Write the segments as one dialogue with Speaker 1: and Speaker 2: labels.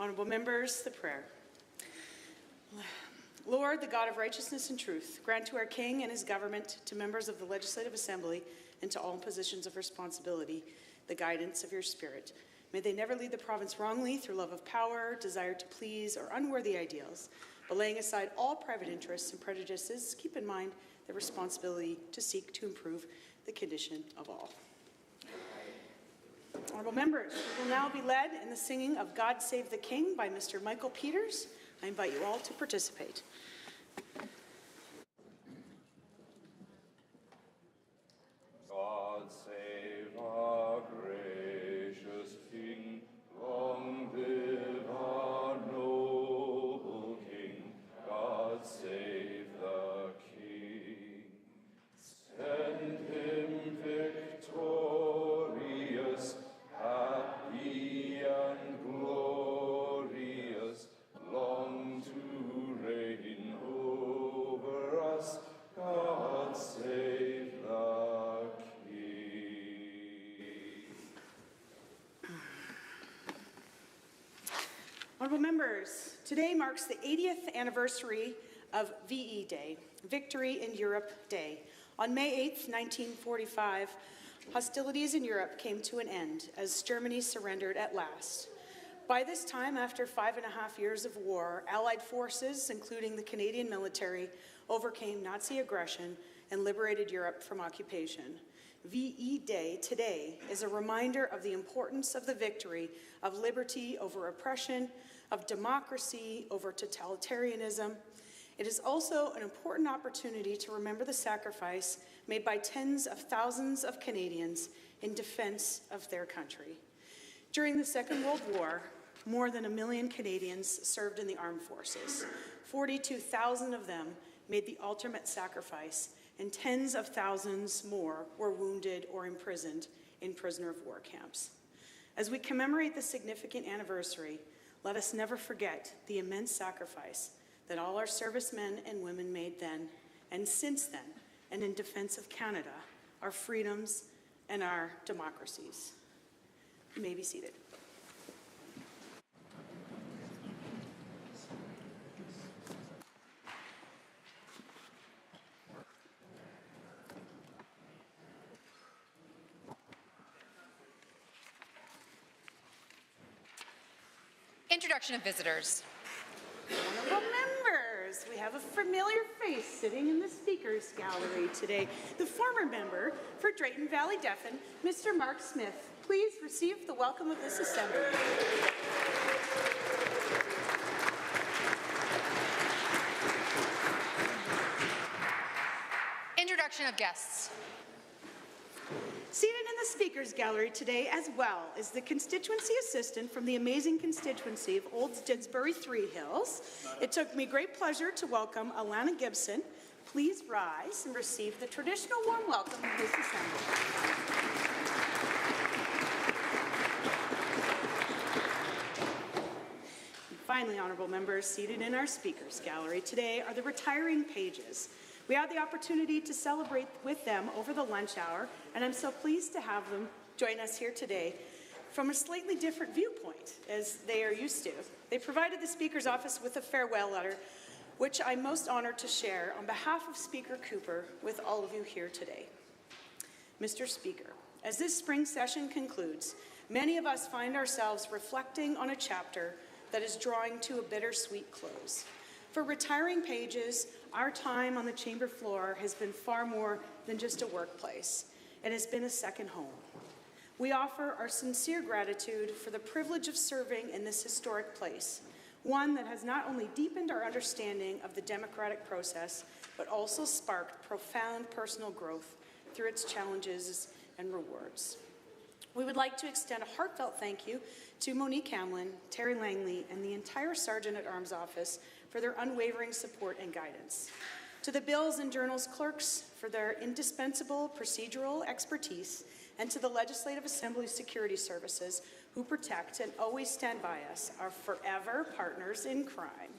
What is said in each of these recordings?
Speaker 1: Honourable members, the prayer. Lord, the God of righteousness and truth, grant to our King and his government, to members of the Legislative Assembly, and to all in positions of responsibility, the guidance of your Spirit. May they never lead the province wrongly through love of power, desire to please, or unworthy ideals, but laying aside all private interests and prejudices, keep in mind the responsibility to seek to improve the condition of all. Honourable members, we will now be led in the singing of God Save the King by Mr. Michael Peters. I invite you all to participate.
Speaker 2: God save our gracious King, long live our noble King. God save the King. Send him victorious, happy and glorious, long to reign over us. God save the King.
Speaker 1: Honourable members, today marks the 80th anniversary of VE Day, Victory in Europe Day. On May 8, 1945, hostilities in Europe came to an end as Germany surrendered at last. By this time, after 5.5 years of war, Allied forces, including the Canadian military, overcame Nazi aggression and liberated Europe from occupation. VE Day today is a reminder of the importance of the victory of liberty over oppression, of democracy over totalitarianism. It is also an important opportunity to remember the sacrifice made by tens of thousands of Canadians in defense of their country. During the Second World War, more than 1 million Canadians served in the armed forces. 42,000 of them made the ultimate sacrifice, and tens of thousands more were wounded or imprisoned in prisoner of war camps. As we commemorate the significant anniversary, let us never forget the immense sacrifice that all our servicemen and women made then and since then, and in defense of Canada, our freedoms, and our democracies. You may be seated.
Speaker 3: Introduction of visitors.
Speaker 1: Honourable members, we have a familiar face sitting in the Speakers Gallery today. The former member for Drayton Valley Deafin, Mr. Mark Smith. Please receive the welcome of this Assembly.
Speaker 3: Introduction of guests.
Speaker 1: Seated in the Speakers Gallery today as well is the constituency assistant from the amazing constituency of Old Didsbury Three Hills. It took me great pleasure to welcome Alana Gibson. Please rise and receive the traditional warm welcome of this Assembly. And finally, honourable members, seated in our Speakers Gallery today are the retiring pages. We had the opportunity to celebrate with them over the lunch hour, and I'm so pleased to have them join us here today from a slightly different viewpoint, as they are used to. They provided the Speaker's office with a farewell letter, which I'm most honoured to share on behalf of Speaker Cooper with all of you here today. Mr. Speaker, as this spring session concludes, many of us find ourselves reflecting on a chapter that is drawing to a bittersweet close. For retiring pages, our time on the chamber floor has been far more than just a workplace. It has been a second home. We offer our sincere gratitude for the privilege of serving in this historic place, one that has not only deepened our understanding of the democratic process, but also sparked profound personal growth through its challenges and rewards. We would like to extend a heartfelt thank you to Monique Hamlin, Terry Langley, and the entire Sergeant-at-Arms office for their unwavering support and guidance. To the Bills and Journals clerks for their indispensable procedural expertise, and to the Legislative Assembly Security Services who protect and always stand by us, our forever partners in crime.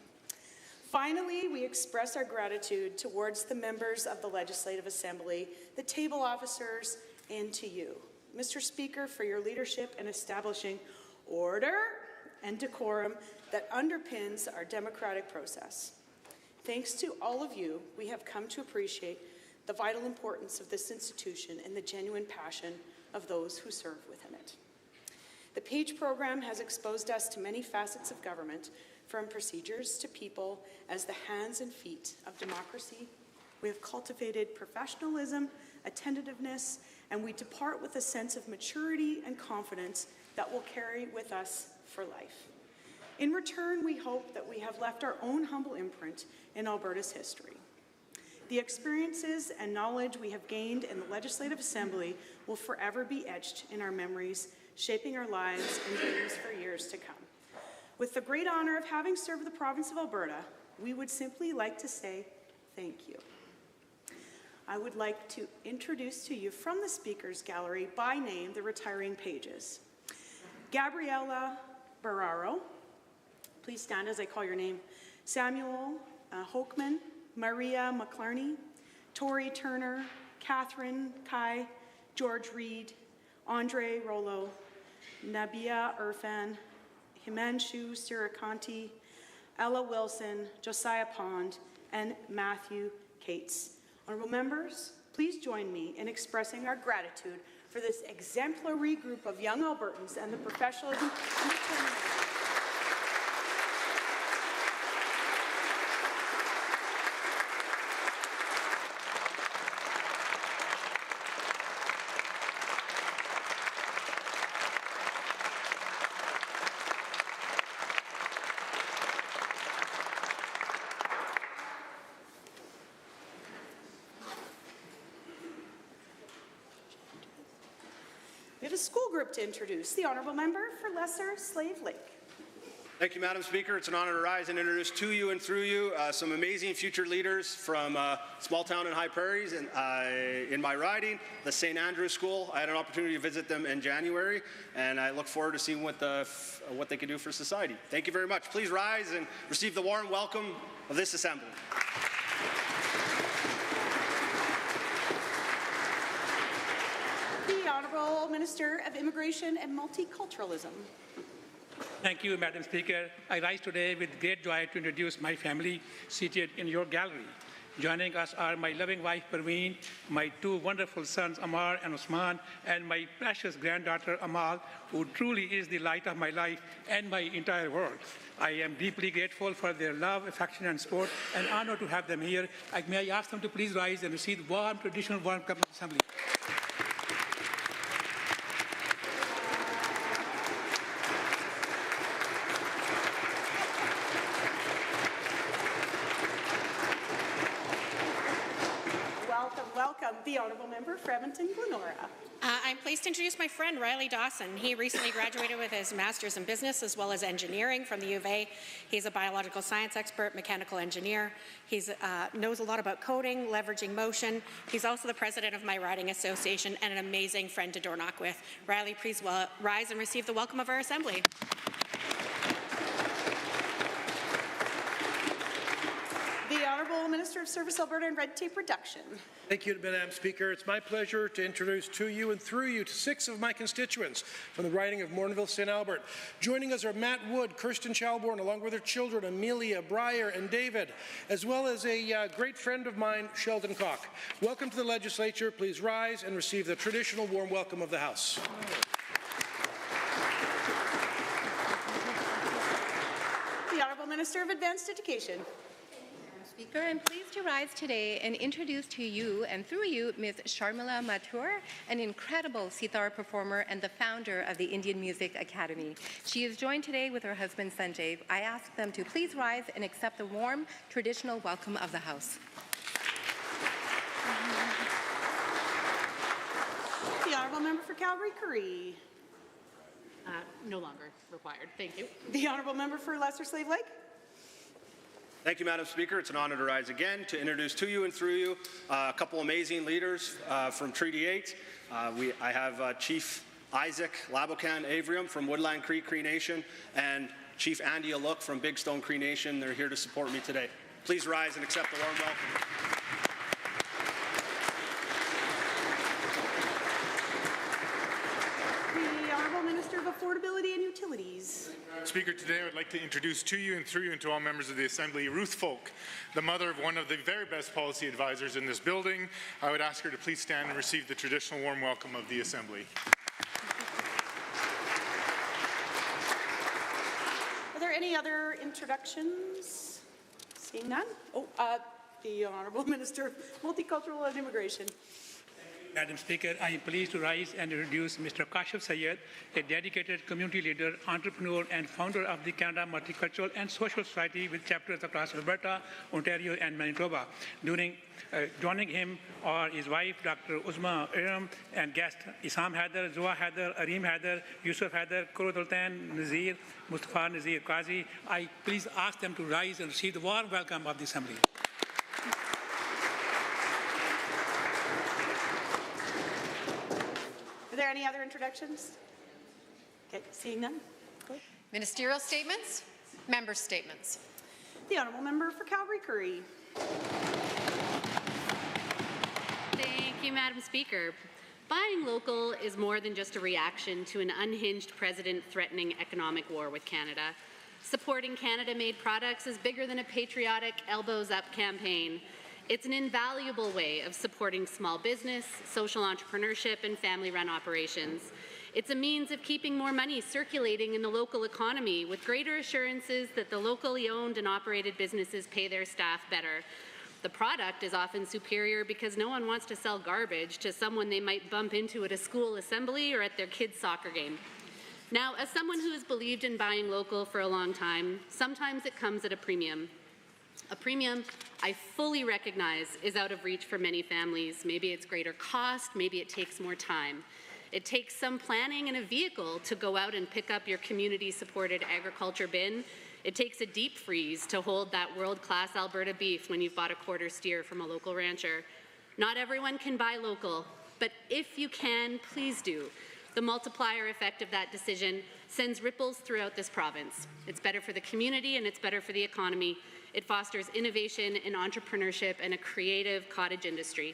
Speaker 1: Finally, we express our gratitude towards the members of the Legislative Assembly, the table officers, and to you, Mr. Speaker, for your leadership in establishing order and decorum that underpins our democratic process. Thanks to all of you, we have come to appreciate the vital importance of this institution and the genuine passion of those who serve within it. The PAGE program has exposed us to many facets of government, from procedures to people as the hands and feet of democracy. We have cultivated professionalism, attentiveness, and we depart with a sense of maturity and confidence that will carry with us for life. In return, we hope that we have left our own humble imprint in Alberta's history. The experiences and knowledge we have gained in the Legislative Assembly will forever be etched in our memories, shaping our lives and dreams for years to come. With the great honour of having served the province of Alberta, we would simply like to say thank you. I would like to introduce to you from the Speakers Gallery by name the retiring pages. Gabriela Barraro, please stand as I call your name. Samuel Hochman, Maria McClarney, Tori Turner, Catherine Kai, George Reed, Andre Rollo, Nabia Irfan, Himanshu Sirikanti, Ella Wilson, Josiah Pond, and Matthew Cates. Honourable members, please join me in expressing our gratitude for this exemplary group of young Albertans and the professionalism and determination. We have a school group to introduce. The Honourable Member for Lesser Slave Lake.
Speaker 4: Thank you, Madam Speaker. It's an honor to rise and introduce to you and through you some amazing future leaders from small town and high prairies and, in my riding, the St. Andrews School. I had an opportunity to visit them in January, and I look forward to seeing what they can do for society. Thank you very much. Please rise and receive the warm welcome of this assembly.
Speaker 1: The Honourable Minister of Immigration and Multiculturalism.
Speaker 5: Thank you, Madam Speaker. I rise today with great joy to introduce my family seated in your gallery. Joining us are my loving wife, Parveen, my two wonderful sons, Amar and Osman, and my precious granddaughter, Amal, who truly is the light of my life and my entire world. I am deeply grateful for their love, affection, and support, and honored to have them here. May I ask them to please rise and receive the warm, traditional warm welcome of the Assembly.
Speaker 1: Welcome, the Honourable Member for Edmonton-Glenora.
Speaker 6: I'm pleased to introduce my friend Riley Dawson. He recently graduated with his Master's in Business as well as Engineering from the U of A. He's a biological science expert, mechanical engineer. He knows a lot about coding, leveraging motion. He's also the president of my riding association and an amazing friend to door knock with. Riley, please rise and receive the welcome of our Assembly.
Speaker 1: The Honourable Minister of Service Alberta and Red Tape Reduction.
Speaker 7: Thank you, Madam Speaker. It's my pleasure to introduce to you and through you to 6 of my constituents from the riding of Morinville, St. Albert. Joining us are Matt Wood, Kirsten Chalborn, along with their children, Amelia, Briar, and David, as well as a great friend of mine, Sheldon Koch. Welcome to the Legislature. Please rise and receive the traditional warm welcome of the House.
Speaker 1: The Honourable Minister of Advanced Education.
Speaker 8: Speaker, I'm pleased to rise today and introduce to you and through you Ms. Sharmila Mathur, an incredible sitar performer and the founder of the Indian Music Academy. She is joined today with her husband Sanjay. I ask them to please rise and accept the warm traditional welcome of the House.
Speaker 1: The Honourable Member for Calgary-Currie.
Speaker 9: No longer required. Thank you.
Speaker 1: The Honourable Member for Lesser Slave Lake.
Speaker 4: Thank you, Madam Speaker. It's an honor to rise again to introduce to you and through you a couple amazing leaders from Treaty 8. I have Chief Isaac Labocan Avrium from Woodland Creek Cree Nation and Chief Andy Aluk from Big Stone Cree Nation. They're here to support me today. Please rise and accept the warm welcome.
Speaker 1: The Honourable Honourable Minister of Affordability and Utilities.
Speaker 10: Speaker, today I would like to introduce to you and through you and to all members of the Assembly Ruth Folk, the mother of one of the very best policy advisors in this building. I would ask her to please stand and receive the traditional warm welcome of the Assembly.
Speaker 1: Are there any other introductions? Seeing none? The Honourable Minister of Multicultural and Immigration.
Speaker 5: Madam Speaker, I am pleased to rise and introduce Mr. Kashif Sayed, a dedicated community leader, entrepreneur, and founder of the Canada Multicultural and Social Society with chapters across Alberta, Ontario, and Manitoba. Joining him are his wife, Dr. Uzma Iram, and guests Isam Haider, Zoa Haider, Areem Haider, Yusuf Haider, Kurodultan Nazir, Mustafa Nazir Qazi. I please ask them to rise and receive the warm welcome of the Assembly.
Speaker 1: Are there any other introductions? Okay, seeing none. Go ahead.
Speaker 3: Ministerial statements, member statements.
Speaker 1: The Honourable Member for Calgary-Curry.
Speaker 9: Thank you, Madam Speaker. Buying local is more than just a reaction to an unhinged president threatening economic war with Canada. Supporting Canada-made products is bigger than a patriotic elbows-up campaign. It's an invaluable way of supporting small business, social entrepreneurship, and family-run operations. It's a means of keeping more money circulating in the local economy with greater assurances that the locally owned and operated businesses pay their staff better. The product is often superior because no one wants to sell garbage to someone they might bump into at a school assembly or at their kid's soccer game. Now, as someone who has believed in buying local for a long time, sometimes it comes at a premium. A premium I fully recognize is out of reach for many families. Maybe it's greater cost, maybe it takes more time. It takes some planning and a vehicle to go out and pick up your community-supported agriculture bin. It takes a deep freeze to hold that world-class Alberta beef when you've bought a quarter steer from a local rancher. Not everyone can buy local, but if you can, please do. The multiplier effect of that decision sends ripples throughout this province. It's better for the community and it's better for the economy. It fosters innovation and entrepreneurship and a creative cottage industry.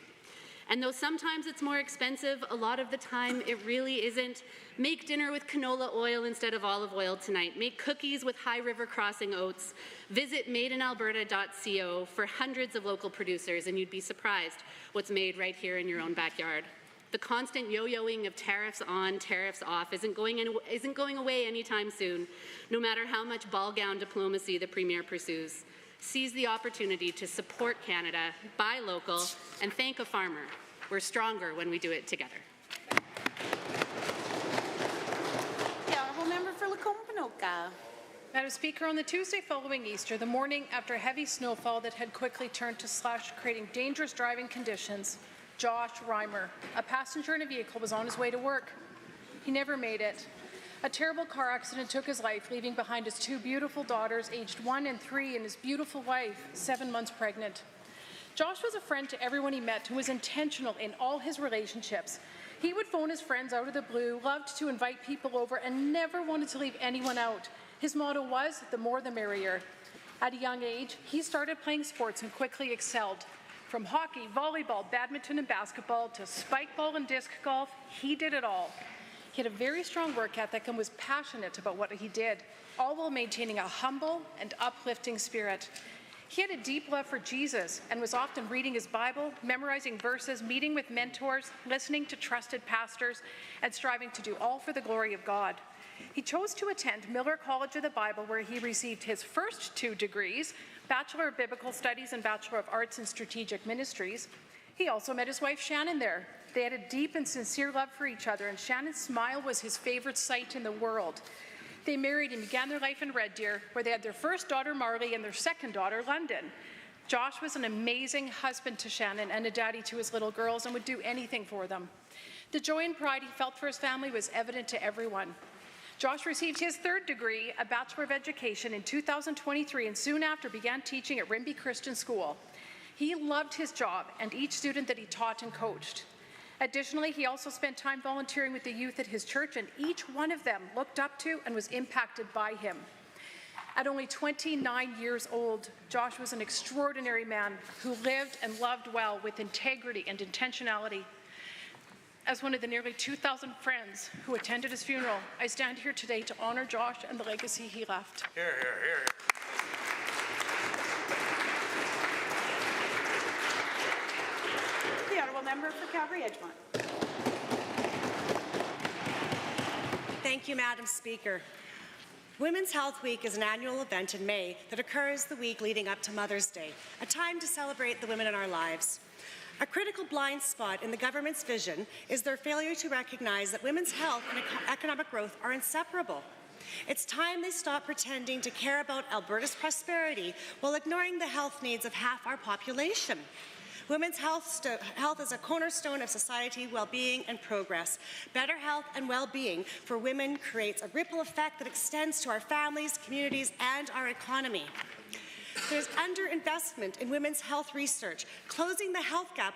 Speaker 9: And though sometimes it's more expensive, a lot of the time it really isn't. Make dinner with canola oil instead of olive oil tonight. Make cookies with High River Crossing oats. Visit madeinalberta.co for hundreds of local producers, and you'd be surprised what's made right here in your own backyard. The constant yo-yoing of tariffs on, tariffs off isn't going away anytime soon, no matter how much ball gown diplomacy the Premier pursues. Seize the opportunity to support Canada, buy local, and thank a farmer. We're stronger when we do it together.
Speaker 1: The Honourable Member for Lacombe-Panoka.
Speaker 11: Madam Speaker, on the Tuesday following Easter, the morning after heavy snowfall that had quickly turned to slush, creating dangerous driving conditions, Josh Reimer, a passenger in a vehicle, was on his way to work. He never made it. A terrible car accident took his life, leaving behind his two beautiful daughters, aged 1 and 3, and his beautiful wife, 7 months pregnant. Josh was a friend to everyone he met who was intentional in all his relationships. He would phone his friends out of the blue, loved to invite people over, and never wanted to leave anyone out. His motto was, the more the merrier. At a young age, he started playing sports and quickly excelled. From hockey, volleyball, badminton, and basketball to spikeball and disc golf, he did it all. He had a very strong work ethic and was passionate about what he did, all while maintaining a humble and uplifting spirit. He had a deep love for Jesus and was often reading his Bible, memorizing verses, meeting with mentors, listening to trusted pastors, and striving to do all for the glory of God. He chose to attend Miller College of the Bible, where he received his first 2 degrees, Bachelor of Biblical Studies and Bachelor of Arts in Strategic Ministries. He also met his wife Shannon there. They had a deep and sincere love for each other, and Shannon's smile was his favorite sight in the world. They married and began their life in Red Deer, where they had their first daughter, Marley, and their second daughter, London. Josh was an amazing husband to Shannon and a daddy to his little girls and would do anything for them. The joy and pride he felt for his family was evident to everyone. Josh received his 3rd degree, a Bachelor of Education, in 2023, and soon after began teaching at Rimbey Christian School. He loved his job and each student that he taught and coached. Additionally, he also spent time volunteering with the youth at his church, and each one of them looked up to and was impacted by him. At only 29 years old, Josh was an extraordinary man who lived and loved well with integrity and intentionality. As one of the nearly 2,000 friends who attended his funeral, I stand here today to honor Josh and the legacy he left.
Speaker 10: Here, here, here.
Speaker 1: The honourable member for Calgary Edgemont.
Speaker 12: Thank you, Madam Speaker. Women's Health Week is an annual event in May that occurs the week leading up to Mother's Day, a time to celebrate the women in our lives. A critical blind spot in the government's vision is their failure to recognize that women's health and economic growth are inseparable. It's time they stop pretending to care about Alberta's prosperity while ignoring the health needs of half our population. Women's health is a cornerstone of society, well-being, and progress. Better health and well-being for women creates a ripple effect that extends to our families, communities, and our economy. There's underinvestment in women's health research. Closing the health gap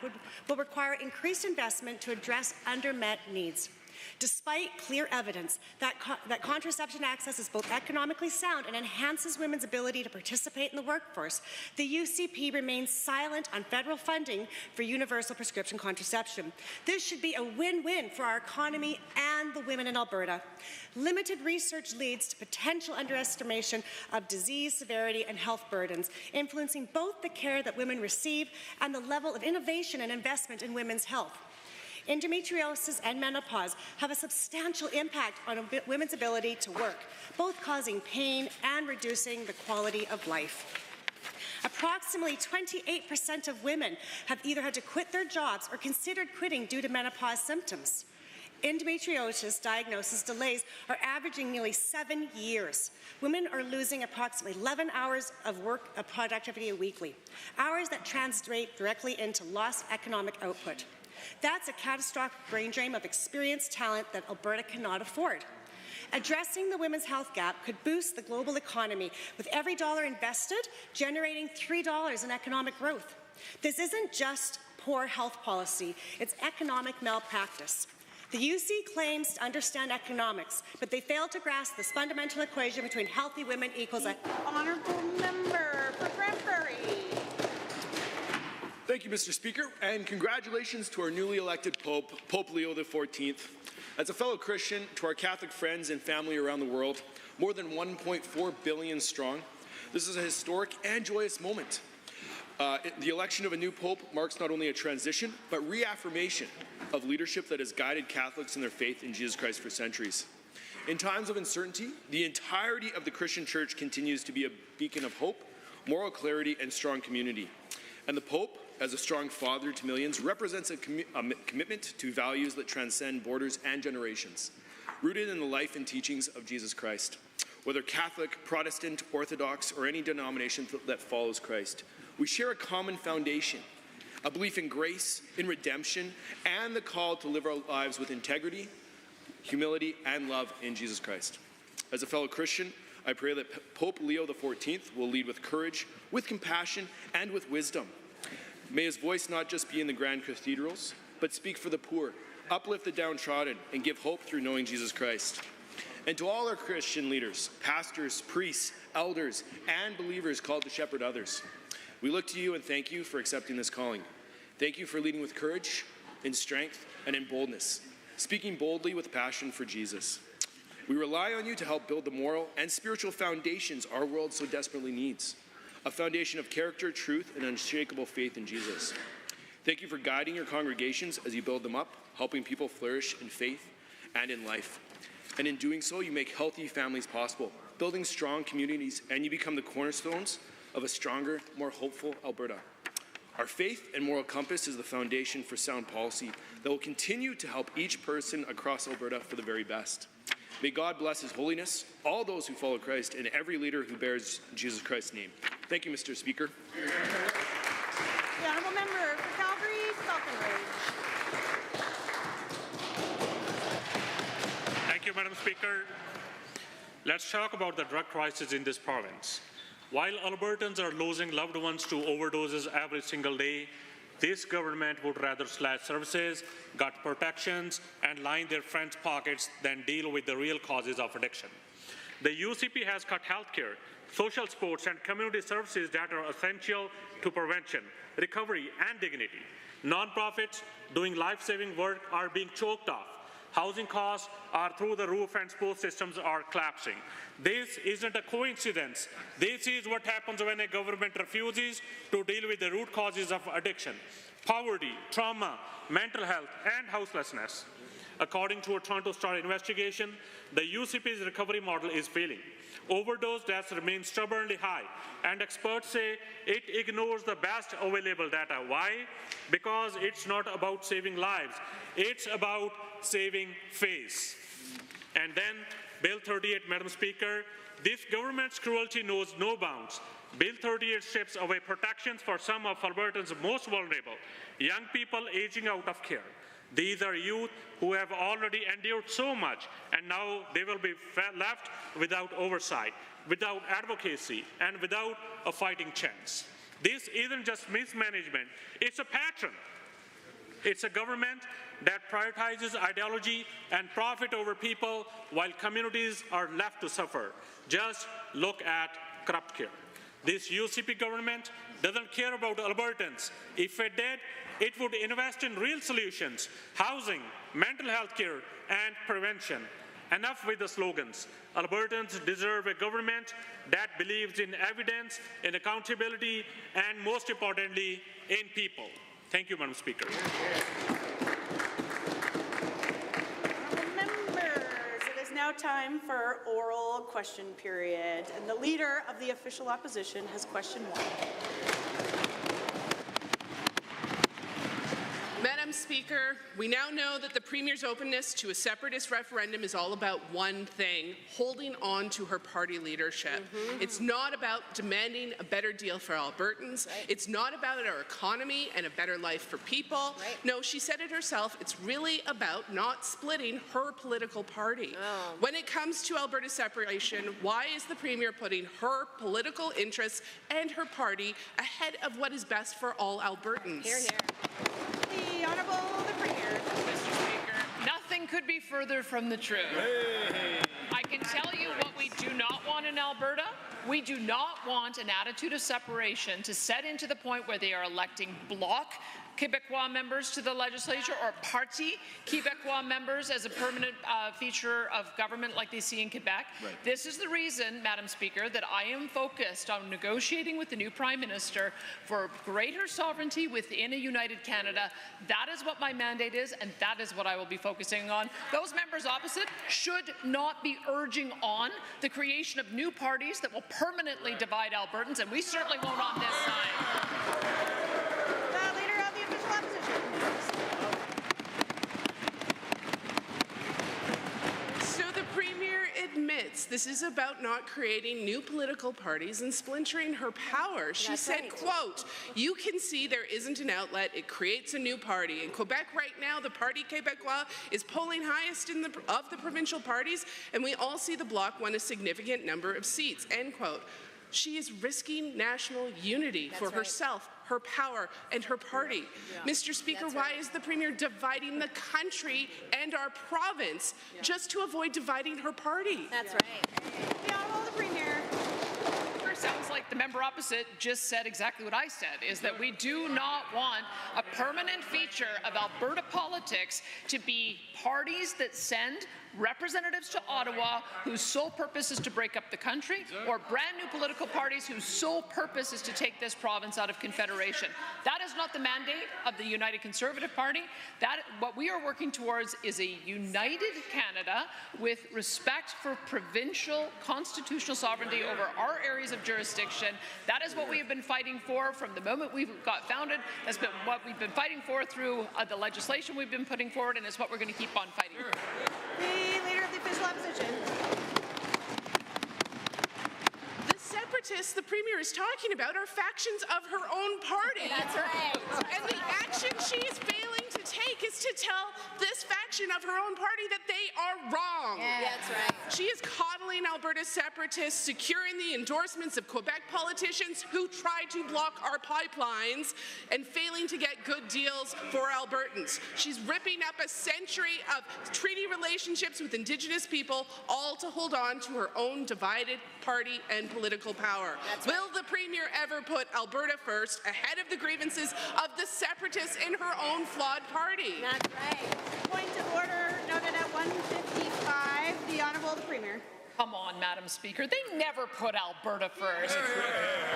Speaker 12: will require increased investment to address undermet needs. Despite clear evidence that contraception access is both economically sound and enhances women's ability to participate in the workforce, the UCP remains silent on federal funding for universal prescription contraception. This should be a win-win for our economy and the women in Alberta. Limited research leads to potential underestimation of disease severity and health burdens, influencing both the care that women receive and the level of innovation and investment in women's health. Endometriosis and menopause have a substantial impact on women's ability to work, both causing pain and reducing the quality of life. Approximately 28% of women have either had to quit their jobs or considered quitting due to menopause symptoms. Endometriosis diagnosis delays are averaging nearly 7 years. Women are losing approximately 11 hours of work of productivity weekly, hours that translate directly into lost economic output. That's a catastrophic brain drain of experienced talent that Alberta cannot afford. Addressing the women's health gap could boost the global economy, with every dollar invested generating $3 in economic growth. This isn't just poor health policy, it's economic malpractice. The UC claims to understand economics, but they fail to grasp this fundamental equation between healthy women equals a
Speaker 1: Honourable member for Grand Prairie.
Speaker 13: Thank you, Mr. Speaker, and congratulations to our newly elected Pope, Pope Leo XIV. As a fellow Christian, to our Catholic friends and family around the world, more than 1.4 billion strong, this is a historic and joyous moment. The election of a new Pope marks not only a transition, but reaffirmation of leadership that has guided Catholics in their faith in Jesus Christ for centuries. In times of uncertainty, the entirety of the Christian Church continues to be a beacon of hope, moral clarity, and strong community. And the Pope, as a strong father to millions, represents a commitment to values that transcend borders and generations, rooted in the life and teachings of Jesus Christ. Whether Catholic, Protestant, Orthodox, or any denomination that follows Christ, we share a common foundation, a belief in grace, in redemption, and the call to live our lives with integrity, humility, and love in Jesus Christ. As a fellow Christian, I pray that Pope Leo XIV will lead with courage, with compassion, and with wisdom. May his voice not just be in the grand cathedrals, but speak for the poor, uplift the downtrodden, and give hope through knowing Jesus Christ. And to all our Christian leaders, pastors, priests, elders, and believers called to shepherd others, we look to you and thank you for accepting this calling. Thank you for leading with courage, in strength, and in boldness, speaking boldly with passion for Jesus. We rely on you to help build the moral and spiritual foundations our world so desperately needs. A foundation of character, truth, and unshakable faith in Jesus. Thank you for guiding your congregations as you build them up, helping people flourish in faith and in life. And in doing so, you make healthy families possible, building strong communities, and you become the cornerstones of a stronger, more hopeful Alberta. Our faith and moral compass is the foundation for sound policy that will continue to help each person across Alberta for the very best. May God bless His holiness, all those who follow Christ, and every leader who bears Jesus Christ's name. Thank you, Mr. Speaker.
Speaker 1: The honourable member for Calgary, Falconridge.
Speaker 14: Thank you, Madam Speaker. Let's talk about the drug crisis in this province. While Albertans are losing loved ones to overdoses every single day, this government would rather slash services, gut protections, and line their friends' pockets than deal with the real causes of addiction. The UCP has cut healthcare, social sports, and community services that are essential to prevention, recovery, and dignity. Nonprofits, doing life-saving work are being choked off. Housing costs are through the roof and school systems are collapsing. This isn't a coincidence. This is what happens when a government refuses to deal with the root causes of addiction: poverty, trauma, mental health, and houselessness. According to a Toronto Star investigation, the UCP's recovery model is failing. Overdose deaths remain stubbornly high, and experts say it ignores the best available data. Why? Because it's not about saving lives, it's about saving face. And then Bill 38, Madam Speaker, this government's cruelty knows no bounds. Bill 38 strips away protections for some of Alberta's most vulnerable, young people aging out of care. These are youth who have already endured so much, and now they will be left without oversight, without advocacy, and without a fighting chance. This isn't just mismanagement, it's a pattern. It's a government that prioritizes ideology and profit over people while communities are left to suffer. Just look at corrupt care. This UCP government doesn't care about Albertans. If it did, it would invest in real solutions: housing, mental health care, and prevention. Enough with the slogans. Albertans deserve a government that believes in evidence, in accountability, and most importantly, in people. Thank you, Madam Speaker.
Speaker 1: Members, it is now time for oral question period, and the Leader of the Official Opposition has question 1.
Speaker 15: Madam Speaker, we now know that the Premier's openness to a separatist referendum is all about one thing: holding on to her party leadership. It's not about demanding a better deal for Albertans. It's not about our economy and a better life for people. No, she said it herself, it's really about not splitting her political party. When it comes to Alberta separation, why is the Premier putting her political interests and her party ahead of what is best for all Albertans?
Speaker 1: Hear, hear. The Honourable the Premier.
Speaker 16: Mr. Speaker, nothing could be further from the truth. I can tell you what we do not want in Alberta. We do not want an attitude of separation to set into the point where they are electing bloc Quebecois members to the legislature or party Quebecois members as a permanent feature of government like they see in Quebec. This is the reason, Madam Speaker, that I am focused on negotiating with the new Prime Minister for greater sovereignty within a united Canada. That is what my mandate is, and that is what I will be focusing on. Those members opposite should not be urging on the creation of new parties that will permanently divide Albertans, and we certainly won't on this side.
Speaker 15: Admits this is about not creating new political parties and splintering her power. She said, quote, "You can see there isn't an outlet. It creates a new party." In Quebec right now, the Parti Québécois is polling highest of the provincial parties, and we all see the Bloc won a significant number of seats, end quote. She is risking national unity for herself, her power, and her party. Mr. Speaker, why is the Premier dividing the country and our province just to avoid dividing her party?
Speaker 1: That's right. The Honourable the Premier.
Speaker 16: Sounds like the member opposite just said exactly what I said, is that we do not want a permanent feature of Alberta politics to be parties that send representatives to Ottawa whose sole purpose is to break up the country, or brand new political parties whose sole purpose is to take this province out of confederation. That is not the mandate of the United Conservative Party. What we are working towards is a united Canada with respect for provincial constitutional sovereignty over our areas of jurisdiction. That is what we have been fighting for from the moment we got founded. That's been what we've been fighting for through the legislation we've been putting forward, and it's what we're going to keep on fighting for.
Speaker 1: The Leader of the Official Opposition.
Speaker 15: The separatists the Premier is talking about are factions of her own party.
Speaker 1: That's right.
Speaker 15: And the action she is failing to take is to tell this faction of her own party that they are wrong.
Speaker 1: That's right.
Speaker 15: She is coddling Alberta separatists, securing the endorsements of Quebec politicians who try to block our pipelines and failing to get good deals for Albertans. She's ripping up a century of treaty relationships with Indigenous people, all to hold on to her own divided party and political power. Will the Premier ever put Alberta first, ahead of the grievances of the separatists in her own flawed party?
Speaker 1: That's right. Point of order noted at 1:55. The Honourable the Premier.
Speaker 16: Come on, Madam Speaker. They never put Alberta first.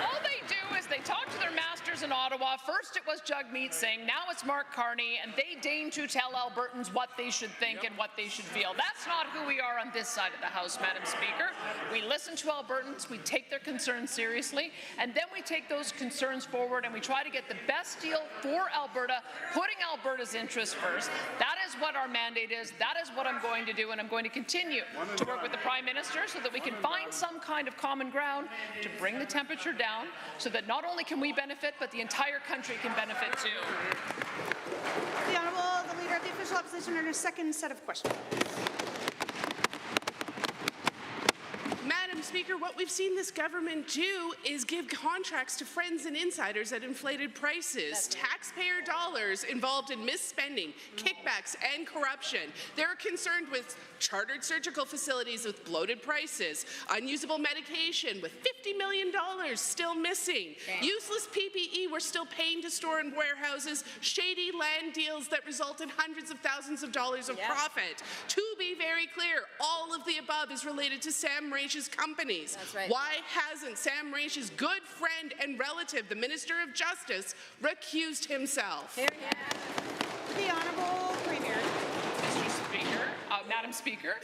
Speaker 16: All they do is they talk to their masters in Ottawa. First it was Jagmeet Singh, now it's Mark Carney, and they deign to tell Albertans what they should think and what they should feel. That's not who we are on this side of the House, Madam Speaker. We listen to Albertans, we take their concerns seriously, and then we take those concerns forward and we try to get the best deal for Alberta, putting Alberta's interests first. That is what our mandate is. That is what I'm going to do, and I'm going to continue to work with the Prime Minister so that we can find some kind of common ground to bring the temperature down so that not only can we benefit, but the entire country can benefit too.
Speaker 1: The Honourable, the Leader of the Official Opposition, under a second set of questions.
Speaker 15: Madam Speaker, what we've seen this government do is give contracts to friends and insiders at inflated prices. Taxpayer dollars involved in misspending, kickbacks, and corruption. They're concerned with chartered surgical facilities with bloated prices, unusable medication with $50 million still missing, useless PPE we're still paying to store in warehouses, shady land deals that result in hundreds of thousands of dollars of profit. To be very clear, all of the above is related to Sam Raich's companies. Why hasn't Sam Raich's good friend and relative, the Minister of Justice, recused himself?
Speaker 1: The Honourable Premier.
Speaker 16: Mr. Speaker, Madam Speaker,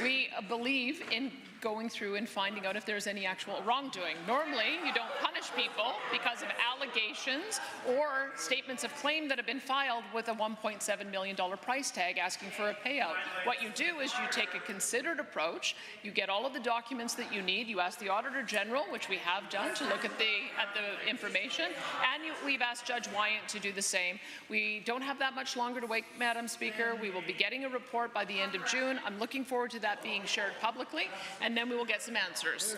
Speaker 16: we believe in going through and finding out if there's any actual wrongdoing. Normally, you don't punish people because of allegations or statements of claim that have been filed with a $1.7 million price tag asking for a payout. What you do is you take a considered approach, you get all of the documents that you need, you ask the Auditor General, which we have done, to look at the information, and we've asked Judge Wyant to do the same. We don't have that much longer to wait, Madam Speaker. We will be getting a report by the end of June. I'm looking forward to that being shared publicly, and then we will get some answers.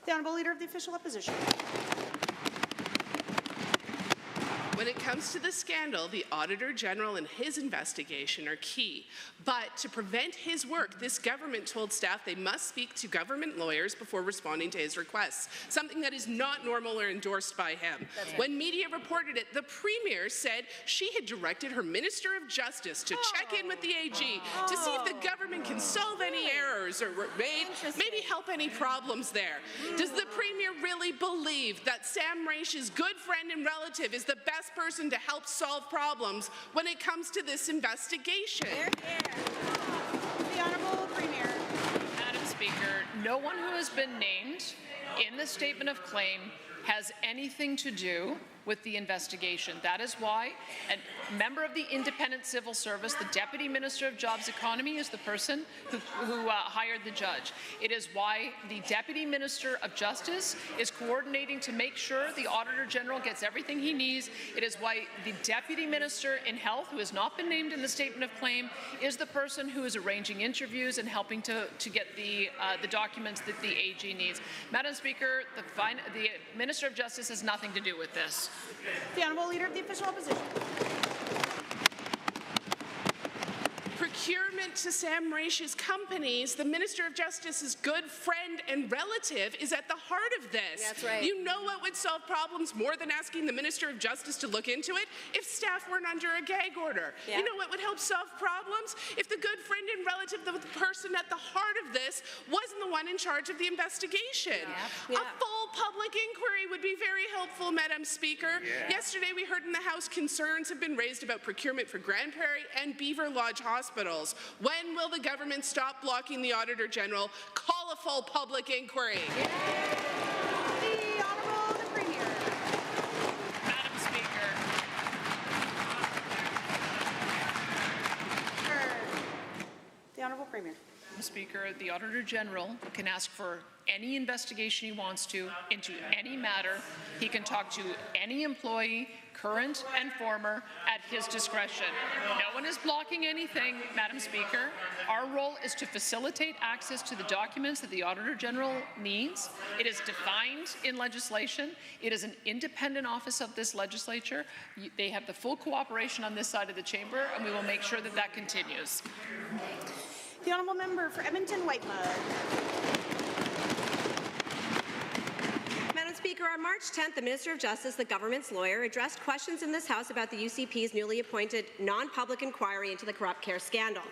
Speaker 1: The Honourable Leader of the Official Opposition.
Speaker 15: When it comes to the scandal, the Auditor General and his investigation are key. But to prevent his work, this government told staff they must speak to government lawyers before responding to his requests, something that is not normal or endorsed by him. When media reported it, the Premier said she had directed her Minister of Justice to check in with the AG to see if the government can solve any errors or maybe help any problems there. Does the Premier really believe that Sam Raich's good friend and relative is the best person to help solve problems when it comes to this investigation?
Speaker 1: The Honourable Premier.
Speaker 16: Madam Speaker, no one who has been named in the statement of claim has anything to do with the investigation. That is why a member of the Independent Civil Service, the Deputy Minister of Jobs Economy, is the person who hired the judge. It is why the Deputy Minister of Justice is coordinating to make sure the Auditor General gets everything he needs. It is why the Deputy Minister in Health, who has not been named in the statement of claim, is the person who is arranging interviews and helping to get the documents that the AG needs. Madam Speaker, the Minister of Justice has nothing to do with this.
Speaker 1: The Honourable Leader of the Official Opposition.
Speaker 15: Procurement to Sam Raich's companies, the Minister of Justice's good friend and relative, is at the heart of this.
Speaker 1: That's right.
Speaker 15: You know what would solve problems more than asking the Minister of Justice to look into it? If staff weren't under a gag order.
Speaker 1: Yeah.
Speaker 15: You know what would help solve problems? If the good friend and relative, the person at the heart of this, wasn't the one in charge of the investigation.
Speaker 1: Yeah.
Speaker 15: A full public inquiry would be very helpful, Madam Speaker. Yesterday we heard in the House concerns have been raised about procurement for Grand Prairie and Beaver Lodge hospitals. When will the government stop blocking the Auditor General? Call a full public inquiry.
Speaker 1: The Honourable the Premier.
Speaker 16: Madam Speaker.
Speaker 1: The Honourable Premier.
Speaker 16: Madam Speaker, the Auditor General can ask for any investigation he wants to into any matter. He can talk to any employee, current and former, at his discretion. No one is blocking anything, Madam Speaker. Our role is to facilitate access to the documents that the Auditor General needs. It is defined in legislation. It is an independent office of this legislature. They have the full cooperation on this side of the chamber, and we will make sure that that continues.
Speaker 1: The honourable member for Edmonton-Whitemud.
Speaker 17: Madam Speaker, on March 10th, the Minister of Justice, the government's lawyer, addressed questions in this House about the UCP's newly appointed non-public inquiry into the corrupt care scandal.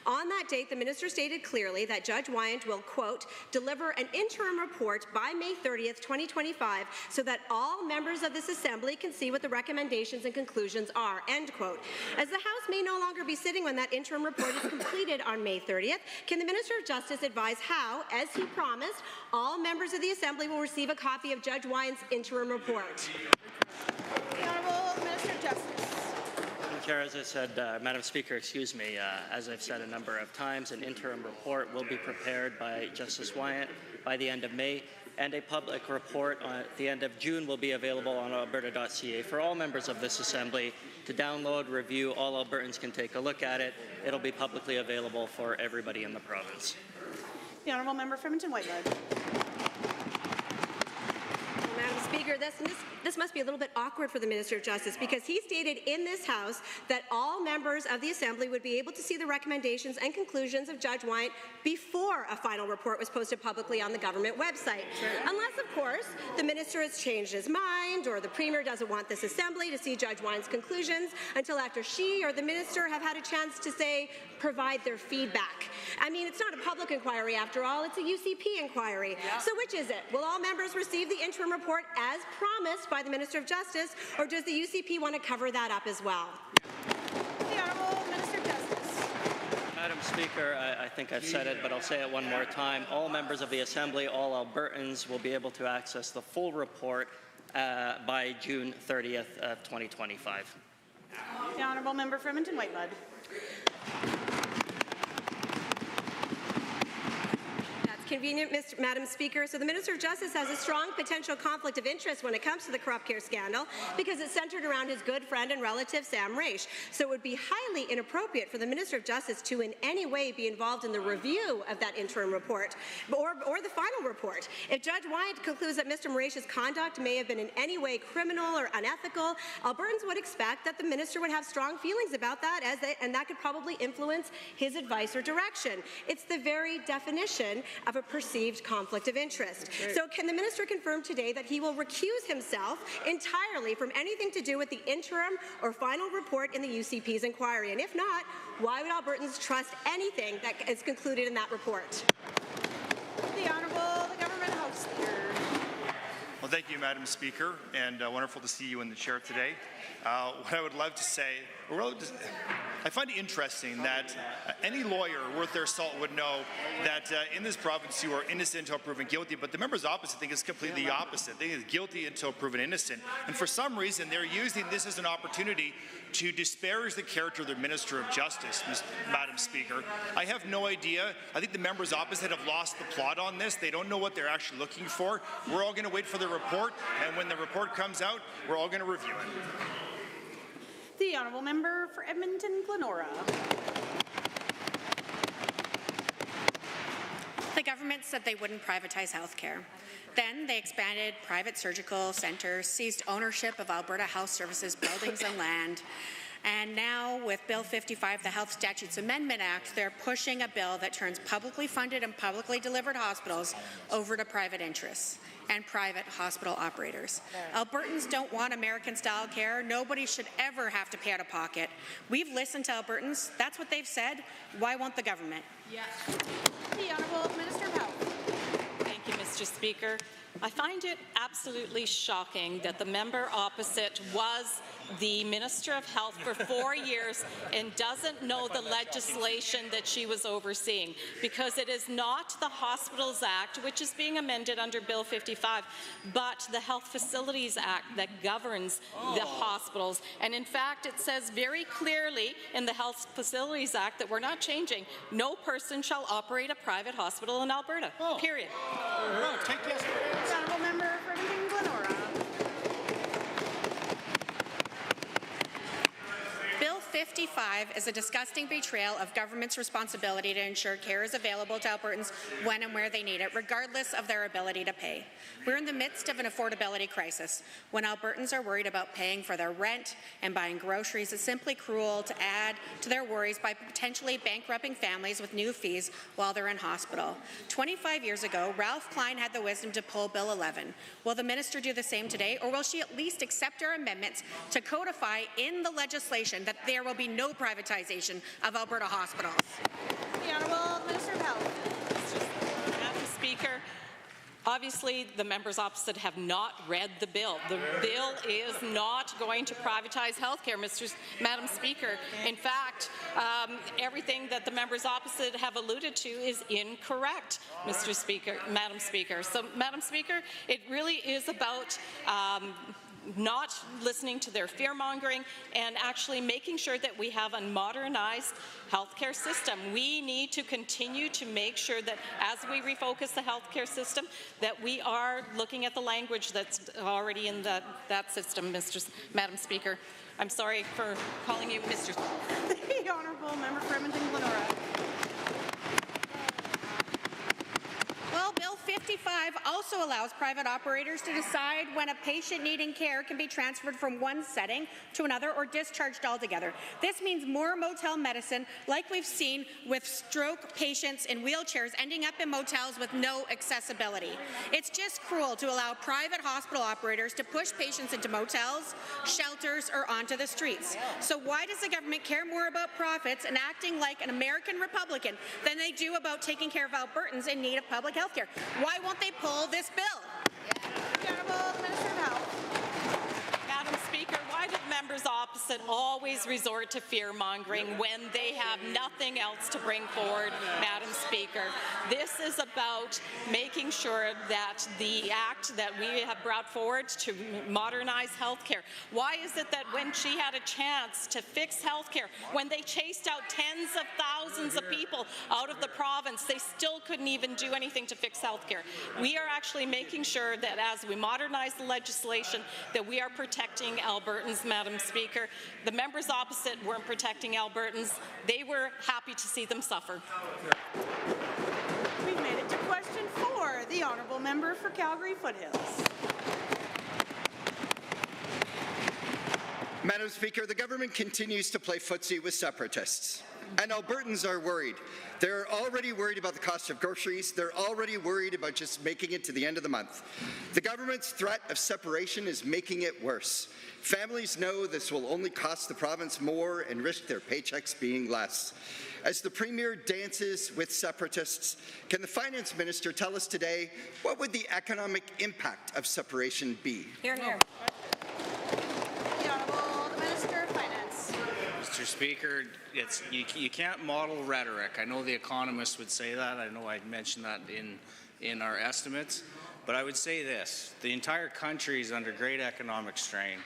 Speaker 17: On that date, the minister stated clearly that Judge Wyant will, quote, deliver an interim report by May 30th, 2025, so that all members of this Assembly can see what the recommendations and conclusions are, end quote. As the House may no longer be sitting when that interim report is completed on May 30th, can the Minister of Justice advise how, as he promised, all members of the Assembly will receive a copy of Judge Wyant's interim report?
Speaker 1: The Honourable Minister of Justice.
Speaker 18: Madam Chair, as I said, Madam Speaker, excuse me, as I've said a number of times, an interim report will be prepared by Justice Wyant by the end of May, and a public report at the end of June will be available on alberta.ca for all members of this Assembly to download, review. All Albertans can take a look at it. It'll be publicly available for everybody in the province.
Speaker 1: The honourable member for Edmonton-Whitemud.
Speaker 17: Madam Speaker, this must be a little bit awkward for the Minister of Justice, because he stated in this House that all members of the Assembly would be able to see the recommendations and conclusions of Judge Wyant before a final report was posted publicly on the government website. Unless, of course, the Minister has changed his mind, or the Premier doesn't want this Assembly to see Judge Wyant's conclusions until after she or the Minister have had a chance to say, provide their feedback. I mean, it's not a public inquiry after all, it's a UCP inquiry. Yeah. So which is it? Will all members receive the interim report as promised by the Minister of Justice, or does the UCP want to cover that up as well?
Speaker 1: The Honourable Minister of Justice.
Speaker 18: Madam Speaker, I think I've said it, but I'll say it one more time. All members of the Assembly, all Albertans will be able to access the full report by June 30th of 2025.
Speaker 1: The honourable member for Edmonton-Whitemud.
Speaker 17: Convenient, Madam Speaker. So the Minister of Justice has a strong potential conflict of interest when it comes to the corrupt care scandal, because it's centred around his good friend and relative, Sam Raich. So it would be highly inappropriate for the Minister of Justice to in any way be involved in the review of that interim report or the final report. If Judge Wyant concludes that Mr. Raich's conduct may have been in any way criminal or unethical, Albertans would expect that the Minister would have strong feelings about that, and that could probably influence his advice or direction. It's the very definition of a perceived conflict of interest. So can the Minister confirm today that he will recuse himself entirely from anything to do with the interim or final report in the UCP's inquiry? And if not, why would Albertans trust anything that is concluded in that report?
Speaker 1: The Honourable Government House Leader.
Speaker 19: Well, thank you, Madam Speaker, and wonderful to see you in the chair today. What I would love to say, I find it interesting that any lawyer worth their salt would know that in this province you are innocent until proven guilty, but the members opposite think it's completely the opposite. They think it's guilty until proven innocent. And for some reason, they're using this as an opportunity to disparage the character of the Minister of Justice, Madam Speaker. I have no idea. I think the members opposite have lost the plot on this. They don't know what they're actually looking for. We're all going to wait for the report, and when the report comes out, we're all going to review it.
Speaker 1: The honourable member for Edmonton-Glenora.
Speaker 6: The government said they wouldn't privatize healthcare. Then they expanded private surgical centres, seized ownership of Alberta Health Services buildings and land. And now, with Bill 55, the Health Statutes Amendment Act, they're pushing a bill that turns publicly funded and publicly delivered hospitals over to private interests and private hospital operators. Albertans don't want American-style care. Nobody should ever have to pay out of pocket. We've listened to Albertans. That's what they've said. Why won't the government?
Speaker 1: Yes. The Honourable Minister of Health.
Speaker 20: Thank you, Mr. Speaker. I find it absolutely shocking that the member opposite was the Minister of Health for 4 years and doesn't know the legislation that she was overseeing, because it is not the Hospitals Act, which is being amended under Bill 55, but the Health Facilities Act that governs the hospitals. And in fact, it says very clearly in the Health Facilities Act that we're not changing. No person shall operate a private hospital in Alberta, period.
Speaker 1: Take this. Honourable member for Edmonton-Glenora.
Speaker 6: 55 is a disgusting betrayal of government's responsibility to ensure care is available to Albertans when and where they need it, regardless of their ability to pay. We're in the midst of an affordability crisis. When Albertans are worried about paying for their rent and buying groceries, it's simply cruel to add to their worries by potentially bankrupting families with new fees while they're in hospital. 25 years ago, Ralph Klein had the wisdom to pull Bill 11. Will the minister do the same today, or will she at least accept our amendments to codify in the legislation that there will be no privatization of Alberta hospitals?
Speaker 17: The Honourable Minister of Health.
Speaker 20: Madam Speaker, obviously, the members opposite have not read the bill. The bill is not going to privatize health care, Madam Speaker. In fact, everything that the members opposite have alluded to is incorrect, Madam Speaker. So, Madam Speaker, it really is about not listening to their fear-mongering and actually making sure that we have a modernized healthcare system. We need to continue to make sure that as we refocus the healthcare system, that we are looking at the language that's already in that system, Madam Speaker. I'm sorry for calling you Mr.
Speaker 1: The Honourable Member for Edmonton-Glenora.
Speaker 6: Well, Bill 55 also allows private operators to decide when a patient needing care can be transferred from one setting to another or discharged altogether. This means more motel medicine, like we've seen with stroke patients in wheelchairs ending up in motels with no accessibility. It's just cruel to allow private hospital operators to push patients into motels, shelters, or onto the streets. So why does the government care more about profits and acting like an American Republican than they do about taking care of Albertans in need of public health care? Why won't they pull this bill?
Speaker 17: Honourable Minister of Health.
Speaker 20: Madam Speaker, why do members opposite always resort to fear-mongering when they have nothing else to bring forward, Madam Speaker? This is about making sure that the act that we have brought forward to modernize health care. Why is it that when she had a chance to fix health care, when they chased out tens of thousands of people out of the province, they still couldn't even do anything to fix health care? We are actually making sure that as we modernize the legislation, that we are protecting Albertans, Madam Speaker. The members opposite weren't protecting Albertans. They were happy to see them suffer.
Speaker 1: We've made it to question 4, the Honourable Member for Calgary Foothills.
Speaker 21: Madam Speaker, the government continues to play footsie with separatists, and Albertans are worried. They're already worried about the cost of groceries. They're already worried about just making it to the end of the month. The government's threat of separation is making it worse. Families know this will only cost the province more and risk their paychecks being less. As the Premier dances with separatists, can the Finance Minister tell us today what would the economic impact of separation be?
Speaker 17: Here, here. The Honourable Minister of Finance.
Speaker 22: Mr. Speaker, you can't model rhetoric. I know the economists would say that. I know I mentioned that in our estimates. But I would say this. The entire country is under great economic strain.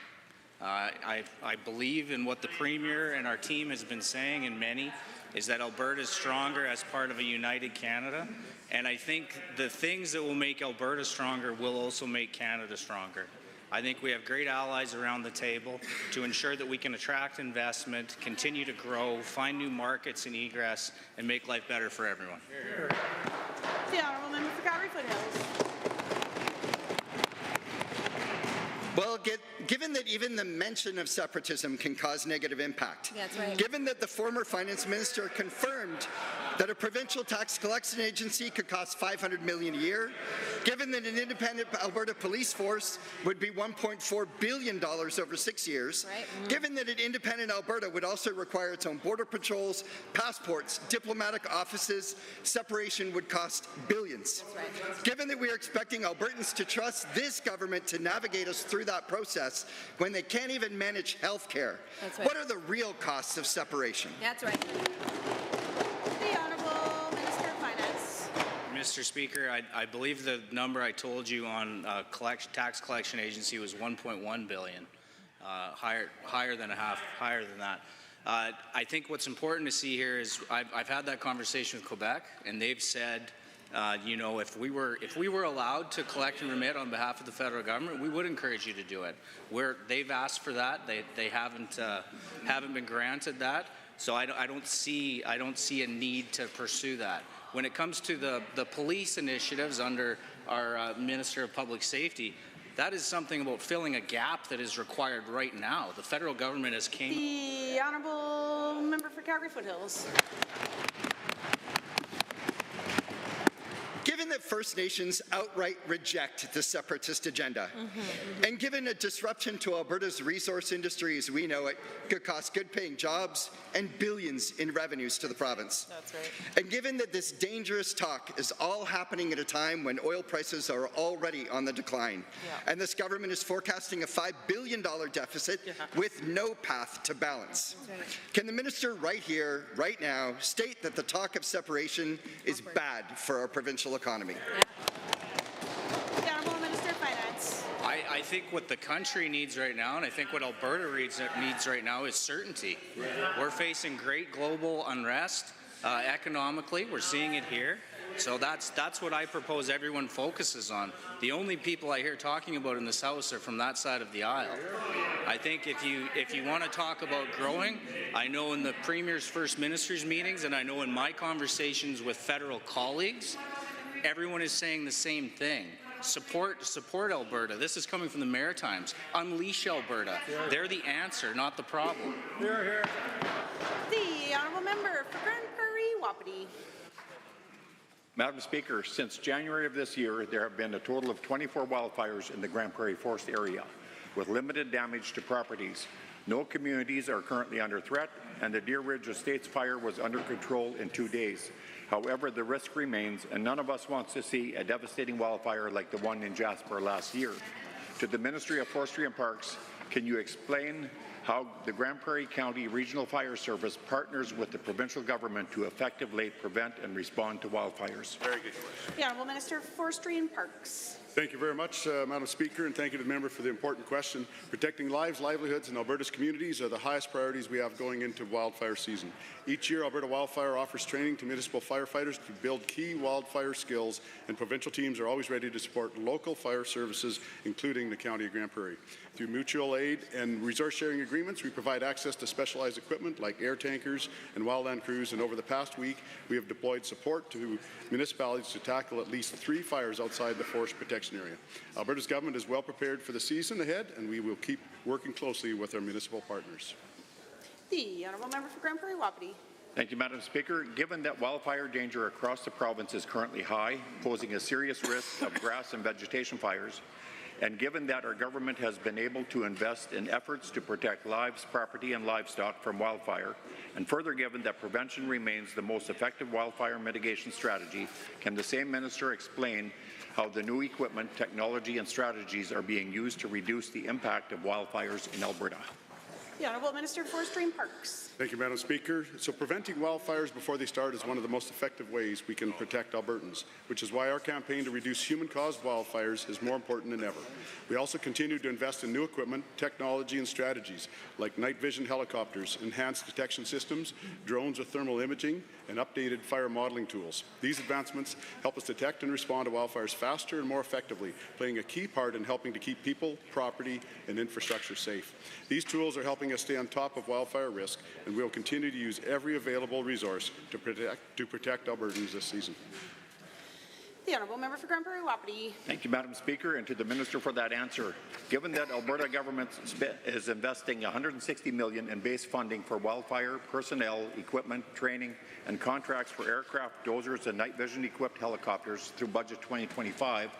Speaker 22: I believe in what the Premier and our team has been saying, and many, is that Alberta is stronger as part of a united Canada. And I think the things that will make Alberta stronger will also make Canada stronger. I think we have great allies around the table to ensure that we can attract investment, continue to grow, find new markets and egress, and make life better for everyone.
Speaker 1: The Honourable Member for Calgary Foothills.
Speaker 21: Well, given that even the mention of separatism can cause negative impact,
Speaker 17: That's right.
Speaker 21: Given that the former Finance Minister confirmed that a provincial tax collection agency could cost $500 million a year, given that an independent Alberta police force would be $1.4 billion over 6 years, given that an independent Alberta would also require its own border patrols, passports, diplomatic offices, separation would cost billions. Given that we are expecting Albertans to trust this government to navigate us through that process when they can't even manage health care, what are the real costs of separation?
Speaker 17: That's right. The Honourable Minister of Finance.
Speaker 22: Mr. Speaker, I believe the number I told you on tax collection agency was $1.1 billion, higher than that. I think what's important to see here is I've had that conversation with Quebec, and they've said You know, if we were allowed to collect and remit on behalf of the federal government, we would encourage you to do it. They've asked for that. They haven't been granted that. So I don't see a need to pursue that. When it comes to the police initiatives under our Minister of Public Safety, that is something about filling a gap that is required right now. The federal government has came.
Speaker 1: The honourable member for Calgary Foothills.
Speaker 21: Given that First Nations outright reject the separatist agenda, and given a disruption to Alberta's resource industry as we know it could cost good-paying jobs and billions in revenues to the province. That's right. And given that this dangerous talk is all happening at a time when oil prices are already on the decline, and this government is forecasting a $5 billion deficit with no path to balance. Can the minister right here, right now, state that the talk of separation is bad for our provincial economy?
Speaker 1: The Honourable Minister of Finance.
Speaker 22: I think what the country needs right now, and I think what Alberta needs right now, is certainty. We're facing great global unrest economically. We're seeing it here. So that's what I propose everyone focuses on. The only people I hear talking about in this House are from that side of the aisle. I think if you want to talk about growing, I know in the Premier's First Ministers meetings, and I know in my conversations with federal colleagues, everyone is saying the same thing. Support Alberta. This is coming from the Maritimes. Unleash Alberta. They're the answer, not the problem.
Speaker 1: The honourable member for Grand Prairie Wapiti.
Speaker 2: Madam Speaker, since January of this year, there have been a total of 24 wildfires in the Grand Prairie Forest area, with limited damage to properties. No communities are currently under threat, and the Deer Ridge Estates fire was under control in 2 days. However, the risk remains, and none of us wants to see a devastating wildfire like the one in Jasper last year. To the Ministry of Forestry and Parks, can you explain how the Grand Prairie County Regional Fire Service partners with the provincial government to effectively prevent and respond to wildfires?
Speaker 4: Very good question.
Speaker 1: The Honourable Minister of Forestry and Parks.
Speaker 7: Thank you very much, Madam Speaker, and thank you to the member for the important question. Protecting lives, livelihoods, and Alberta's communities are the highest priorities we have going into wildfire season. Each year, Alberta Wildfire offers training to municipal firefighters to build key wildfire skills, and provincial teams are always ready to support local fire services, including the County of Grand Prairie. Through mutual aid and resource sharing agreements, we provide access to specialized equipment like air tankers and wildland crews, and over the past week, we have deployed support to municipalities to tackle at least 3 fires outside the forest protection area. Alberta's government is well prepared for the season ahead, and we will keep working closely with our municipal partners.
Speaker 1: The honourable member for Grand Prairie Wapiti.
Speaker 2: Thank you, Madam Speaker. Given that wildfire danger across the province is currently high, posing a serious risk of grass and vegetation fires, and given that our government has been able to invest in efforts to protect lives, property, and livestock from wildfire, and further given that prevention remains the most effective wildfire mitigation strategy, can the same minister explain how the new equipment, technology, and strategies are being used to reduce the impact of wildfires in Alberta?
Speaker 1: The Honourable Minister of Forestry and Parks.
Speaker 7: Thank you, Madam Speaker. So preventing wildfires before they start is one of the most effective ways we can protect Albertans, which is why our campaign to reduce human-caused wildfires is more important than ever. We also continue to invest in new equipment, technology, and strategies like night vision helicopters, enhanced detection systems, drones with thermal imaging, and updated fire modeling tools. These advancements help us detect and respond to wildfires faster and more effectively, playing a key part in helping to keep people, property, and infrastructure safe. These tools are helping us stay on top of wildfire risk, and we will continue to use every available resource to protect Albertans this season.
Speaker 1: The Honourable Member for Grand Prairie Wapiti.
Speaker 2: Thank you, Madam Speaker, and to the Minister for that answer. Given that Alberta government is investing $160 million in base funding for wildfire, personnel, equipment, training, and contracts for aircraft, dozers, and night vision equipped helicopters through Budget 2025,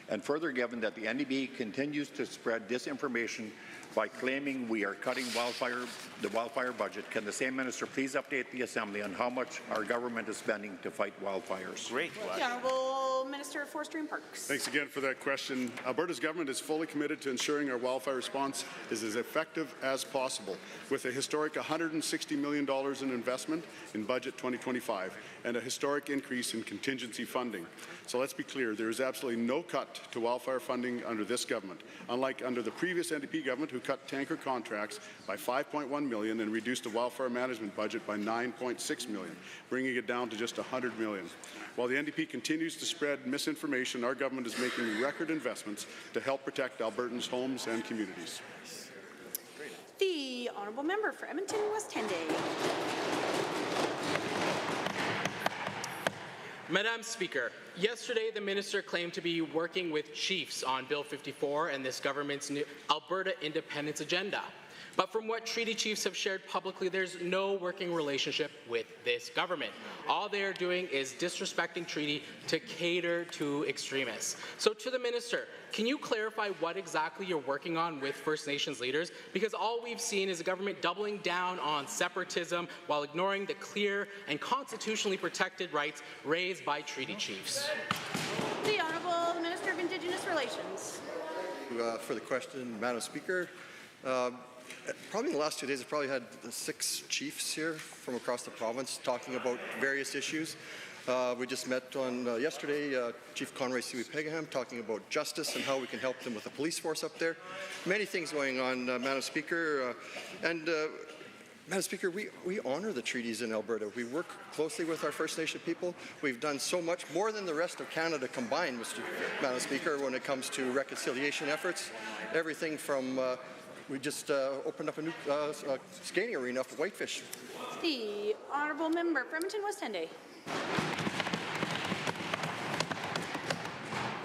Speaker 2: and further given that the NDP continues to spread disinformation by claiming we are cutting the wildfire budget, can the same minister please update the Assembly on how much our government is spending to fight wildfires?
Speaker 1: The Honourable Minister of Forestry and Parks.
Speaker 7: Thanks again for that question. Alberta's government is fully committed to ensuring our wildfire response is as effective as possible, with a historic $160 million in investment in Budget 2025 and a historic increase in contingency funding. So let's be clear, there is absolutely no cut to wildfire funding under this government, unlike under the previous NDP government who cut tanker contracts by $5.1 million and reduced the wildfire management budget by $9.6 million, bringing it down to just $100 million. While the NDP continues to spread misinformation, our government is making record investments to help protect Albertans' homes and communities.
Speaker 1: The honourable member for Edmonton West Henday.
Speaker 5: Madam Speaker, yesterday the minister claimed to be working with chiefs on Bill 54 and this government's new Alberta independence agenda. But from what treaty chiefs have shared publicly, there's no working relationship with this government. All they are doing is disrespecting treaty to cater to extremists. So to the minister, can you clarify what exactly you're working on with First Nations leaders? Because all we've seen is the government doubling down on separatism while ignoring the clear and constitutionally protected rights raised by treaty chiefs.
Speaker 1: The Honourable Minister of Indigenous Relations.
Speaker 8: For the question, Madam Speaker. Probably in the last 2 days, I've probably had 6 chiefs here from across the province talking about various issues. We just met on yesterday, Chief Conroy Siwi-Pegaham talking about justice and how we can help them with the police force up there. Many things going on, Madam Speaker. Madam Speaker, we honour the treaties in Alberta. We work closely with our First Nation people. We've done so much, more than the rest of Canada combined, Madam Speaker, when it comes to reconciliation efforts. Everything from we just opened up a new skating arena for Whitefish.
Speaker 1: The honourable member for Edmonton West Henday.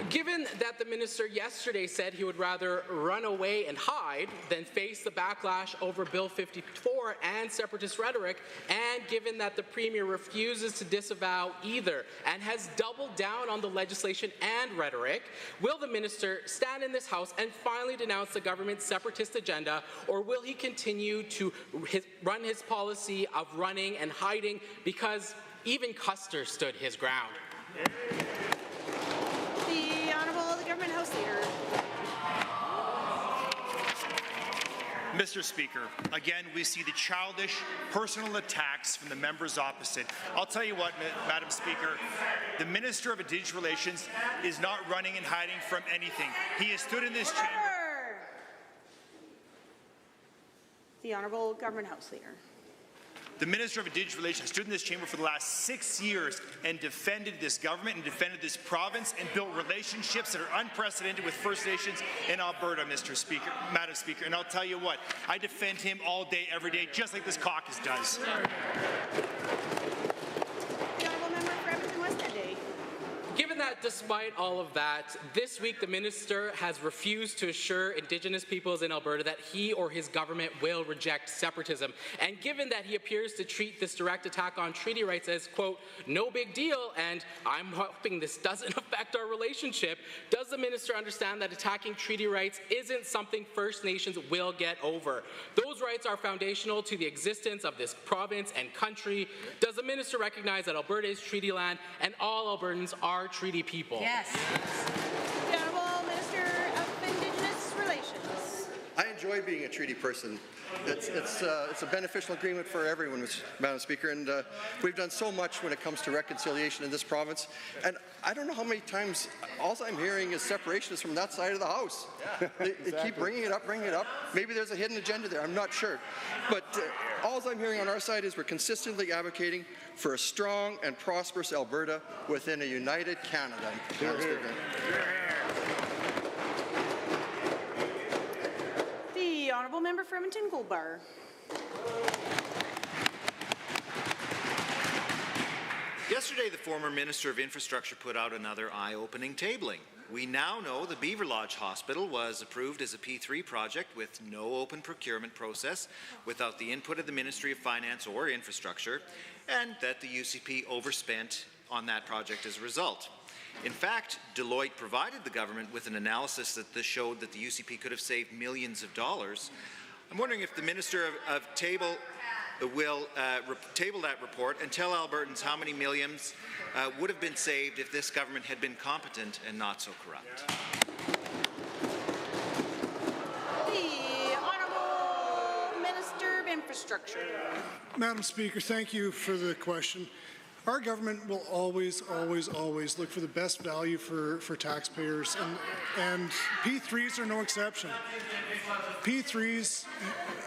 Speaker 5: Given that the minister yesterday said he would rather run away and hide than face the backlash over Bill 54 and separatist rhetoric, and given that the premier refuses to disavow either and has doubled down on the legislation and rhetoric, will the minister stand in this House and finally denounce the government's separatist agenda, or will he continue to run his policy of running and hiding because even Custer stood his ground?
Speaker 1: The Government House Leader.
Speaker 19: Mr. Speaker, again, we see the childish personal attacks from the members opposite. I'll tell you what, Madam Speaker, the Minister of Indigenous Relations is not running and hiding from anything. He has stood in this chamber.
Speaker 1: The Honourable Government House Leader.
Speaker 19: The Minister of Indigenous Relations stood in this chamber for the last 6 years and defended this government and defended this province and built relationships that are unprecedented with First Nations in Alberta, Mr. Speaker, Madam Speaker. And I'll tell you what, I defend him all day, every day, just like this caucus does.
Speaker 5: Given that despite all of that, this week the minister has refused to assure Indigenous peoples in Alberta that he or his government will reject separatism. And given that he appears to treat this direct attack on treaty rights as, quote, no big deal, and I'm hoping this doesn't affect our relationship, does the minister understand that attacking treaty rights isn't something First Nations will get over? Those rights are foundational to the existence of this province and country. Does the minister recognize that Alberta is treaty land and all Albertans are treaty people?
Speaker 1: Yes. The Honourable Minister of Indigenous Relations.
Speaker 21: I enjoy being a treaty person. It's a beneficial agreement for everyone, Madam Speaker, and we've done so much when it comes to reconciliation in this province. And I don't know how many times all I'm hearing is separationists from that side of the House. Yeah, they keep bringing it up. Maybe there's a hidden agenda there, I'm not sure. But all I'm hearing on our side is we're consistently advocating for a strong and prosperous Alberta within a united Canada. Madam Speaker.
Speaker 1: The Honourable Member for Edmonton Gold Bar.
Speaker 23: Yesterday, the former Minister of Infrastructure put out another eye-opening tabling. We now know the Beaver Lodge Hospital was approved as a P3 project with no open procurement process, without the input of the Ministry of Finance or Infrastructure, and that the UCP overspent on that project as a result. In fact, Deloitte provided the government with an analysis that showed that the UCP could have saved millions of dollars. I'm wondering if the Minister of Table will table that report and tell Albertans how many millions would have been saved if this government had been competent and not so corrupt.
Speaker 1: The Honourable Minister of Infrastructure.
Speaker 3: Madam Speaker, thank you for the question. Our government will always look for the best value for taxpayers, and P3s are no exception. P3s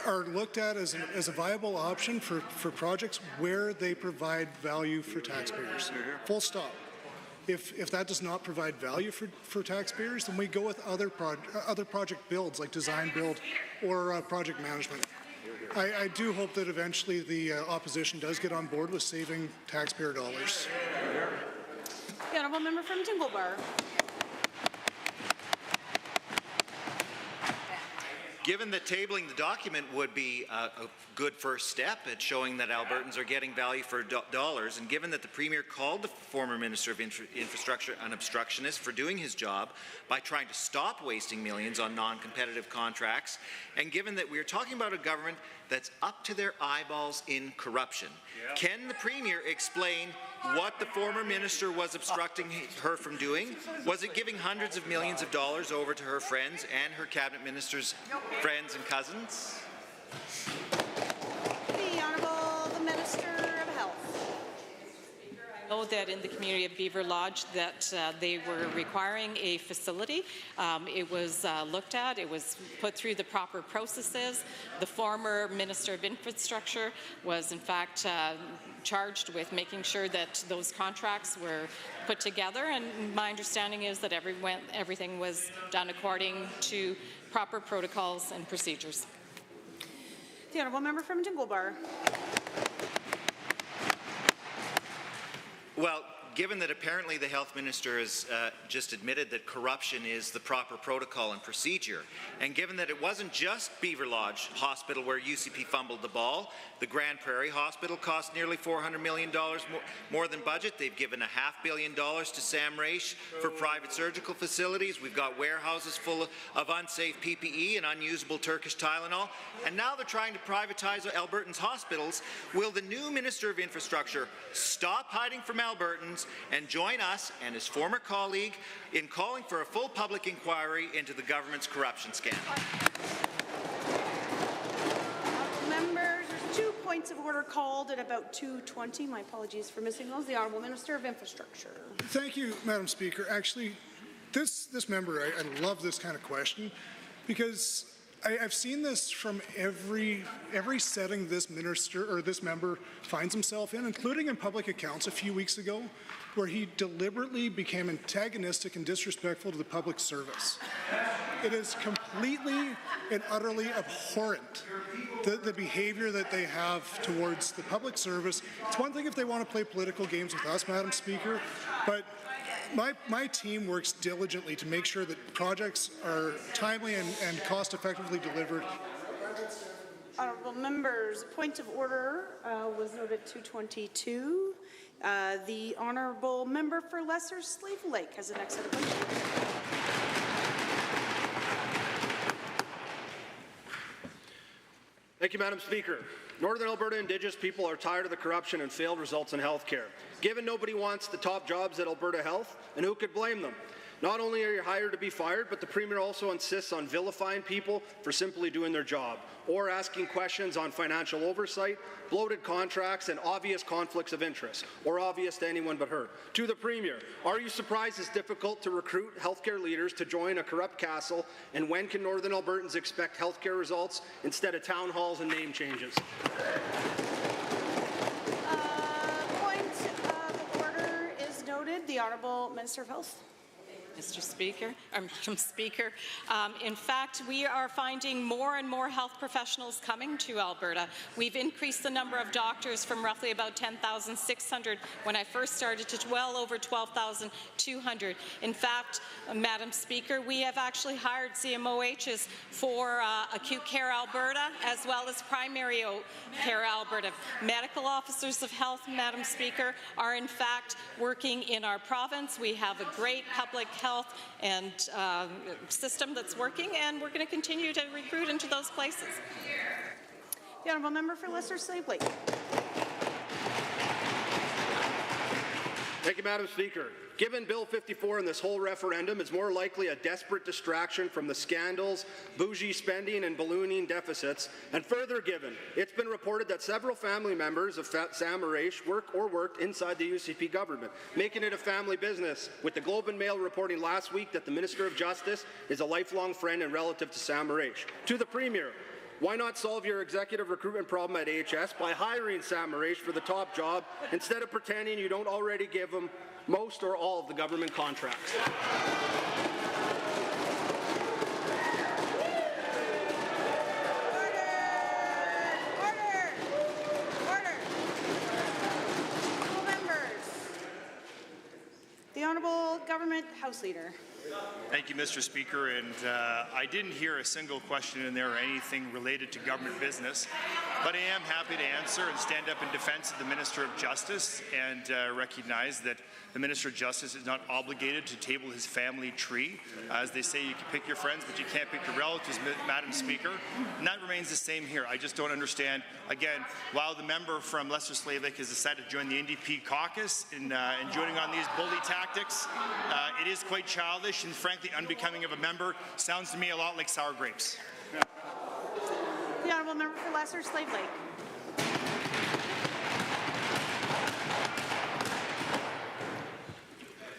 Speaker 3: are looked at as a viable option for projects where they provide value for taxpayers. Full stop. If that does not provide value for taxpayers, then we go with other project builds like design build or project management. I do hope that eventually the opposition does get on board with saving taxpayer dollars.
Speaker 1: The Honourable Member from Dingle-Bar.
Speaker 23: Given that tabling the document would be a good first step at showing that Albertans are getting value for dollars, and given that the Premier called the former Minister of Infrastructure an obstructionist for doing his job by trying to stop wasting millions on non-competitive contracts, and given that we are talking about a government that's up to their eyeballs in corruption, can the Premier explain what the former minister was obstructing her from doing? Was it giving hundreds of millions of dollars over to her friends and her cabinet ministers' friends and cousins?
Speaker 1: The Honourable the Minister of Health.
Speaker 20: I know that in the community of Beaver Lodge that they were requiring a facility. It was looked at. It was put through the proper processes. The former Minister of Infrastructure was in fact charged with making sure that those contracts were put together, and my understanding is that everything was done according to proper protocols and procedures.
Speaker 1: The Honourable Member from Dingle-Bar.
Speaker 23: Well, given that apparently the Health Minister has just admitted that corruption is the proper protocol and procedure, and given that it wasn't just Beaver Lodge Hospital where UCP fumbled the ball, the Grand Prairie Hospital cost nearly $400 million more than budget. They've given $500 million to Sam Raish for private surgical facilities. We've got warehouses full of unsafe PPE and unusable Turkish Tylenol, and now they're trying to privatize Albertans' hospitals. Will the new Minister of Infrastructure stop hiding from Albertans and join us and his former colleague in calling for a full public inquiry into the government's corruption scandal?
Speaker 1: Members, there's 2 points of order called at about 2:20. My apologies for missing those. The Honourable Minister of Infrastructure.
Speaker 3: Thank you, Madam Speaker. Actually, this member, I love this kind of question because I've seen this from every setting this minister or this member finds himself in, including in public accounts a few weeks ago, where he deliberately became antagonistic and disrespectful to the public service. It is completely and utterly abhorrent, the behavior that they have towards the public service. It's one thing if they want to play political games with us, Madam Speaker, but my team works diligently to make sure that projects are timely and cost-effectively delivered.
Speaker 1: Honourable members, point of order was noted 2:22. The Honourable Member for Lesser Slave Lake has the next set of questions.
Speaker 4: Thank you, Madam Speaker. Northern Alberta Indigenous people are tired of the corruption and failed results in health care. Given nobody wants the top jobs at Alberta Health, and who could blame them? Not only are you hired to be fired, but the Premier also insists on vilifying people for simply doing their job, or asking questions on financial oversight, bloated contracts, and obvious conflicts of interest, or obvious to anyone but her. To the Premier, are you surprised it's difficult to recruit healthcare leaders to join a corrupt castle, and when can Northern Albertans expect healthcare results instead of town halls and name changes?
Speaker 1: Point of order is noted. The Honourable Minister of Health.
Speaker 20: Mr. Speaker, Madam Speaker. In fact, we are finding more and more health professionals coming to Alberta. We've increased the number of doctors from roughly about 10,600 when I first started to well over 12,200. In fact, Madam Speaker, we have actually hired CMOHs for Acute Care Alberta as well as Primary Care Alberta. Medical officers of health, Madam Speaker, are in fact working in our province. We have a great public health and system that's working, and we're going to continue to recruit into those places.
Speaker 1: The honourable member for Leicester-Slave Lake.
Speaker 4: Thank you, Madam Speaker. Given Bill 54 and this whole referendum is more likely a desperate distraction from the scandals, bougie spending and ballooning deficits, and further given, it's been reported that several family members of Sam Araish worked inside the UCP government, making it a family business, with the Globe and Mail reporting last week that the Minister of Justice is a lifelong friend and relative to Sam Araish. To the Premier, why not solve your executive recruitment problem at AHS by hiring Sam Araish for the top job instead of pretending you don't already give him most or all of the government contracts?
Speaker 1: The Honourable Government House Leader.
Speaker 19: Thank you, Mr. Speaker. And I didn't hear a single question in there or anything related to government business, but I am happy to answer and stand up in defense of the Minister of Justice and recognize that the Minister of Justice is not obligated to table his family tree. As they say, you can pick your friends, but you can't pick your relatives, Madam Speaker. And that remains the same here. I just don't understand. Again, while the member from Leicester-Slave Lake has decided to join the NDP caucus and joining on these bully tactics, it is quite childish and frankly unbecoming of a member. Sounds to me a lot like sour grapes.
Speaker 1: The honourable member for Leicester-Slave Lake.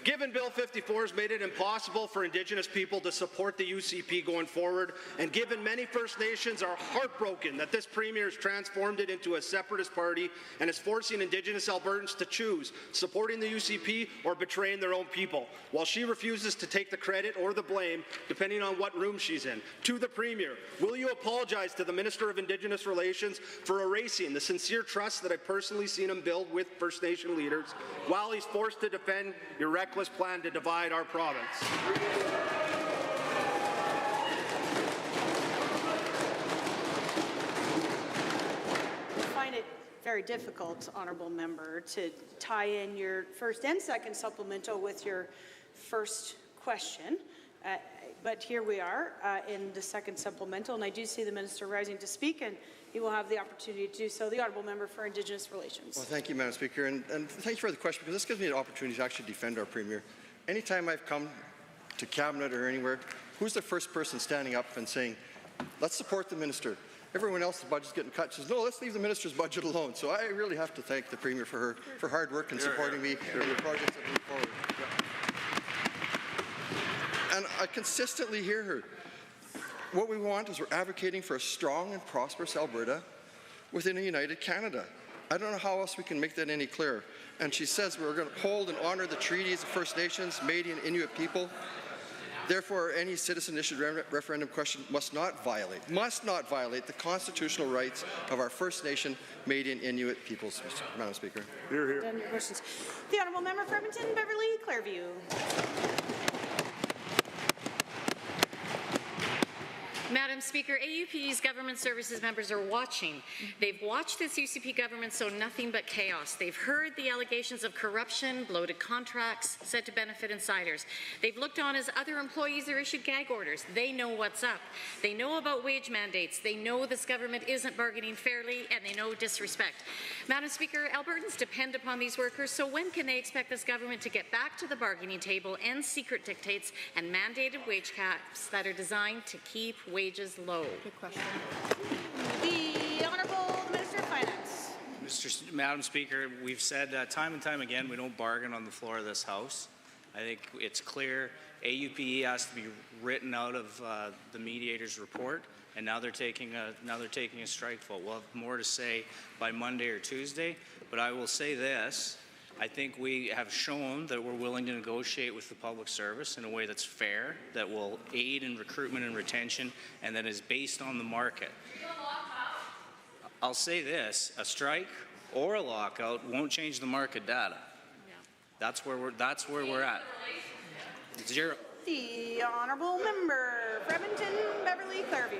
Speaker 4: Given Bill 54 has made it impossible for Indigenous people to support the UCP going forward, and given many First Nations are heartbroken that this Premier has transformed it into a separatist party and is forcing Indigenous Albertans to choose supporting the UCP or betraying their own people, while she refuses to take the credit or the blame, depending on what room she's in. To the Premier, will you apologize to the Minister of Indigenous Relations for erasing the sincere trust that I've personally seen him build with First Nation leaders while he's forced to defend your reckless plan to divide our province?
Speaker 1: I find it very difficult, honourable member, to tie in your first and second supplemental with your first question. But here we are in the second supplemental, and I do see the minister rising to speak, and he will have the opportunity to do so. The honourable member for Indigenous Relations.
Speaker 8: Well, thank you, Madam Speaker, and thank you for the question, because this gives me an opportunity to actually defend our Premier. Anytime I've come to Cabinet or anywhere, who's the first person standing up and saying, let's support the minister? Everyone else's budget's getting cut. She says, no, let's leave the minister's budget alone. So I really have to thank the Premier for her hard work and supporting me in the projects that move forward. And I consistently hear her. What we want is we're advocating for a strong and prosperous Alberta within a united Canada. I don't know how else we can make that any clearer. And she says we're going to hold and honor the treaties of First Nations, Métis, and Inuit people. Therefore, any citizen-initiated referendum question must not violate the constitutional rights of our First Nation, Métis, and Inuit peoples, Madam Speaker.
Speaker 1: Hear, hear. Done your questions. The honourable member for Edmonton, Beverly, Clairview.
Speaker 9: Madam Speaker, AUP's government services members are watching. They've watched this UCP government sow nothing but chaos. They've heard the allegations of corruption, bloated contracts said to benefit insiders. They've looked on as other employees are issued gag orders. They know what's up. They know about wage mandates. They know this government isn't bargaining fairly, and they know disrespect. Madam Speaker, Albertans depend upon these workers, so when can they expect this government to get back to the bargaining table, end secret dictates and mandated wage caps that are designed to keep wages low?
Speaker 1: Good question. The Honourable Minister of Finance.
Speaker 22: Madam Speaker, we've said time and time again we don't bargain on the floor of this House. I think it's clear AUPE has to be written out of the mediator's report, and now they're taking a strike vote. We'll have more to say by Monday or Tuesday, but I will say this. I think we have shown that we're willing to negotiate with the public service in a way that's fair, that will aid in recruitment and retention, and that is based on the market. I'll say this, a strike or a lockout won't change the market data. That's where we're at. Zero.
Speaker 1: The Honourable Member for Edmonton, Beverly, Clairview.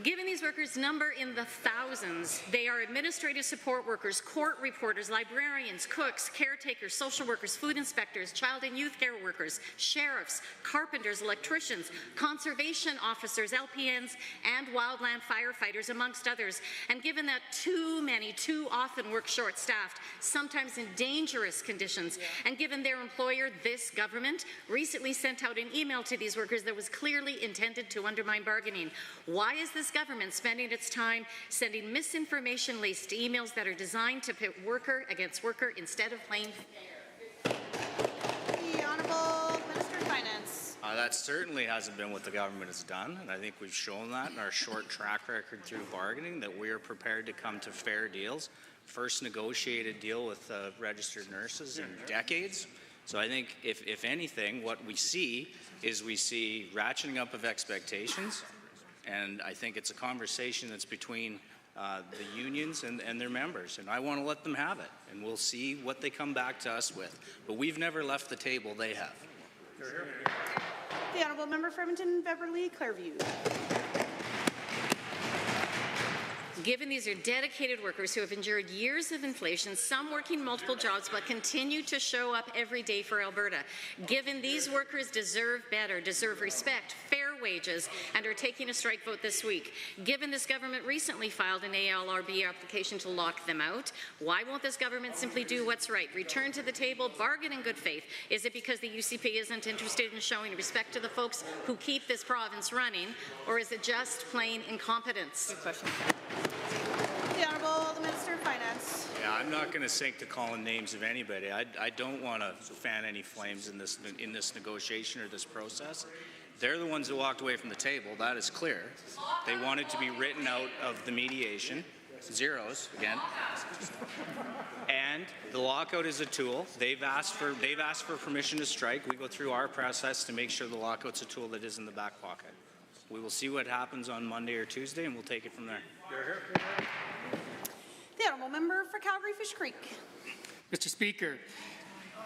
Speaker 9: Given these workers number in the thousands, they are administrative support workers, court reporters, librarians, cooks, caretakers, social workers, food inspectors, child and youth care workers, sheriffs, carpenters, electricians, conservation officers, LPNs, and wildland firefighters, amongst others. And given that too many, too often work short-staffed, sometimes in dangerous conditions, and given their employer, this government, recently sent out an email to these workers that was clearly intended to undermine bargaining. Why is this government spending its time sending misinformation-laced emails that are designed to pit worker against worker instead of playing fair?
Speaker 1: The Honourable Minister of Finance.
Speaker 22: That certainly hasn't been what the government has done, and I think we've shown that in our short track record through bargaining, that we are prepared to come to fair deals. First negotiated deal with registered nurses in decades. So I think, if anything, what we see is ratcheting up of expectations, and I think it's a conversation that's between the unions and their members, and I want to let them have it, and we'll see what they come back to us with. But we've never left the table, they have.
Speaker 1: The Honourable Member for Edmonton Beverly Clareview.
Speaker 9: Given these are dedicated workers who have endured years of inflation, some working multiple jobs, but continue to show up every day for Alberta. Given these workers deserve better, deserve respect, fair wages, and are taking a strike vote this week. Given this government recently filed an ALRB application to lock them out, why won't this government simply do what's right? Return to the table, bargain in good faith. Is it because the UCP isn't interested in showing respect to the folks who keep this province running, or is it just plain incompetence?
Speaker 1: Good question. The Honourable the Minister of Finance.
Speaker 22: Yeah, I'm not going to sink to calling names of anybody. I don't want to fan any flames in this negotiation or this process. They're the ones that walked away from the table. That is clear. They wanted to be written out of the mediation. Zeros again. And the lockout is a tool. They've asked for permission to strike. We go through our process to make sure the lockout's a tool that is in the back pocket. We will see what happens on Monday or Tuesday, and we'll take it from there.
Speaker 1: The Honourable Member for Calgary Fish Creek.
Speaker 10: Mr. Speaker,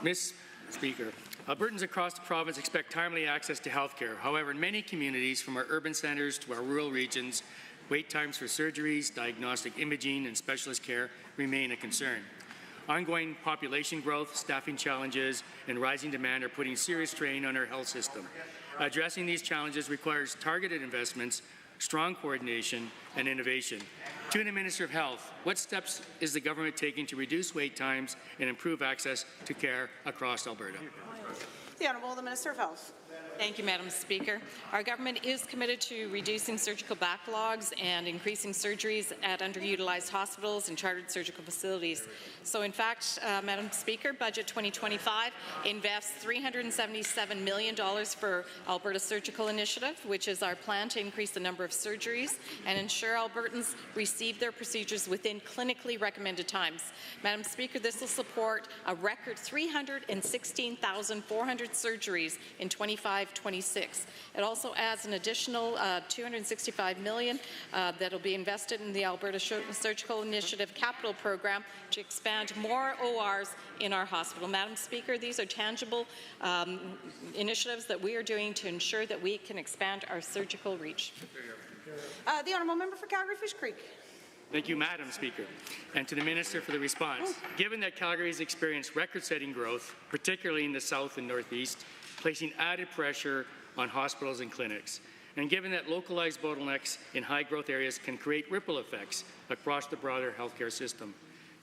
Speaker 10: Ms. Speaker, Albertans across the province expect timely access to health care. However, in many communities, from our urban centres to our rural regions, wait times for surgeries, diagnostic imaging, and specialist care remain a concern. Ongoing population growth, staffing challenges, and rising demand are putting serious strain on our health system. Addressing these challenges requires targeted investments, strong coordination, and innovation. To the Minister of Health, what steps is the government taking to reduce wait times and improve access to care across Alberta?
Speaker 1: The Honourable the Minister of Health.
Speaker 20: Thank you, Madam Speaker. Our government is committed to reducing surgical backlogs and increasing surgeries at underutilized hospitals and chartered surgical facilities. So in fact, Madam Speaker, Budget 2025 invests $377 million for Alberta Surgical Initiative, which is our plan to increase the number of surgeries and ensure Albertans receive their procedures within clinically recommended times. Madam Speaker, this will support a record 316,400 surgeries in 25-26. It also adds an additional $265 million that will be invested in the Alberta Surgical Initiative Capital Program to expand more ORs in our hospital. Madam Speaker, these are tangible initiatives that we are doing to ensure that we can expand our surgical reach.
Speaker 1: The Honourable Member for Calgary Fish Creek.
Speaker 10: Thank you, Madam Speaker, and to the Minister for the response. Given that Calgary has experienced record-setting growth, particularly in the south and northeast, placing added pressure on hospitals and clinics, and given that localized bottlenecks in high-growth areas can create ripple effects across the broader healthcare system.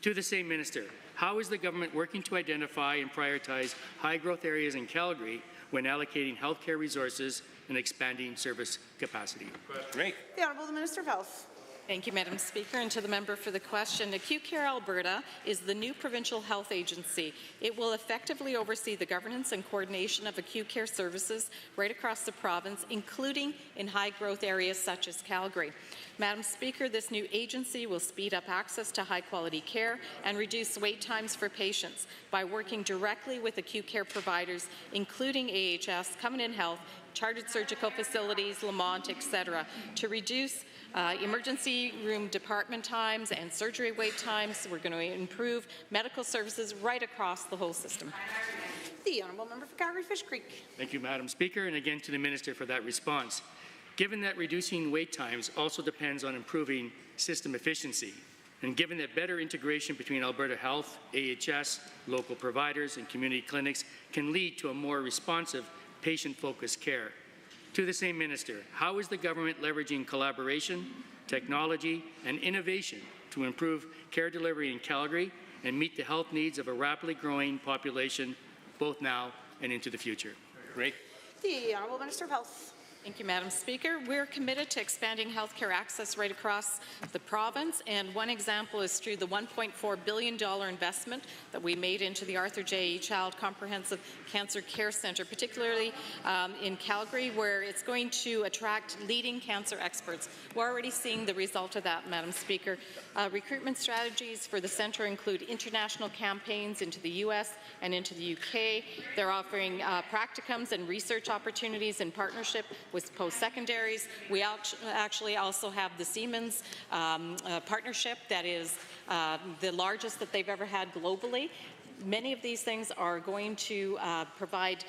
Speaker 10: To the same Minister, how is the government working to identify and prioritize high-growth areas in Calgary when allocating healthcare resources and expanding service capacity?
Speaker 1: The Honourable the Minister of Health.
Speaker 20: Thank you, Madam Speaker, and to the member for the question. Acute Care Alberta is the new provincial health agency. It will effectively oversee the governance and coordination of acute care services right across the province, including in high-growth areas such as Calgary. Madam Speaker, this new agency will speed up access to high-quality care and reduce wait times for patients by working directly with acute care providers, including AHS, Covenant Health, chartered surgical facilities, Lamont, etc., to reduce emergency room department times and surgery wait times. We're going to improve medical services right across the whole system.
Speaker 1: The Honourable Member for Calgary Fish Creek.
Speaker 10: Thank you, Madam Speaker, and again to the Minister for that response. Given that reducing wait times also depends on improving system efficiency, and given that better integration between Alberta Health, AHS, local providers, and community clinics can lead to a more responsive, patient-focused care. To the same minister, how is the government leveraging collaboration, technology, and innovation to improve care delivery in Calgary and meet the health needs of a rapidly growing population, both now and into the future?
Speaker 4: Great.
Speaker 1: The Honourable Minister of Health.
Speaker 20: Thank you, Madam Speaker. We're committed to expanding healthcare access right across the province, and one example is through the $1.4 billion investment that we made into the Arthur J. Child Comprehensive Cancer Care Centre, particularly in Calgary, where it's going to attract leading cancer experts. We're already seeing the result of that, Madam Speaker. Recruitment strategies for the centre include international campaigns into the U.S. and into the UK. They're offering practicums and research opportunities in partnership with post-secondaries. We actually also have the Siemens partnership that is the largest that they've ever had globally. Many of these things are going to provide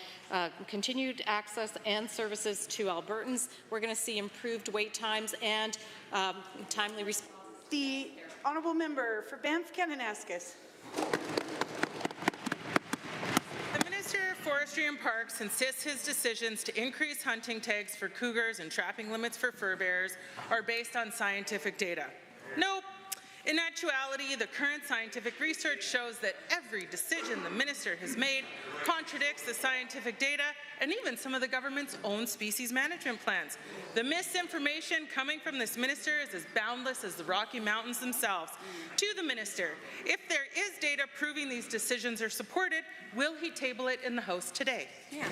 Speaker 20: continued access and services to Albertans. We're going to see improved wait times and timely response.
Speaker 1: The Honourable Member for Banff-Kananaskis.
Speaker 11: Minister of Forestry and Parks insists his decisions to increase hunting tags for cougars and trapping limits for fur bearers are based on scientific data. Nope. In actuality, the current scientific research shows that every decision the minister has made contradicts the scientific data and even some of the government's own species management plans. The misinformation coming from this minister is as boundless as the Rocky Mountains themselves. To the minister, if there is data proving these decisions are supported, will he table it in the House today?
Speaker 1: Yeah.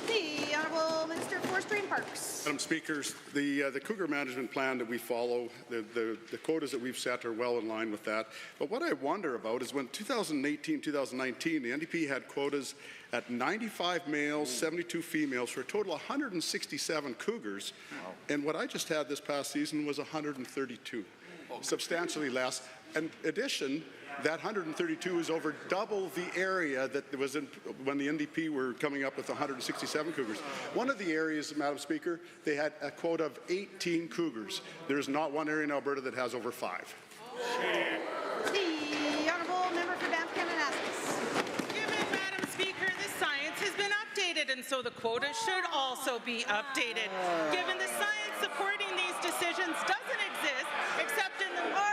Speaker 1: The Honourable Minister of Forestry and Parks.
Speaker 7: Madam Speaker, the cougar management plan that we follow, the quotas that we've set are well in line with that. But what I wonder about is when 2018-2019, the NDP had quotas at 95 males, 72 females, for a total of 167 cougars. And what I just had this past season was 132, substantially less. In addition, that 132 is over double the area that was in when the NDP were coming up with 167 cougars. One of the areas, Madam Speaker, they had a quota of 18 cougars. There's not one area in Alberta that has over 5.
Speaker 1: The Honourable Member for Banff-Kananaskis.
Speaker 11: Given, Madam Speaker, the science has been updated, and so the quota should also be updated. Given the science supporting these decisions doesn't exist except in the
Speaker 1: order.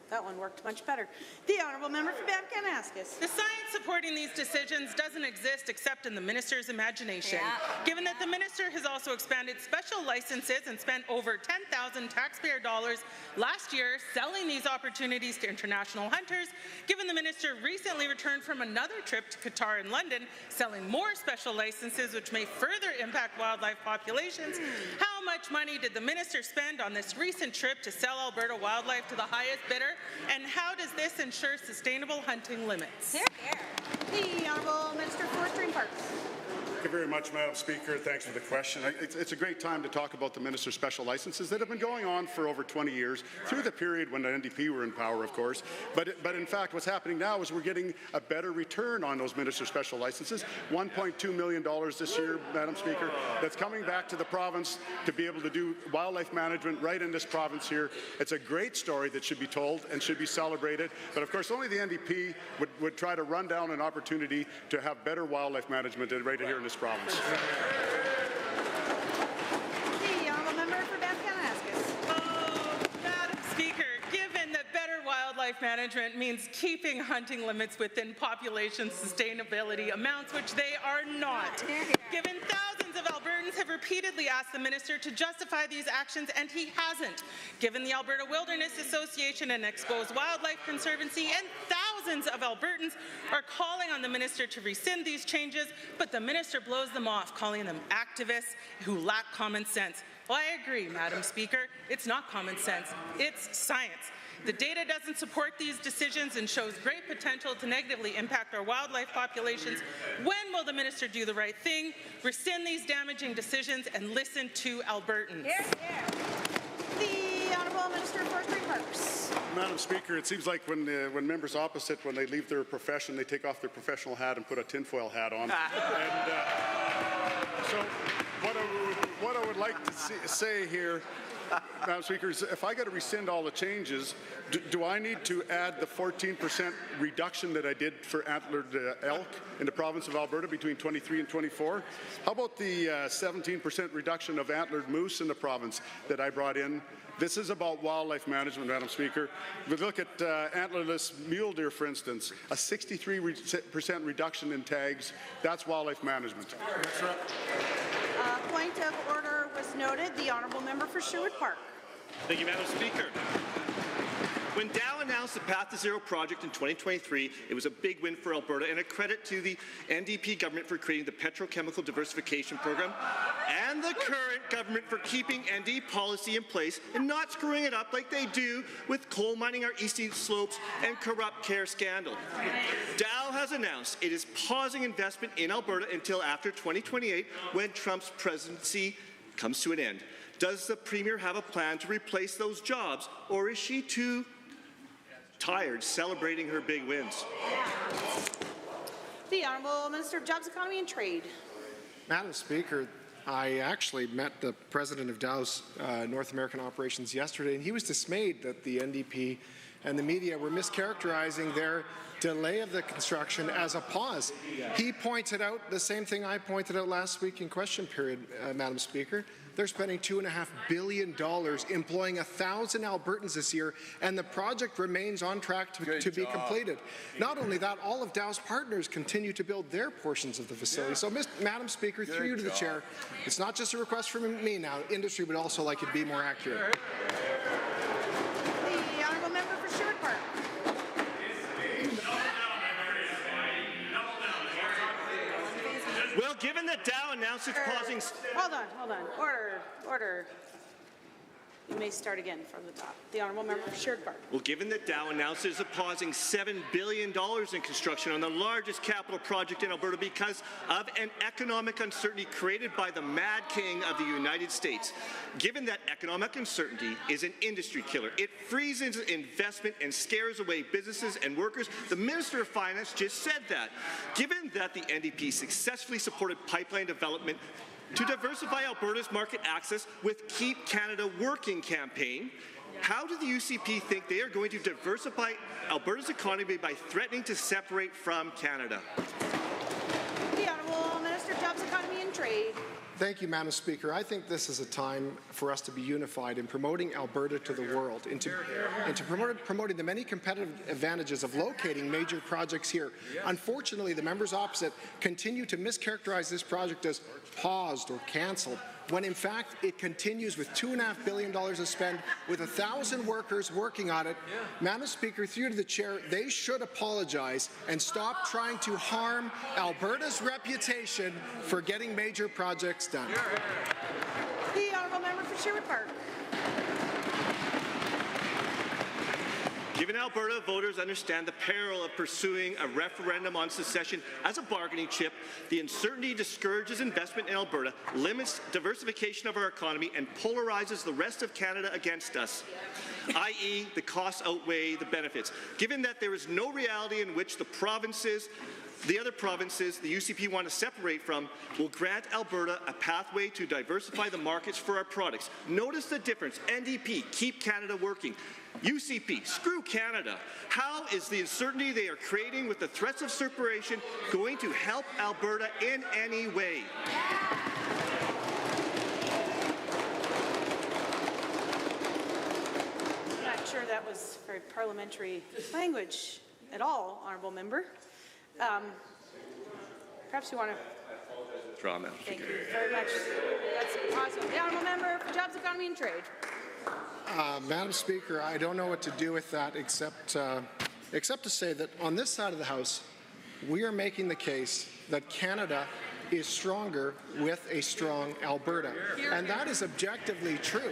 Speaker 1: That one worked much better. The Honourable Member for Banff-Kananaskis.
Speaker 11: The science supporting these decisions doesn't exist except in the minister's imagination. Given that the minister has also expanded special licenses and spent over $10,000 taxpayer dollars last year selling these opportunities to international hunters, given the minister recently returned from another trip to Qatar and London selling more special licenses which may further impact wildlife populations, how much money did the minister spend on this recent trip to sell Alberta wildlife to the highest bidder? And how does this ensure sustainable hunting limits?
Speaker 1: Here, here. The Honourable Minister of Forestry and Parks.
Speaker 7: Thank you very much, Madam Speaker. Thanks for the question. It's a great time to talk about the Minister's special licenses that have been going on for over 20 years, through the period when the NDP were in power, of course. But in fact, what's happening now is we're getting a better return on those Minister's special licenses. $1.2 million this year, Madam Speaker, that's coming back to the province to be able to do wildlife management right in this province here. It's a great story that should be told and should be celebrated. But of course, only the NDP would try to run down an opportunity to have better wildlife management right here in this province.
Speaker 1: The Honourable Member for Banff-Kananaskis.
Speaker 11: Oh, Madam Speaker, given that better wildlife management means keeping hunting limits within population sustainability amounts, which they are not, given thousands of Albertans have repeatedly asked the minister to justify these actions, and he hasn't, given the Alberta Wilderness Association and Exposed Wildlife Conservancy and thousands of Albertans are calling on the minister to rescind these changes, but the minister blows them off, calling them activists who lack common sense. Well, I agree, Madam Speaker. It's not common sense. It's science. The data doesn't support these decisions and shows great potential to negatively impact our wildlife populations. When will the minister do the right thing, rescind these damaging decisions, and listen to Albertans?
Speaker 1: Here, here. The Honourable Minister of Forestry and Parks.
Speaker 7: Madam Speaker, it seems like when members opposite, when they leave their profession, they take off their professional hat and put a tinfoil hat on. So like to say here, Madam Speaker, is if I got to rescind all the changes, do I need to add the 14% reduction that I did for antlered elk in the province of Alberta between 23 and 24? How about the 17% reduction of antlered moose in the province that I brought in? This is about wildlife management, Madam Speaker. We look at antlerless mule deer, for instance, a 63% reduction in tags. That's wildlife management. That's right.
Speaker 1: Point of order was noted. The honourable member for Sherwood Park.
Speaker 12: Thank you, Madam Speaker. When Dow announced the Path to Zero project in 2023, it was a big win for Alberta and a credit to the NDP government for creating the Petrochemical Diversification Program and the current government for keeping ND policy in place and not screwing it up like they do with coal mining our eastern slopes and corrupt care scandal. Dow has announced it is pausing investment in Alberta until after 2028 when Trump's presidency comes to an end. Does the Premier have a plan to replace those jobs, or is she too tired celebrating her big wins?
Speaker 1: The Honourable Minister of Jobs, Economy and Trade.
Speaker 13: Madam Speaker, I actually met the president of Dow's North American operations yesterday, and he was dismayed that the NDP and the media were mischaracterizing their delay of the construction as a pause. He pointed out the same thing I pointed out last week in question period, Madam Speaker. They're spending $2.5 billion, employing 1,000 Albertans this year, and the project remains on track to be completed. Not only that, all of Dow's partners continue to build their portions of the facility. So, Madam Speaker, through you to the chair, it's not just a request from me now. Industry would also like it to be more accurate.
Speaker 1: The honourable member for Sherwood Park.
Speaker 12: Well, given that Dow announced it's pausing...
Speaker 1: Hold on. Order. You may start again from the top. The honourable member for Sherwood Park.
Speaker 12: Well, given that Dow announced it's pausing $7 billion in construction on the largest capital project in Alberta because of an economic uncertainty created by the Mad King of the United States. Given that economic uncertainty is an industry killer, it freezes investment and scares away businesses and workers. The Minister of Finance just said that. Given that the NDP successfully supported pipeline development to diversify Alberta's market access with Keep Canada Working campaign, how do the UCP think they are going to diversify Alberta's economy by threatening to separate from Canada?
Speaker 1: The Honourable Minister of Jobs, Economy and Trade.
Speaker 13: Thank you, Madam Speaker. I think this is a time for us to be unified in promoting Alberta to the world and to promoting the many competitive advantages of locating major projects here. Unfortunately, the members opposite continue to mischaracterize this project as paused or cancelled, when in fact it continues with $2.5 billion to spend with 1,000 workers working on it. Madam Speaker, through to the chair, they should apologize and stop trying to harm Alberta's reputation for getting major projects done.
Speaker 1: The honourable member for Sherwood Park.
Speaker 12: Given Alberta voters understand the peril of pursuing a referendum on secession as a bargaining chip, the uncertainty discourages investment in Alberta, limits diversification of our economy, and polarizes the rest of Canada against us, i.e. the costs outweigh the benefits. Given that there is no reality in which the other provinces the UCP want to separate from will grant Alberta a pathway to diversify the markets for our products. Notice the difference. NDP, Keep Canada Working. UCP, screw Canada. How is the uncertainty they are creating with the threats of separation going to help Alberta in any way?
Speaker 1: I'm not sure that was very parliamentary language at all, honourable member. Perhaps you want to...
Speaker 12: Draw them.
Speaker 1: Thank you very much. That's awesome. The honourable member for Jobs, Economy and Trade.
Speaker 13: Madam Speaker, I don't know what to do with that except to say that on this side of the House, we are making the case that Canada is stronger with a strong Alberta. And that is objectively true.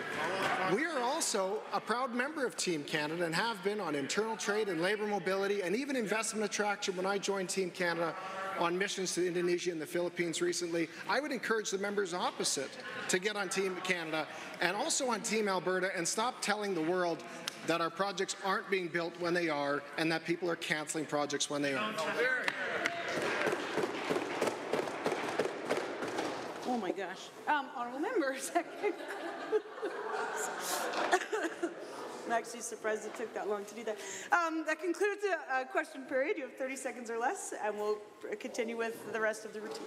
Speaker 13: We are also a proud member of Team Canada and have been on internal trade and labour mobility and even investment attraction. When I joined Team Canada on missions to Indonesia and the Philippines recently, I would encourage the members opposite to get on Team Canada and also on Team Alberta and stop telling the world that our projects aren't being built when they are and that people are cancelling projects when they aren't.
Speaker 1: Oh my gosh. Honourable members. I'm actually surprised it took that long to do that. That concludes the question period. You have 30 seconds or less, and we'll continue with the rest of the routine.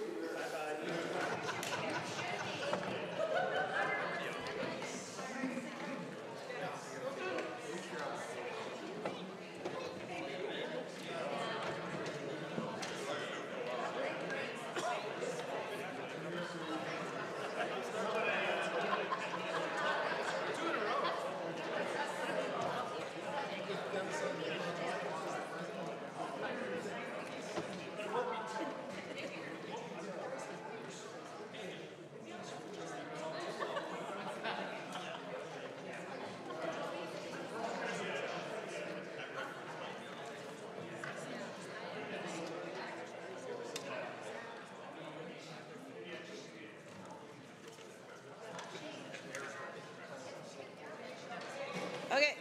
Speaker 1: Okay.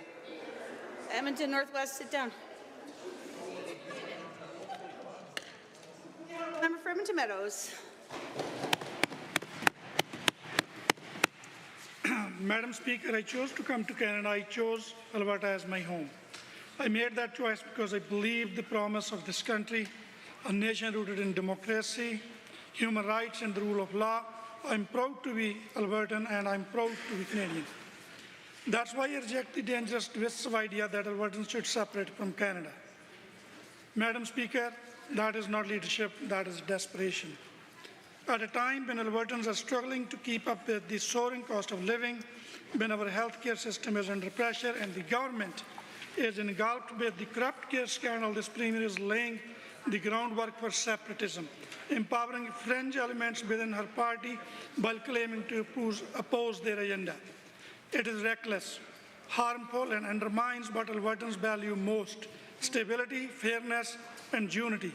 Speaker 1: Edmonton Northwest, sit down. Member for Edmonton Meadows.
Speaker 14: Madam Speaker, I chose to come to Canada. I chose Alberta as my home. I made that choice because I believe the promise of this country, a nation rooted in democracy, human rights and the rule of law. I'm proud to be Albertan and I'm proud to be Canadian. That's why I reject the dangerous divisive idea that Albertans should separate from Canada. Madam Speaker, that is not leadership, that is desperation. At a time when Albertans are struggling to keep up with the soaring cost of living, when our healthcare system is under pressure and the government is engulfed with the corrupt care scandal, this Premier is laying the groundwork for separatism, empowering fringe elements within her party while claiming to oppose their agenda. It is reckless, harmful, and undermines what Albertans value most: stability, fairness, and unity.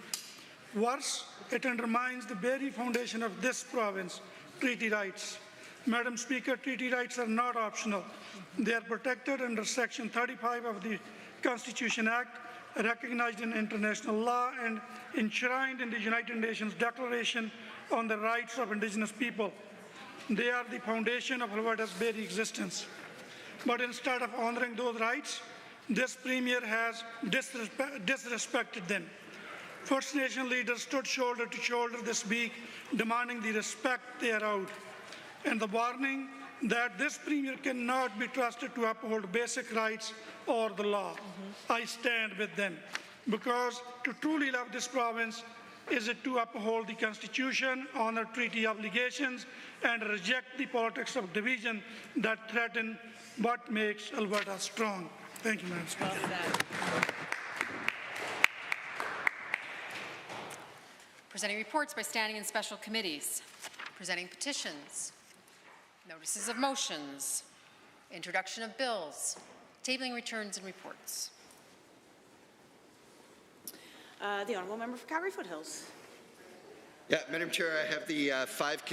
Speaker 14: Worse, it undermines the very foundation of this province, treaty rights. Madam Speaker, treaty rights are not optional. They are protected under Section 35 of the Constitution Act, recognized in international law, and enshrined in the United Nations Declaration on the Rights of Indigenous People. They are the foundation of Alberta's very existence. But instead of honoring those rights, this Premier has disrespected them. First Nation leaders stood shoulder to shoulder this week, demanding the respect they are owed, and the warning that this Premier cannot be trusted to uphold basic rights or the law. I stand with them, because to truly love this province is it to uphold the Constitution, honor treaty obligations, and reject the politics of division that threaten what makes Alberta strong. Thank you, Madam Speaker.
Speaker 15: Presenting reports by standing and special committees. Presenting petitions. Notices of motions. Introduction of bills. Tabling returns and reports.
Speaker 1: The Honourable Member for Calgary Foothills.
Speaker 21: Yeah, Madam Chair, I have the five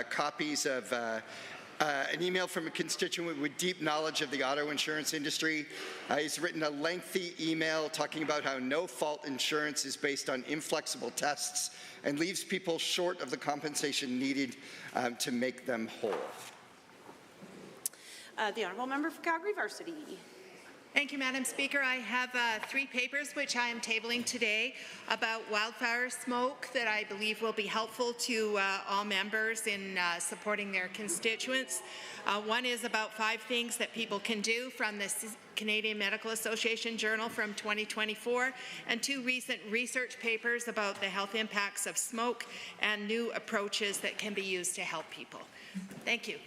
Speaker 21: copies of an email from a constituent with deep knowledge of the auto insurance industry. He's written a lengthy email talking about how no-fault insurance is based on inflexible tests and leaves people short of the compensation needed to make them whole.
Speaker 1: The Honourable Member for Calgary Varsity.
Speaker 16: Thank you, Madam Speaker. I have 3 papers which I am tabling today about wildfire smoke that I believe will be helpful to all members in supporting their constituents. One is about 5 things that people can do from the Canadian Medical Association Journal from 2024, and 2 recent research papers about the health impacts of smoke and new approaches that can be used to help people. Thank you.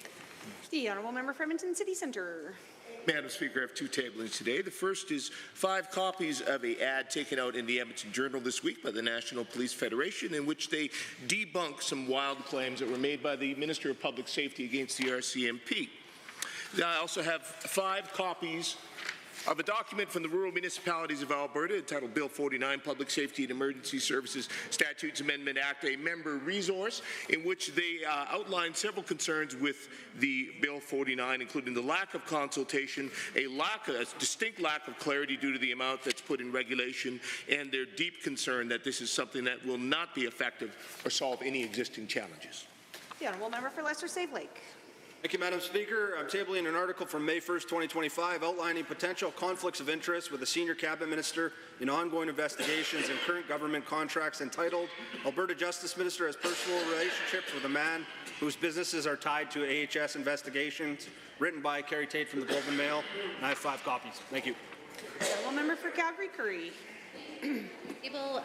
Speaker 1: The Honourable Member for Edmonton City Centre.
Speaker 24: Madam Speaker, I have 2 tablings today. The first is 5 copies of an ad taken out in the Edmonton Journal this week by the National Police Federation, in which they debunk some wild claims that were made by the Minister of Public Safety against the RCMP. I also have 5 copies of a document from the Rural Municipalities of Alberta entitled Bill 49, Public Safety and Emergency Services Statutes Amendment Act, a member resource in which they outline several concerns with the Bill 49, including the lack of consultation, a distinct lack of clarity due to the amount that's put in regulation, and their deep concern that this is something that will not be effective or solve any existing challenges.
Speaker 1: The Honourable Member for Leicester-Save Lake.
Speaker 4: Thank you, Madam Speaker. I'm tabling an article from May 1st, 2025 outlining potential conflicts of interest with a senior cabinet minister in ongoing investigations and current government contracts entitled Alberta Justice Minister has personal relationships with a man whose businesses are tied to AHS investigations, written by Carrie Tate from the Globe and Mail. And I have 5 copies. Thank you.
Speaker 1: The Honourable Member for Calgary-Curry.
Speaker 2: Table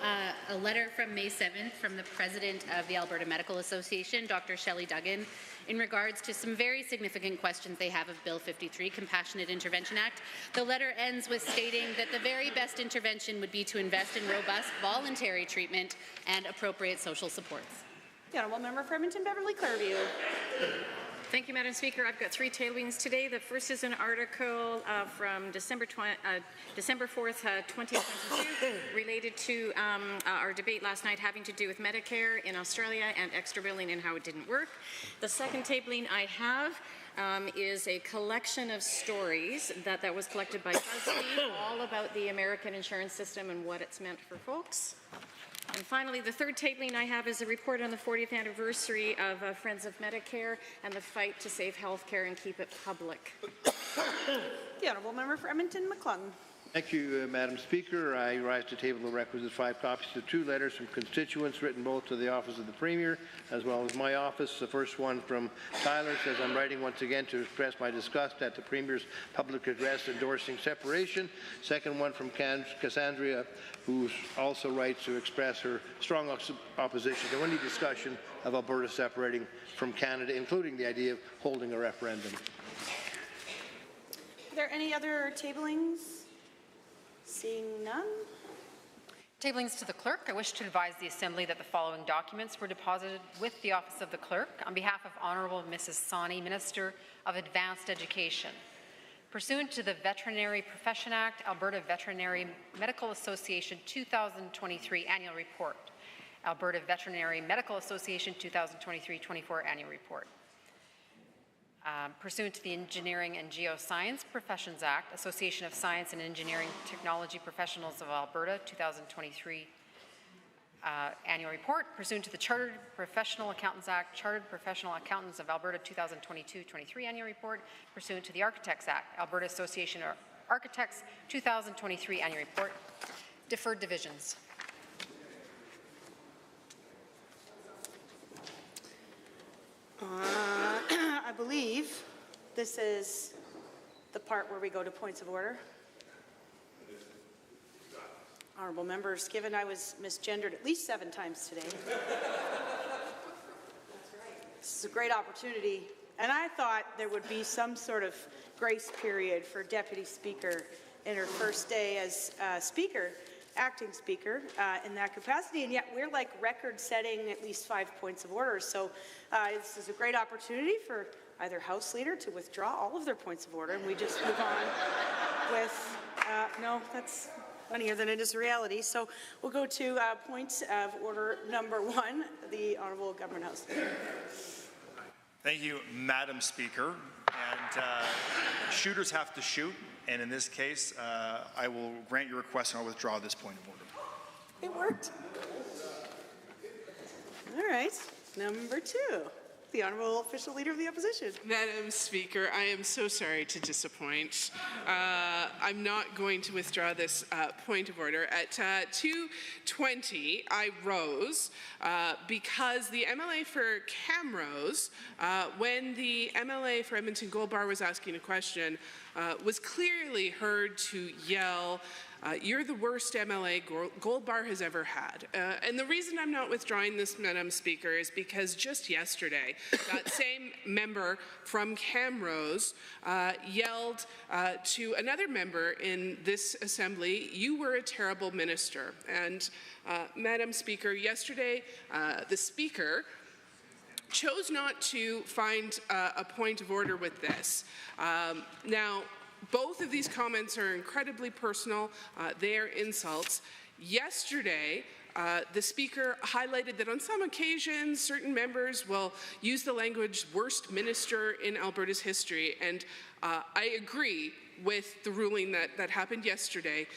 Speaker 2: a letter from May 7th from the President of the Alberta Medical Association, Dr. Shelley Duggan, in regards to some very significant questions they have of Bill 53, Compassionate Intervention Act. The letter ends with stating that the very best intervention would be to invest in robust voluntary treatment and appropriate social supports.
Speaker 1: The Honourable Member for Edmonton-Beverly-Clareview.
Speaker 9: Thank you, Madam Speaker. I've got 3 tablings today. The first is an article from December 4th, 2022, related to our debate last night having to do with Medicare in Australia and extra billing and how it didn't work. The second tabling I have is a collection of stories that was collected by BuzzFeed, all about the American insurance system and what it's meant for folks. And finally, the third tabling I have is a report on the 40th anniversary of Friends of Medicare and the fight to save health care and keep it public.
Speaker 1: The Honourable Member for Edmonton-McClung.
Speaker 6: Thank you, Madam Speaker. I rise to table the requisite 5 copies of 2 letters from constituents written both to the Office of the Premier as well as my office. The first one from Tyler says, I'm writing once again to express my disgust at the Premier's public address endorsing separation. Second one from Cassandra, who also writes to express her strong opposition to any discussion of Alberta separating from Canada, including the idea of holding a referendum.
Speaker 1: Are there any other tablings? Seeing none.
Speaker 15: Tablings to the Clerk. I wish to advise the Assembly that the following documents were deposited with the Office of the Clerk on behalf of Honourable Mrs. Sani, Minister of Advanced Education. Pursuant to the Veterinary Profession Act, Alberta Veterinary Medical Association 2023 Annual Report. Alberta Veterinary Medical Association 2023-24 Annual Report. Pursuant to the Engineering and Geoscience Professions Act, Association of Science and Engineering Technology Professionals of Alberta 2023 Annual Report. Pursuant to the Chartered Professional Accountants Act, Chartered Professional Accountants of Alberta 2022-23 Annual Report. Pursuant to the Architects Act, Alberta Association of Architects 2023 Annual Report. Deferred divisions.
Speaker 1: I believe this is the part where we go to points of order. Honourable members, given I was misgendered at least 7 times today, this is a great opportunity, and I thought there would be some sort of grace period for Deputy Speaker in her first day as Speaker, acting Speaker, in that capacity, and yet we're like record-setting at least 5 points of order. So this is a great opportunity for either House Leader to withdraw all of their points of order, and we just move on with, no, that's funnier than it is reality. So we'll go to points of order number 1, the Honourable Government House Leader.
Speaker 19: Thank you, Madam Speaker. And shooters have to shoot, and in this case, I will grant your request and I'll withdraw this point of order.
Speaker 1: It worked. All right, number 2. The Honourable Official Leader of the Opposition.
Speaker 17: Madam Speaker, I am so sorry to disappoint. I'm not going to withdraw this point of order. At 2:20, I rose because the MLA for Camrose, when the MLA for Edmonton Gold Bar was asking a question, was clearly heard to yell, you're the worst MLA Gold Bar has ever had. And the reason I'm not withdrawing this, Madam Speaker, is because just yesterday, that same member from Camrose yelled to another member in this Assembly, you were a terrible minister. And Madam Speaker, yesterday, the Speaker chose not to find a point of order with this. Now, Both of these comments are incredibly personal. They are insults. Yesterday, the Speaker highlighted that on some occasions, certain members will use the language worst minister in Alberta's history, and I agree with the ruling that happened yesterday.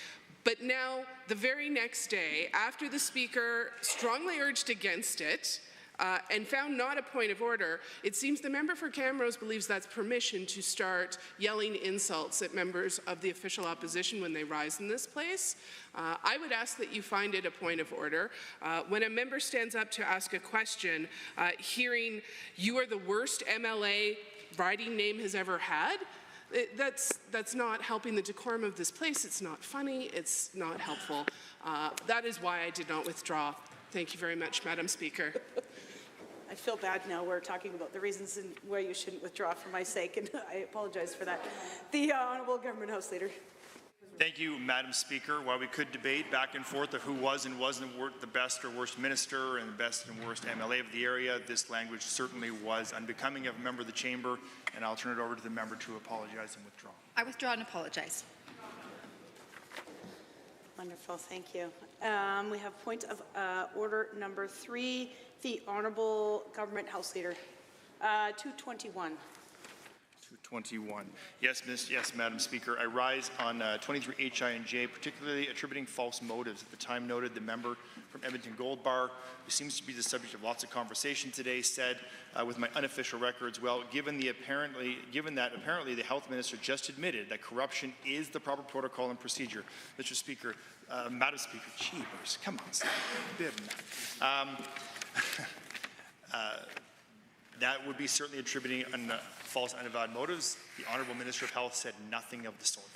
Speaker 17: But now, the very next day, after the Speaker strongly urged against it, and found not a point of order, it seems the member for Camrose believes that's permission to start yelling insults at members of the official opposition when they rise in this place. I would ask that you find it a point of order. When a member stands up to ask a question, hearing "you are the worst MLA riding name has ever had," that's not helping the decorum of this place. It's not funny. It's not helpful. That is why I did not withdraw. Thank you very much, Madam Speaker.
Speaker 1: I feel bad now. We're talking about the reasons why you shouldn't withdraw for my sake, and I apologize for that. The Honourable Government House Leader.
Speaker 19: Thank you, Madam Speaker. While we could debate back and forth of who was and wasn't the best or worst minister and the best and worst MLA of the area, this language certainly was unbecoming of a member of the chamber, and I'll turn it over to the member to apologize and withdraw.
Speaker 3: I withdraw and apologize.
Speaker 1: Wonderful, thank you. We have point of order number 3, the Honourable Government House Leader. 221.
Speaker 19: 221. Yes, Madam Speaker. I rise on 23 HI and J, particularly attributing false motives. At the time noted, the member from Edmonton Gold Bar, who seems to be the subject of lots of conversation today, said, with my unofficial records, well, given that apparently the health minister just admitted that corruption is the proper protocol and procedure. Mr. Speaker, Madam Speaker, jeepers, come on, stop a bit of that. That would be certainly attributing false, unavowed motives. The Honourable Minister of Health said nothing of the sort.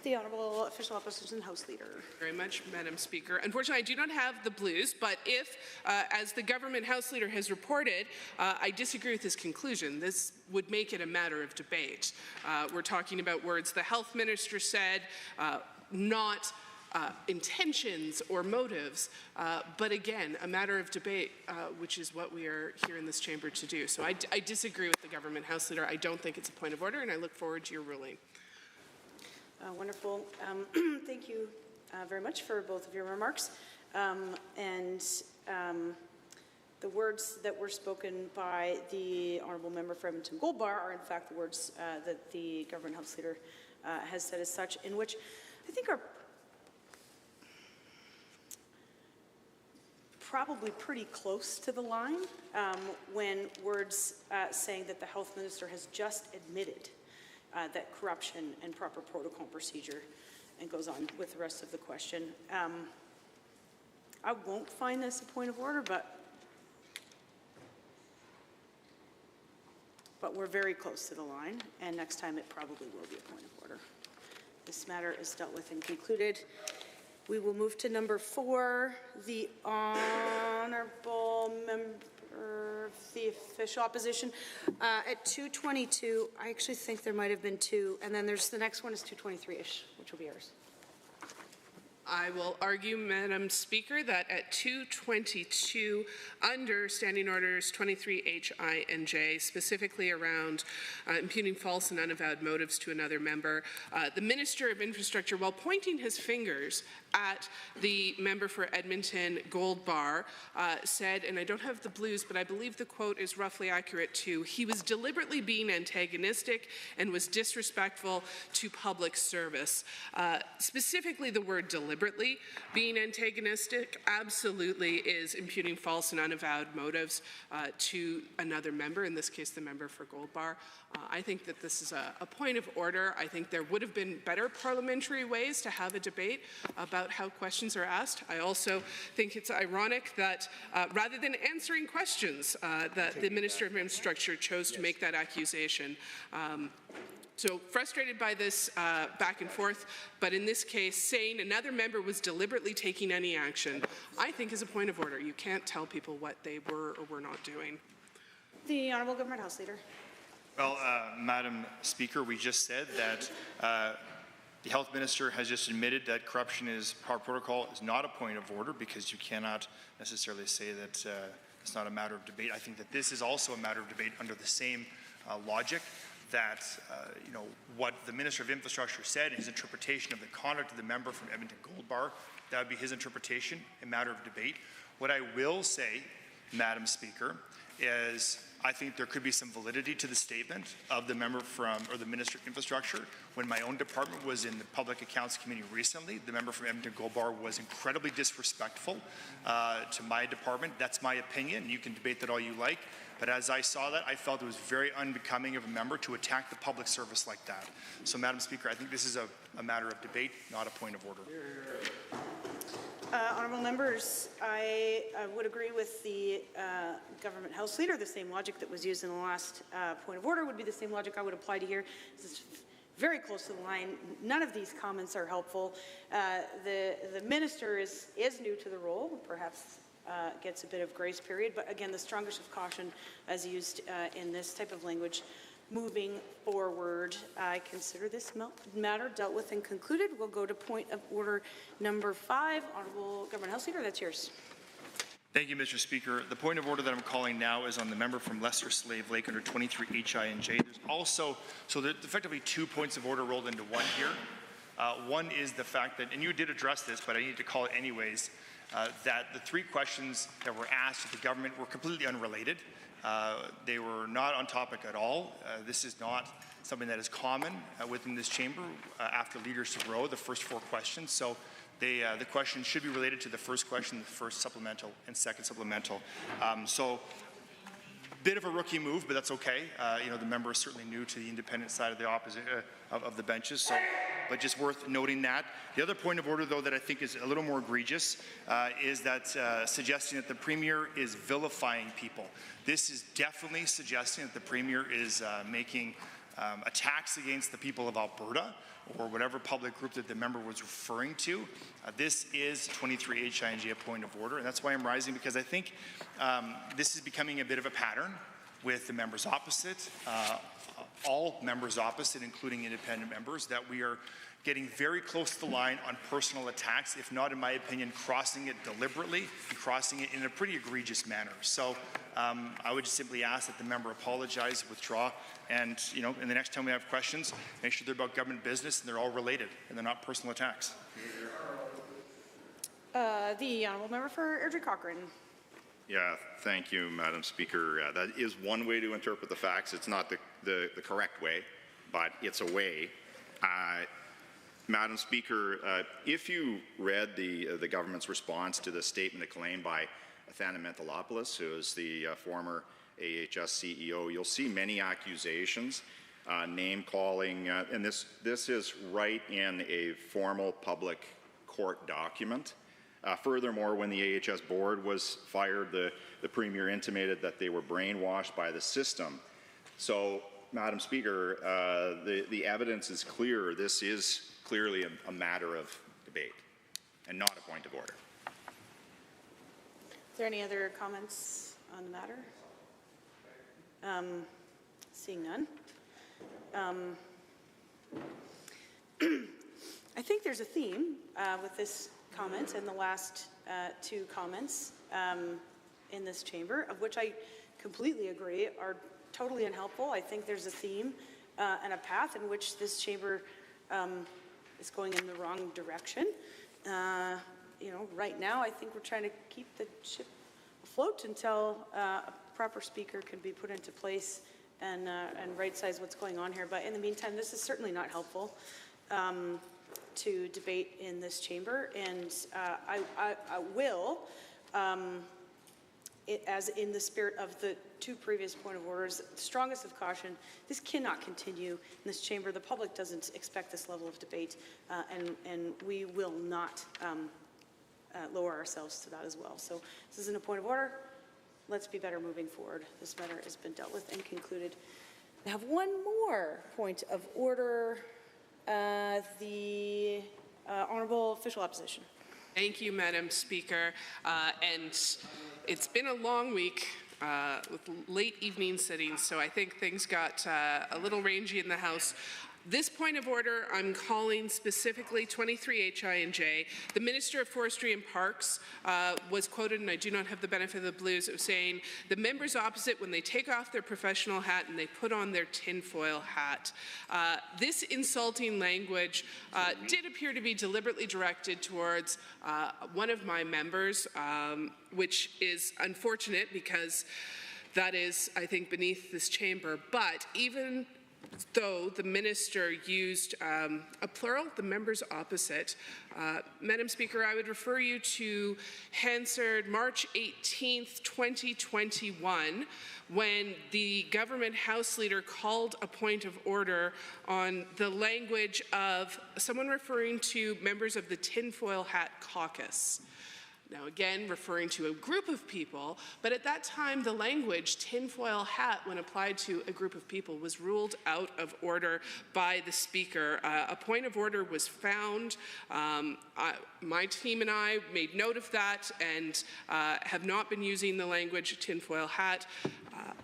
Speaker 1: The Honourable Official Opposition House Leader.
Speaker 17: Very much, Madam Speaker. Unfortunately, I do not have the blues, but if, as the Government House Leader has reported, I disagree with his conclusion, this would make it a matter of debate. We're talking about words the Health Minister said, not intentions or motives, but again, a matter of debate, which is what we are here in this chamber to do. So I disagree with the Government House Leader. I don't think it's a point of order, and I look forward to your ruling.
Speaker 1: Wonderful. Thank you very much for both of your remarks. The words that were spoken by the Honourable Member for Edmonton Gold Bar are in fact the words that the Government House Leader has said as such, in which I think are probably pretty close to the line when words saying that the Health Minister has just admitted that corruption and proper protocol and procedure, and goes on with the rest of the question. I won't find this a point of order, but we're very close to the line, and next time it probably will be a point of order. This matter is dealt with and concluded. We will move to number 4, the Honourable Member of the Official Opposition. At 222, I actually think there might have been 2, and then there's the next one is 223-ish, which will be yours.
Speaker 17: I will argue, Madam Speaker, that at 222, under Standing Orders 23 H, I, and J, specifically around impugning false and unavowed motives to another member, the Minister of Infrastructure, while pointing his fingers at the member for Edmonton Gold Bar, said, and I don't have the blues, but I believe the quote is roughly accurate too, he was deliberately being antagonistic and was disrespectful to public service. Specifically, the word deliberately being antagonistic absolutely is impugning false and unavowed motives to another member, in this case the member for Gold Bar. I think that this is a point of order. I think there would have been better parliamentary ways to have a debate about how questions are asked. I also think it's ironic that rather than answering questions, that the Minister of Infrastructure chose to make that accusation. So frustrated by this back and forth, but in this case, saying another member was deliberately taking any action, I think is a point of order. You can't tell people what they were or were not doing.
Speaker 1: The Honourable Government House Leader.
Speaker 19: Well, Madam Speaker, we just said that the Health Minister has just admitted that corruption is proper protocol is not a point of order, because you cannot necessarily say that it's not a matter of debate. I think that this is also a matter of debate under the same logic. that what the Minister of Infrastructure said, his interpretation of the conduct of the member from Edmonton Gold Bar, that would be his interpretation, a matter of debate. What I will say, Madam Speaker, is I think there could be some validity to the statement of the member from, or the Minister of Infrastructure. When my own department was in the Public Accounts Committee recently, the member from Edmonton Gold Bar was incredibly disrespectful to my department. That's my opinion. You can debate that all you like. But as I saw that, I felt it was very unbecoming of a member to attack the public service like that. So, Madam Speaker, I think this is a matter of debate, not a point of order.
Speaker 1: Honourable members, I would agree with the Government House Leader. The same logic that was used in the last point of order would be the same logic I would apply to here. This is very close to the line. None of these comments are helpful. The Minister is new to the role, perhaps gets a bit of grace period, but again, the strongest of caution as used in this type of language. Moving forward, I consider this matter dealt with and concluded. We'll go to point of order number 5. Honourable Government House Leader, that's yours.
Speaker 19: Thank you, Mr. Speaker. The point of order that I'm calling now is on the member from Lesser Slave Lake under 23 HI and J. There's also, so there's effectively 2 points of order rolled into one here. One is the fact that, and you did address this, but I need to call it anyways, that the 3 questions that were asked of the government were completely unrelated. They were not on topic at all. This is not something that is common within this chamber after leaders to grow, the first 4 questions. So the question should be related to the first question, the first supplemental and second supplemental. So bit of a rookie move, but that's okay. The member is certainly new to the independent side of the of the benches, so, but just worth noting that. The other point of order, though, that I think is a little more egregious is that suggesting that the Premier is vilifying people. This is definitely suggesting that the Premier is making attacks against the people of Alberta or whatever public group that the member was referring to. This is 23 HING a point of order, and that's why I'm rising, because I think this is becoming a bit of a pattern with the members opposite, all members opposite, including independent members, that we are getting very close to the line on personal attacks, if not, in my opinion, crossing it deliberately and crossing it in a pretty egregious manner. So I would just simply ask that the member apologize, withdraw, and in the next time we have questions, make sure they're about government business and they're all related and they're not personal attacks.
Speaker 1: The honourable member for Airdrie Cochrane.
Speaker 3: Yeah, thank you, Madam Speaker. That is one way to interpret the facts. It's not the correct way, but it's a way. Madam Speaker, if you read the government's response to the statement of claim by Athana Mentalopoulos, who is the former AHS CEO, you'll see many accusations, name-calling, and this is right in a formal public court document. Furthermore, when the AHS board was fired, the Premier intimated that they were brainwashed by the system. So, Madam Speaker, the evidence is clear. This is clearly a matter of debate and not a point of order.
Speaker 1: Is there any other comments on the matter? Seeing none. I think there's a theme with this comment and the last 2 comments in this chamber, of which I completely agree are totally unhelpful. I think there's a theme and a path in which this chamber is going in the wrong direction. Right now, I think we're trying to keep the ship afloat until a proper speaker can be put into place and right-size what's going on here. But in the meantime, this is certainly not helpful to debate in this chamber, and I will, as in the spirit of the 2 previous point of orders, strongest of caution, this cannot continue in this chamber. The public doesn't expect this level of debate, and we will not lower ourselves to that as well. So this isn't a point of order. Let's be better moving forward. This matter has been dealt with and concluded. I have one more point of order. The Honourable Official Opposition.
Speaker 17: Thank you, Madam Speaker. And it's been a long week with late evening sittings, so I think things got a little rangy in the House. This point of order, I'm calling specifically 23HI&J. The Minister of Forestry and Parks was quoted, and I do not have the benefit of the blues, of saying, the members opposite, when they take off their professional hat and they put on their tinfoil hat. This insulting language did appear to be deliberately directed towards one of my members, which is unfortunate because that is, I think, beneath this chamber. But even though the minister used a plural, the members opposite, Madam Speaker, I would refer you to Hansard, March 18th, 2021, when the government House Leader called a point of order on the language of someone referring to members of the Tinfoil Hat Caucus. Now again, referring to a group of people, but at that time the language tinfoil hat, when applied to a group of people, was ruled out of order by the Speaker. A point of order was found. My team and I made note of that and have not been using the language tinfoil hat.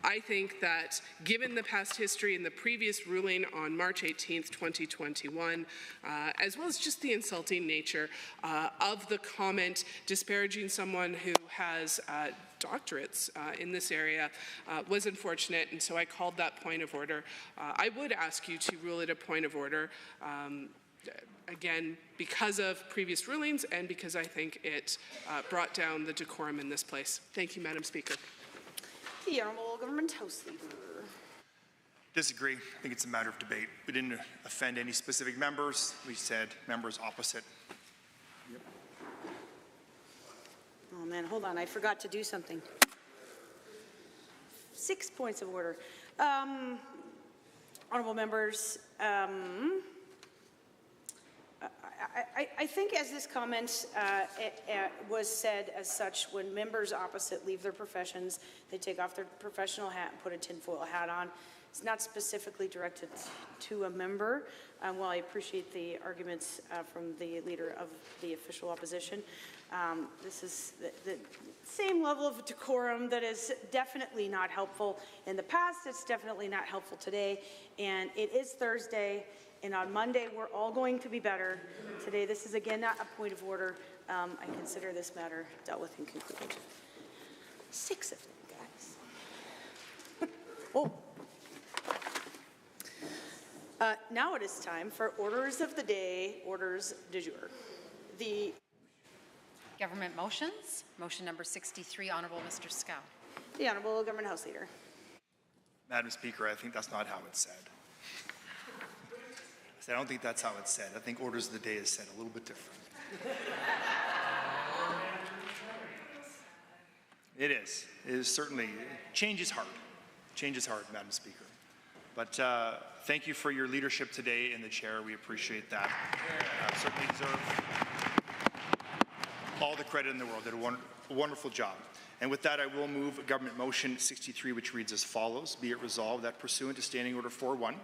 Speaker 17: I think that given the past history and the previous ruling on March 18th, 2021, as well as just the insulting nature of the comment disparaging someone who has doctorates in this area was unfortunate, and so I called that point of order. I would ask you to rule it a point of order, again, because of previous rulings and because I think it brought down the decorum in this place. Thank you, Madam Speaker.
Speaker 1: The Honourable Government House Leader.
Speaker 19: Disagree. I think it's a matter of debate. We didn't offend any specific members. We said members opposite.
Speaker 1: Yep. Oh man, hold on. I forgot to do something. 6 points of order. Honourable members, I think as this comment was said as such, when members opposite leave their professions, they take off their professional hat and put a tinfoil hat on. It's not specifically directed to a member. While I appreciate the arguments from the leader of the official opposition, this is the same level of decorum that is definitely not helpful in the past. It's definitely not helpful today. And it is Thursday. And on Monday, we're all going to be better. Today, this is again not a point of order. I consider this matter dealt with and concluded. 6 of them, guys. Oh. Now it is time for orders of the day, orders du jour. The
Speaker 15: government motions. Motion number 63, Honourable Mr. Scow.
Speaker 1: The Honourable Government House Leader.
Speaker 19: Madam Speaker, I think that's not how it's said. I don't think that's how it's said. I think orders of the day is said a little bit different. It is. It is certainly. Change is hard. Change is hard, Madam Speaker. But thank you for your leadership today in the chair. We appreciate that. Certainly deserve all the credit in the world. Did a wonderful job. And with that, I will move Government Motion 63, which reads as follows. Be it resolved that pursuant to Standing Order 4.1,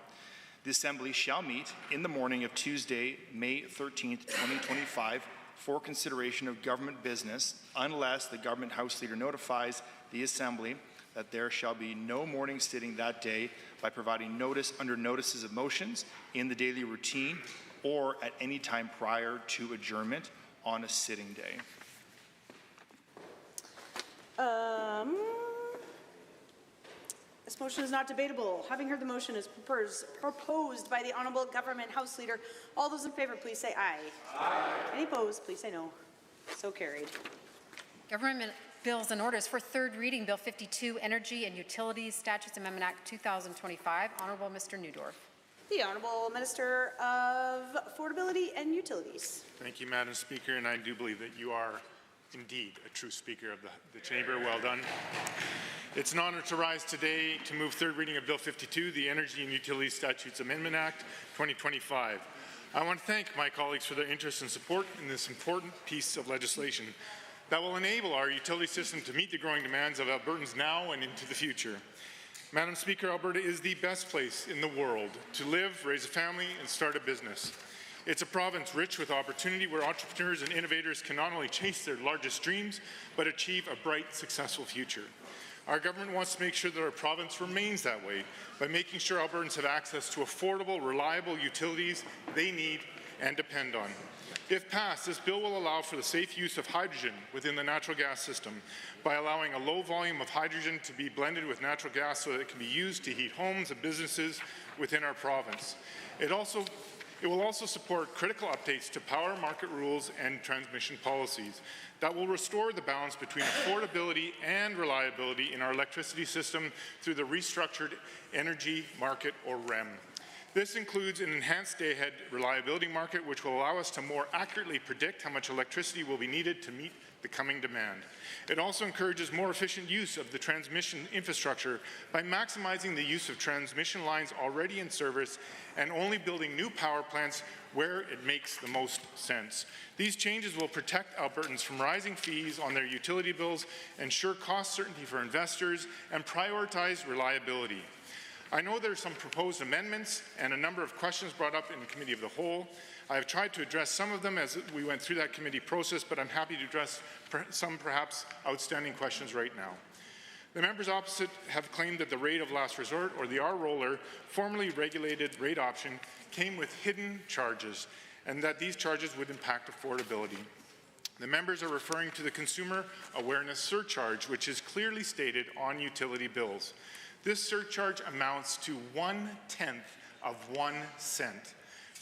Speaker 19: the Assembly shall meet in the morning of Tuesday, May 13th, 2025, for consideration of government business, unless the Government House Leader notifies the Assembly that there shall be no morning sitting that day by providing notice under notices of motions in the daily routine or at any time prior to adjournment on a sitting day.
Speaker 1: This motion is not debatable. Having heard the motion is proposed by the Honourable Government House Leader, all those in favour, please say aye. Aye. Any opposed, please say no. So carried.
Speaker 15: Government bills and orders for third reading. Bill 52, Energy and Utilities Statutes Amendment Act 2025. Honourable Mr. Neudorf.
Speaker 1: The Honourable Minister of Affordability and Utilities.
Speaker 5: Thank you, Madam Speaker, and I do believe that you are indeed a true Speaker of the Chamber. Well done. It's an honour to rise today to move third reading of Bill 52, the Energy and Utilities Statutes Amendment Act 2025. I want to thank my colleagues for their interest and support in this important piece of legislation that will enable our utility system to meet the growing demands of Albertans now and into the future. Madam Speaker, Alberta is the best place in the world to live, raise a family, and start a business. It's a province rich with opportunity where entrepreneurs and innovators can not only chase their largest dreams, but achieve a bright, successful future. Our government wants to make sure that our province remains that way by making sure Albertans have access to affordable, reliable utilities they need and depend on. If passed, this bill will allow for the safe use of hydrogen within the natural gas system by allowing a low volume of hydrogen to be blended with natural gas so that it can be used to heat homes and businesses within our province. It will also support critical updates to power market rules and transmission policies that will restore the balance between affordability and reliability in our electricity system through the restructured energy market, or REM. This includes an enhanced day-ahead reliability market, which will allow us to more accurately predict how much electricity will be needed to meet the coming demand. It also encourages more efficient use of the transmission infrastructure by maximizing the use of transmission lines already in service and only building new power plants where it makes the most sense. These changes will protect Albertans from rising fees on their utility bills, ensure cost certainty for investors, and prioritize reliability. I know there are some proposed amendments and a number of questions brought up in the Committee of the Whole. I have tried to address some of them as we went through that committee process, but I'm happy to address some perhaps outstanding questions right now. The members opposite have claimed that the rate of last resort, or the R-roller, formerly regulated rate option, came with hidden charges and that these charges would impact affordability. The members are referring to the Consumer Awareness Surcharge, which is clearly stated on utility bills. This surcharge amounts to 1/10 of 1 cent.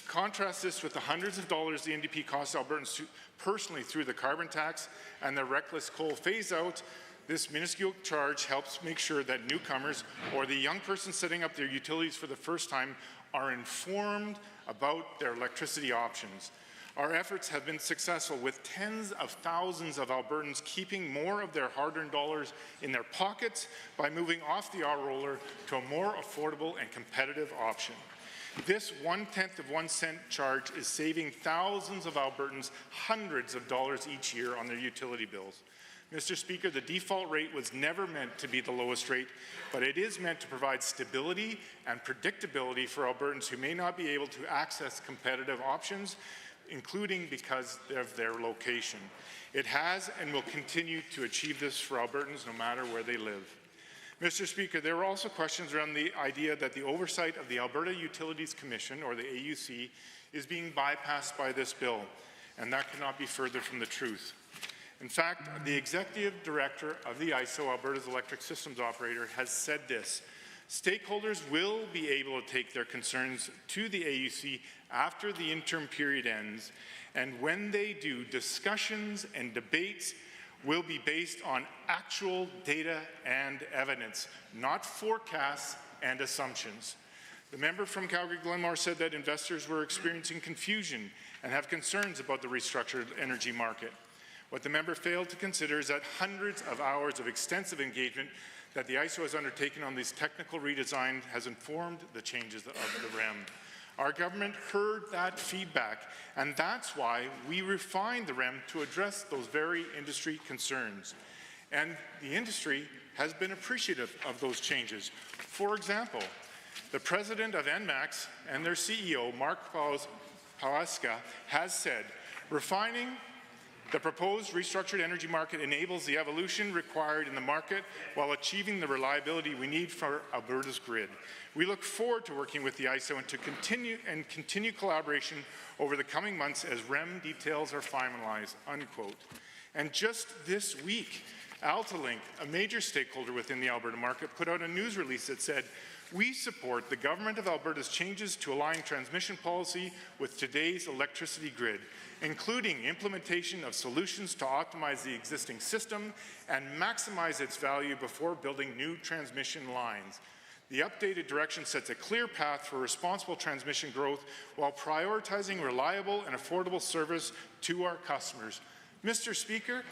Speaker 5: Contrast this with the hundreds of dollars the NDP costs Albertans personally through the carbon tax and the reckless coal phase-out. This minuscule charge helps make sure that newcomers or the young person setting up their utilities for the first time are informed about their electricity options. Our efforts have been successful, with tens of thousands of Albertans keeping more of their hard-earned dollars in their pockets by moving off the R-roller to a more affordable and competitive option. This 1/10 of 1 cent charge is saving thousands of Albertans hundreds of dollars each year on their utility bills. Mr. Speaker, the default rate was never meant to be the lowest rate, but it is meant to provide stability and predictability for Albertans who may not be able to access competitive options, including because of their location. It has and will continue to achieve this for Albertans no matter where they live. Mr. Speaker, there were also questions around the idea that the oversight of the Alberta Utilities Commission, or the AUC, is being bypassed by this bill, and that cannot be further from the truth. In fact, the Executive Director of the ISO, Alberta's Electric Systems Operator, has said this: stakeholders will be able to take their concerns to the AUC after the interim period ends, and when they do, discussions and debates will be based on actual data and evidence, not forecasts and assumptions. The member from Calgary-Glenmore said that investors were experiencing confusion and have concerns about the restructured energy market. What the member failed to consider is that hundreds of hours of extensive engagement that the ISO has undertaken on these technical redesign has informed the changes of the REM. Our government heard that feedback, and that's why we refined the REM to address those very industry concerns. And the industry has been appreciative of those changes. For example, the president of ENMAX and their CEO, Mark Pawaska, has said, refining the proposed restructured energy market enables the evolution required in the market while achieving the reliability we need for Alberta's grid. We look forward to working with the ISO and to continue collaboration over the coming months as REM details are finalized, unquote. And just this week, AltaLink, a major stakeholder within the Alberta market, put out a news release that said, we support the Government of Alberta's changes to align transmission policy with today's electricity grid, including implementation of solutions to optimize the existing system and maximize its value before building new transmission lines. The updated direction sets a clear path for responsible transmission growth while prioritizing reliable and affordable service to our customers. Mr. Speaker,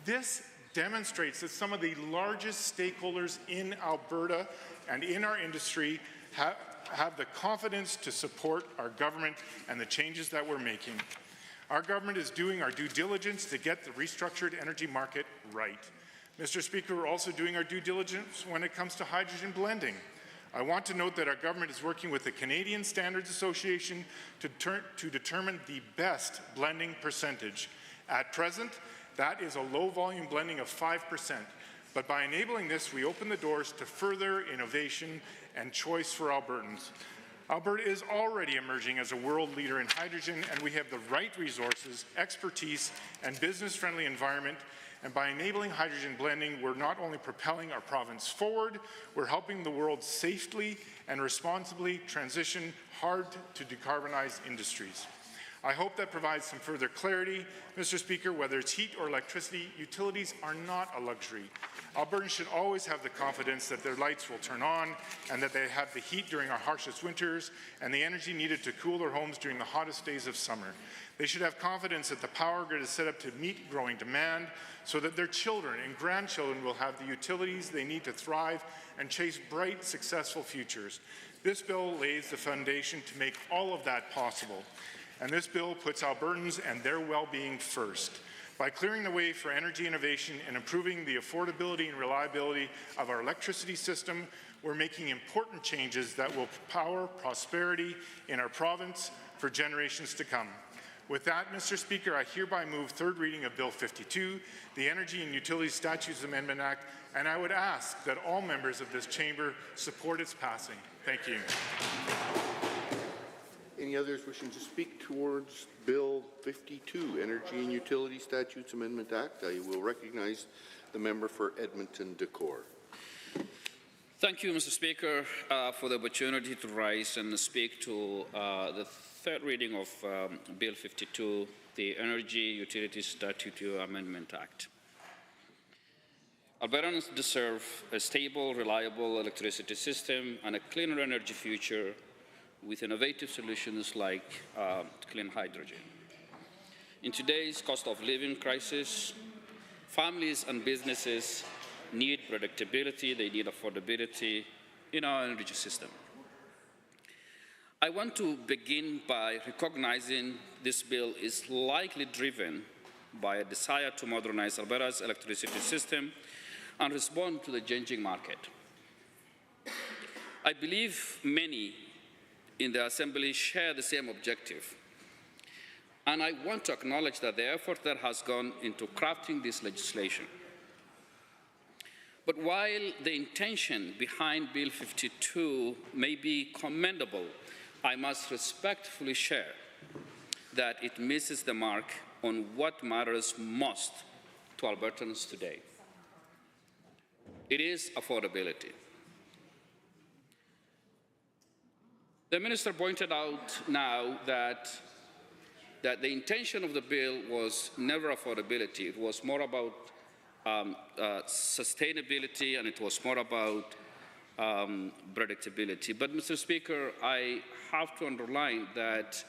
Speaker 5: this demonstrates that some of the largest stakeholders in Alberta and in our industry have the confidence to support our government and the changes that we're making. Our government is doing our due diligence to get the restructured energy market right. Mr. Speaker, we're also doing our due diligence when it comes to hydrogen blending. I want to note that our government is working with the Canadian Standards Association to determine the best blending percentage. At present, that is a low-volume blending of 5%. But by enabling this, we open the doors to further innovation and choice for Albertans. Alberta is already emerging as a world leader in hydrogen, and we have the right resources, expertise, and business-friendly environment. And by enabling hydrogen blending, we're not only propelling our province forward, we're helping the world safely and responsibly transition hard to decarbonize industries. I hope that provides some further clarity. Mr. Speaker, whether it's heat or electricity, utilities are not a luxury. Albertans should always have the confidence that their lights will turn on and that they have the heat during our harshest winters and the energy needed to cool their homes during the hottest days of summer. They should have confidence that the power grid is set up to meet growing demand so that their children and grandchildren will have the utilities they need to thrive and chase bright, successful futures. This bill lays the foundation to make all of that possible. And this bill puts Albertans and their well-being first. By clearing the way for energy innovation and improving the affordability and reliability of our electricity system, we're making important changes that will power prosperity in our province for generations to come. With that, Mr. Speaker, I hereby move third reading of Bill 52, the Energy and Utilities Statutes Amendment Act, and I would ask that all members of this chamber support its passing. Thank you.
Speaker 6: Any others wishing to speak towards Bill 52, Energy and Utility Statutes Amendment Act? I will recognize the member for Edmonton Decore.
Speaker 8: Thank you, Mr. Speaker, for the opportunity to rise and speak to the third reading of Bill 52, the Energy Utility Statute Amendment Act. Albertans deserve a stable, reliable electricity system and a cleaner energy future with innovative solutions like clean hydrogen. In today's cost of living crisis, families and businesses need predictability, they need affordability in our energy system. I want to begin by recognizing this bill is likely driven by a desire to modernize Alberta's electricity system and respond to the changing market. I believe many in the Assembly share the same objective. And I want to acknowledge that the effort that has gone into crafting this legislation. But while the intention behind Bill 52 may be commendable, I must respectfully share that it misses the mark on what matters most to Albertans today. It is affordability. The minister pointed out now that the intention of the bill was never affordability. It was more about sustainability, and it was more about predictability. But, Mr. Speaker, I have to underline that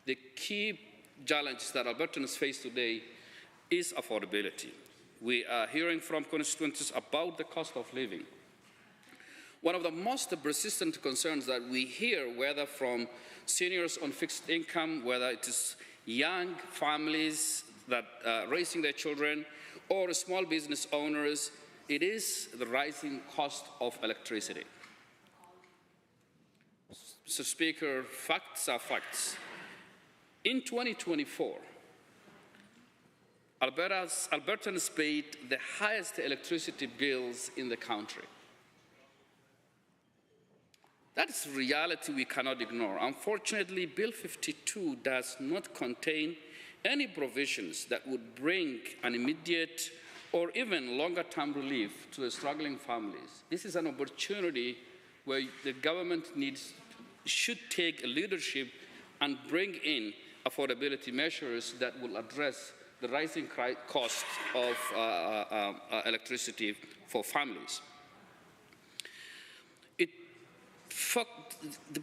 Speaker 8: the key challenge that Albertans face today is affordability. We are hearing from constituencies about the cost of living. One of the most persistent concerns that we hear, whether from seniors on fixed income, whether it is young families that raising their children, or small business owners, it is the rising cost of electricity. Mr. Speaker, facts are facts. In 2024, Albertans paid the highest electricity bills in the country. That is a reality we cannot ignore. Unfortunately, Bill 52 does not contain any provisions that would bring an immediate or even longer-term relief to the struggling families. This is an opportunity where the government should take a leadership and bring in affordability measures that will address the rising cost of electricity for families.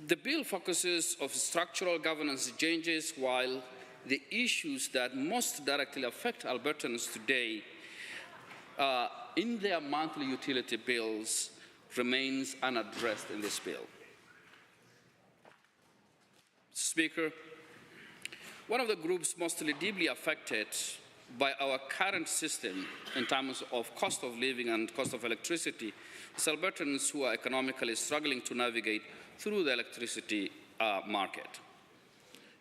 Speaker 8: The bill focuses on structural governance changes, while the issues that most directly affect Albertans today in their monthly utility bills remains unaddressed in this bill. Speaker, one of the groups mostly deeply affected by our current system in terms of cost of living and cost of electricity is Albertans who are economically struggling to navigate through the electricity market.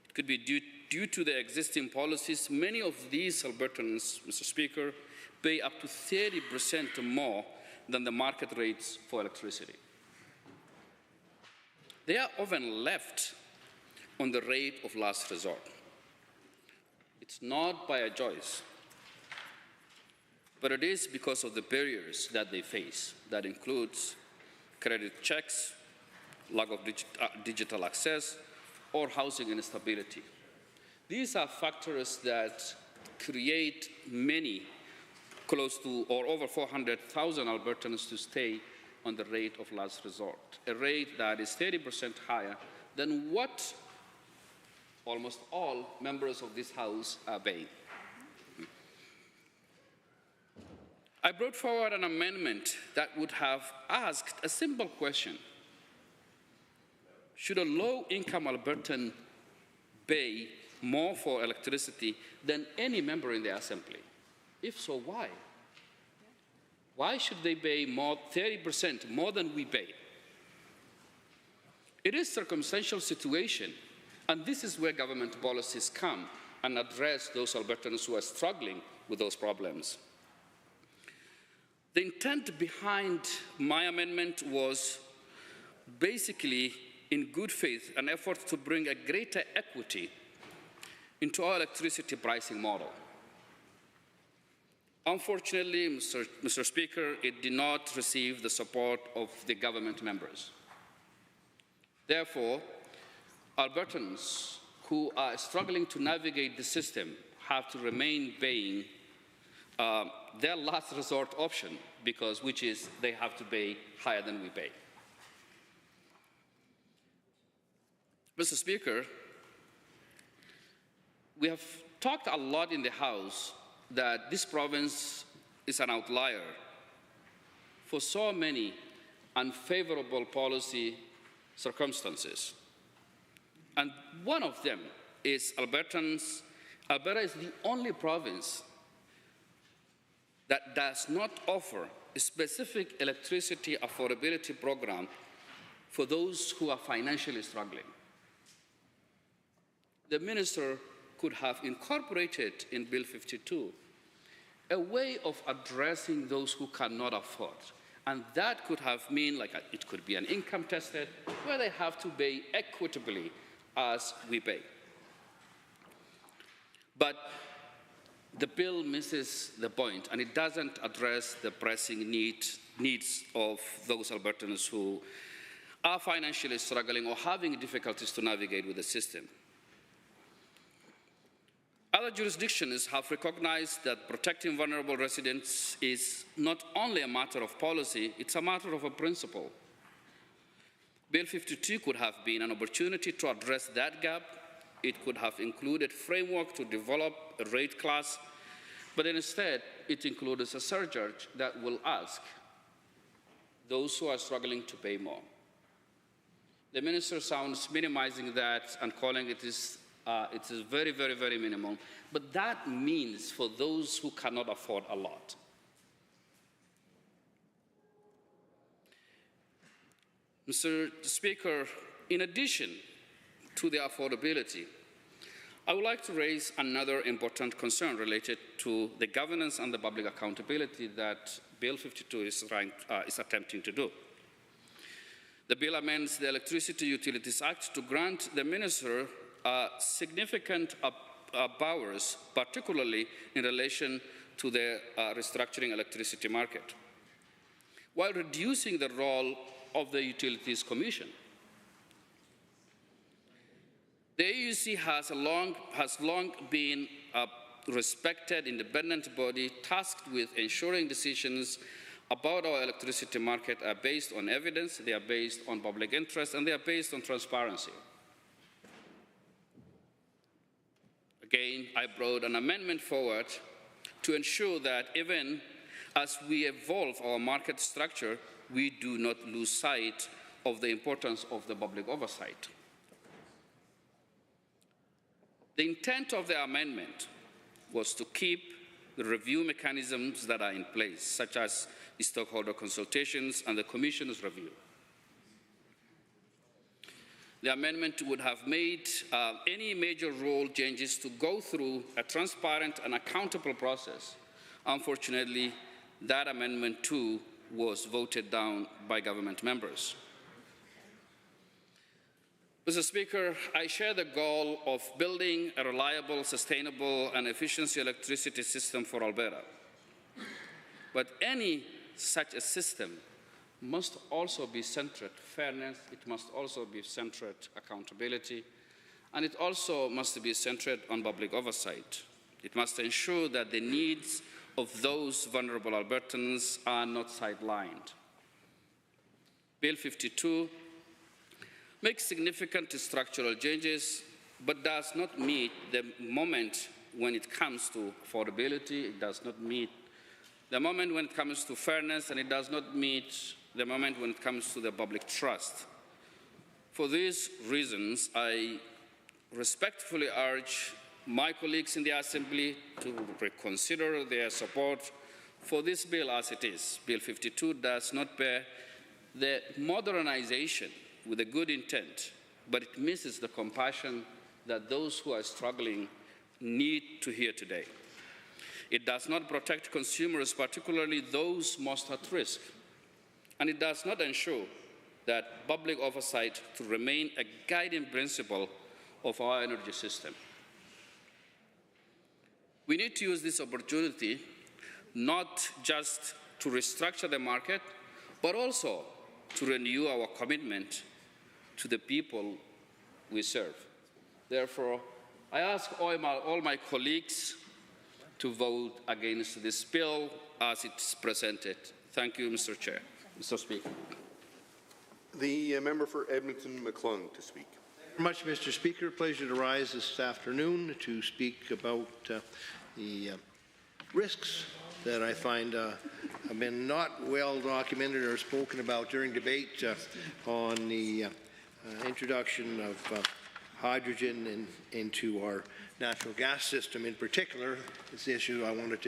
Speaker 8: It could be due due to the existing policies, many of these Albertans, Mr. Speaker, pay up to 30% more than the market rates for electricity. They are often left on the rate of last resort. It's not by a choice, but it is because of the barriers that they face. That includes credit checks, lack of digital access, or housing instability. These are factors that create many, close to or over 400,000 Albertans to stay on the rate of last resort, a rate that is 30% higher than what almost all members of this House are paying. I brought forward an amendment that would have asked a simple question. Should a low-income Albertan pay more for electricity than any member in the Assembly? If so, why? Why should they pay more, 30% more than we pay? It is a circumstantial situation, and this is where government policies come and address those Albertans who are struggling with those problems. The intent behind my amendment was basically, in good faith, an effort to bring a greater equity into our electricity pricing model. Unfortunately, Mr. Speaker, it did not receive the support of the government members. Therefore, Albertans who are struggling to navigate the system have to remain paying their last resort option, which is they have to pay higher than we pay. Mr. Speaker, we have talked a lot in the House that this province is an outlier for so many unfavorable policy circumstances. And one of them is Alberta is the only province that does not offer a specific electricity affordability program for those who are financially struggling. The minister could have incorporated in Bill 52 a way of addressing those who cannot afford. And that could have mean, it could be an income tested, where they have to pay equitably as we pay. But the bill misses the point, and it doesn't address the pressing needs of those Albertans who are financially struggling or having difficulties to navigate with the system. Other jurisdictions have recognized that protecting vulnerable residents is not only a matter of policy, it's a matter of a principle. Bill 52 could have been an opportunity to address that gap. It could have included framework to develop a rate class, but instead it includes a surcharge that will ask those who are struggling to pay more. The minister sounds minimizing that and calling it is very, very, very minimal, but that means for those who cannot afford a lot. Mr. Speaker, in addition to the affordability, I would like to raise another important concern related to the governance and the public accountability that Bill 52 is attempting to do. The bill amends the Electricity Utilities Act to grant the minister significant powers, particularly in relation to the restructuring electricity market, while reducing the role of the Utilities Commission. The AUC has long been a respected independent body tasked with ensuring decisions about our electricity market are based on evidence, they are based on public interest, and they are based on transparency. Again, I brought an amendment forward to ensure that even as we evolve our market structure, we do not lose sight of the importance of the public oversight. The intent of the amendment was to keep the review mechanisms that are in place, such as the stakeholder consultations and the Commission's review. The amendment would have made any major rule changes to go through a transparent and accountable process. Unfortunately, that amendment too was voted down by government members. Mr. Speaker, I share the goal of building a reliable, sustainable, and efficient electricity system for Alberta. But any such a system must also be centered fairness, it must also be centered accountability, and it also must be centered on public oversight. It must ensure that the needs of those vulnerable Albertans are not sidelined. Bill 52 makes significant structural changes, but does not meet the moment when it comes to affordability, it does not meet the moment when it comes to fairness, and it does not meet the moment when it comes to the public trust. For these reasons, I respectfully urge my colleagues in the Assembly to reconsider their support for this bill as it is. Bill 52 does not bear the modernization with a good intent, but it misses the compassion that those who are struggling need to hear today. It does not protect consumers, particularly those most at risk, and it does not ensure that public oversight to remain a guiding principle of our energy system. We need to use this opportunity not just to restructure the market, but also to renew our commitment to the people we serve. Therefore, I ask all my colleagues to vote against this bill as it's presented. Thank you, Mr. Chair. Mr. Speaker.
Speaker 24: The member for Edmonton-McClung to speak.
Speaker 6: Thank you very much, Mr. Speaker. Pleasure to rise this afternoon to speak about the risks that I find have been not well documented or spoken about during debate on the introduction of hydrogen into our natural gas system. In particular, it's the issue I wanted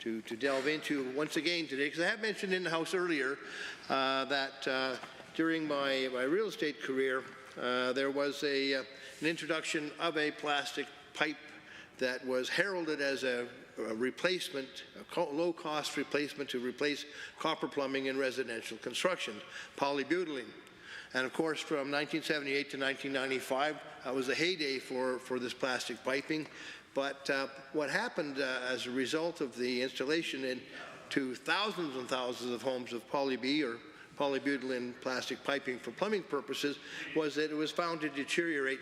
Speaker 6: to delve into once again today, because I have mentioned in the House earlier that during my real estate career, there was an introduction of a plastic pipe that was heralded as a replacement, a low-cost replacement to replace copper plumbing in residential construction, polybutylene. And of course, from 1978 to 1995, was a heyday for this plastic piping. But what happened as a result of the installation into thousands and thousands of homes of poly-B or polybutylene plastic piping for plumbing purposes was that it was found to deteriorate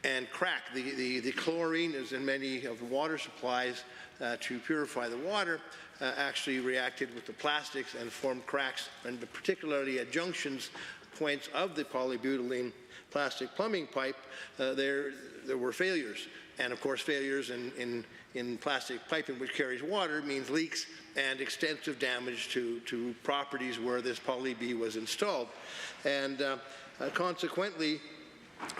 Speaker 6: and crack. The chlorine is in many of the water supplies to purify the water actually reacted with the plastics and formed cracks, and particularly at junctions points of the polybutylene plastic plumbing pipe, there were failures. And of course, failures in plastic piping, which carries water, means leaks and extensive damage to properties where this poly-B was installed. And consequently,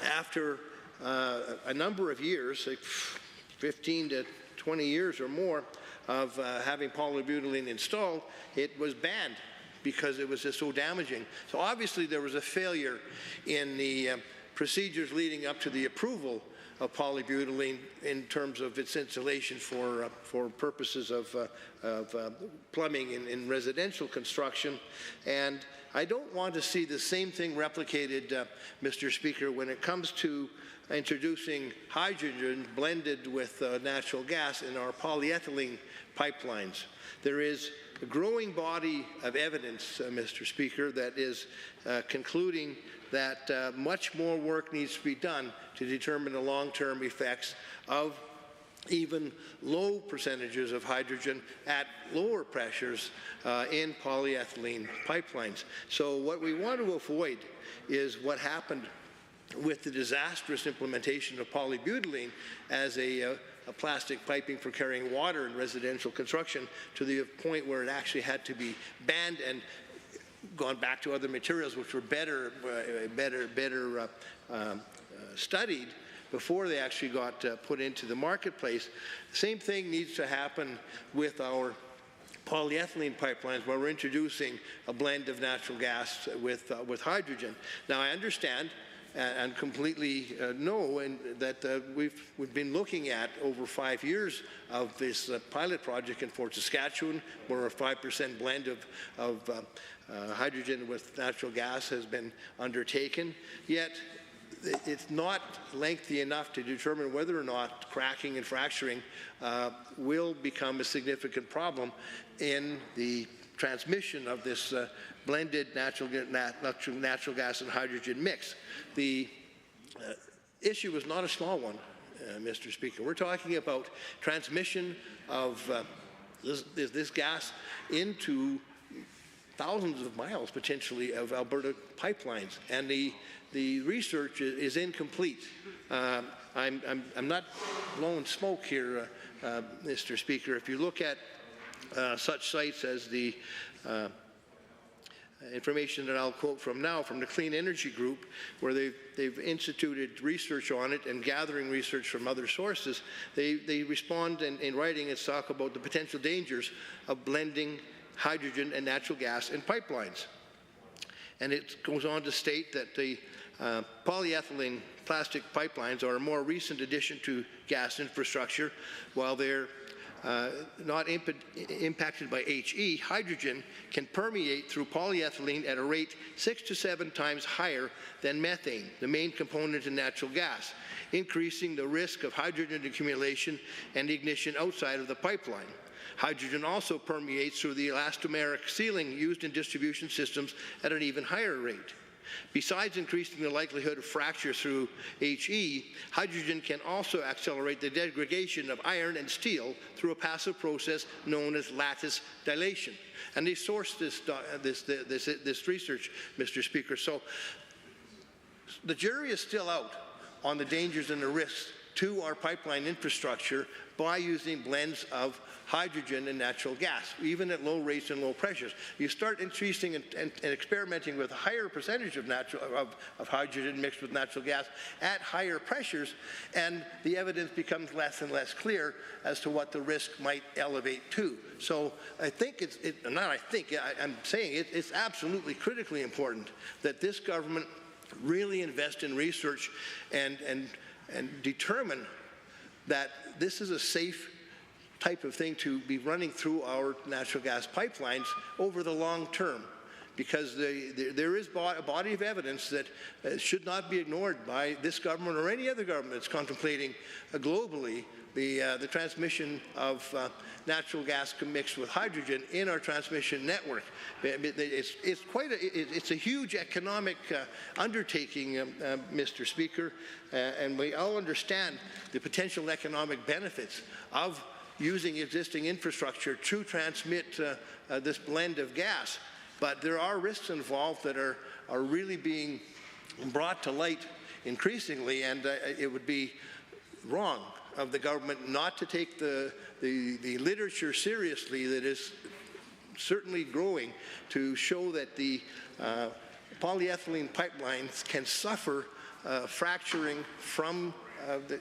Speaker 6: after a number of years, like 15 to 20 years or more of having polybutylene installed, it was banned because it was just so damaging. So obviously there was a failure in the procedures leading up to the approval of polybutylene in terms of its installation for purposes of plumbing in residential construction. And I don't want to see the same thing replicated, Mr. Speaker, when it comes to introducing hydrogen blended with natural gas in our polyethylene pipelines. There is a growing body of evidence, Mr. Speaker, that is concluding that much more work needs to be done to determine the long-term effects of even low percentages of hydrogen at lower pressures in polyethylene pipelines. So what we want to avoid is what happened with the disastrous implementation of polybutylene as a plastic piping for carrying water in residential construction, to the point where it actually had to be banned and gone back to other materials which were better studied before they actually got put into the marketplace. The same thing needs to happen with our polyethylene pipelines, where we're introducing a blend of natural gas with hydrogen. Now, I understand, and completely know, and that we've been looking at over 5 years of this pilot project in Fort Saskatchewan, where a 5% blend of hydrogen with natural gas has been undertaken. Yet it's not lengthy enough to determine whether or not cracking and fracturing will become a significant problem in the transmission of this blended natural gas and hydrogen mix. The issue is not a small one, Mr. Speaker. We're talking about transmission of this gas into thousands of miles, potentially, of Alberta pipelines, and the research is incomplete. I'm not blowing smoke here, Mr. Speaker. If you look at such sites as the information that I'll quote from now from the Clean Energy Group, where they've instituted research on it and gathering research from other sources, they respond in writing and talk about the potential dangers of blending hydrogen and natural gas in pipelines. And it goes on to state that the polyethylene plastic pipelines are a more recent addition to gas infrastructure. While they're not impacted by HE, hydrogen can permeate through polyethylene at a rate 6 to 7 times higher than methane, the main component in natural gas, increasing the risk of hydrogen accumulation and ignition outside of the pipeline. Hydrogen also permeates through the elastomeric sealing used in distribution systems at an even higher rate. Besides increasing the likelihood of fracture through HE, hydrogen can also accelerate the degradation of iron and steel through a passive process known as lattice dilation. And they sourced this research, Mr. Speaker. So the jury is still out on the dangers and the risks to our pipeline infrastructure by using blends of hydrogen and natural gas, even at low rates and low pressures. You start increasing and experimenting with a higher percentage of hydrogen mixed with natural gas at higher pressures, and the evidence becomes less and less clear as to what the risk might elevate to. So I think I'm saying it's absolutely critically important that this government really invest in research and determine that this is a safe type of thing to be running through our natural gas pipelines over the long term, because there is a body of evidence that should not be ignored by this government or any other government that's contemplating globally the transmission of natural gas mixed with hydrogen in our transmission network. It's a huge economic undertaking, Mr. Speaker, and we all understand the potential economic benefits of using existing infrastructure to transmit this blend of gas. But there are risks involved that are really being brought to light increasingly, and it would be wrong of the government not to take the literature seriously that is certainly growing to show that the polyethylene pipelines can suffer fracturing from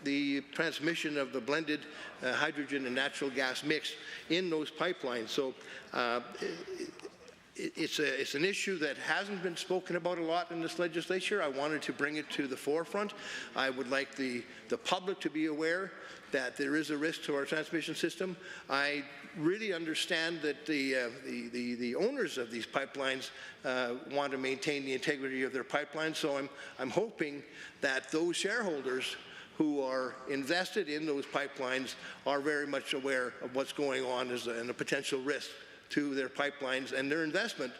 Speaker 6: the transmission of the blended hydrogen and natural gas mix in those pipelines. So it's an issue that hasn't been spoken about a lot in this legislature. I wanted to bring it to the forefront. I would like the public to be aware that there is a risk to our transmission system. I really understand that the owners of these pipelines want to maintain the integrity of their pipelines, so I'm hoping that those shareholders who are invested in those pipelines are very much aware of what's going on and the potential risk to their pipelines and their investment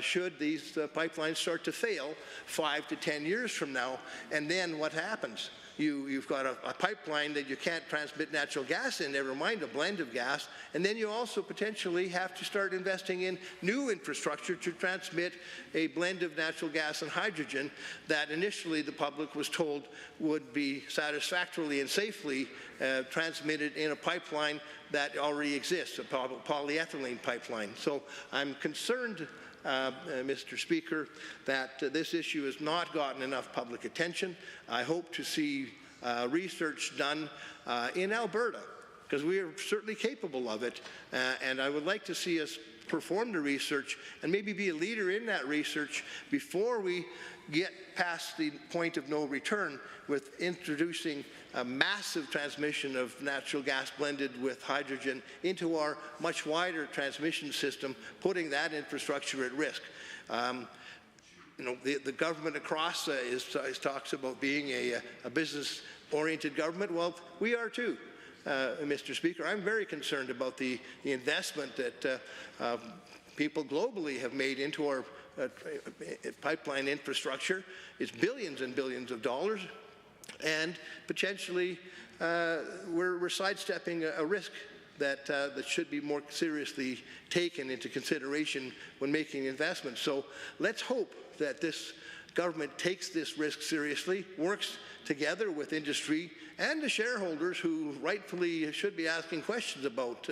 Speaker 6: should these pipelines start to fail 5 to 10 years from now. And then what happens? You've got a pipeline that you can't transmit natural gas in, never mind a blend of gas, and then you also potentially have to start investing in new infrastructure to transmit a blend of natural gas and hydrogen that initially the public was told would be satisfactorily and safely transmitted in a pipeline that already exists, a polyethylene pipeline. So I'm concerned, Mr. Speaker, that this issue has not gotten enough public attention. I hope to see research done in Alberta because we are certainly capable of it, and I would like to see us perform the research and maybe be a leader in that research before we get past the point of no return with introducing a massive transmission of natural gas blended with hydrogen into our much wider transmission system, putting that infrastructure at risk. You know, the government across talks about being a business-oriented government. Well, we are too, Mr. Speaker. I'm very concerned about the investment that people globally have made into our pipeline infrastructure. It's billions and billions of dollars, and potentially we're sidestepping a risk that should be more seriously taken into consideration when making investments. So let's hope that this government takes this risk seriously, works together with industry and the shareholders who rightfully should be asking questions about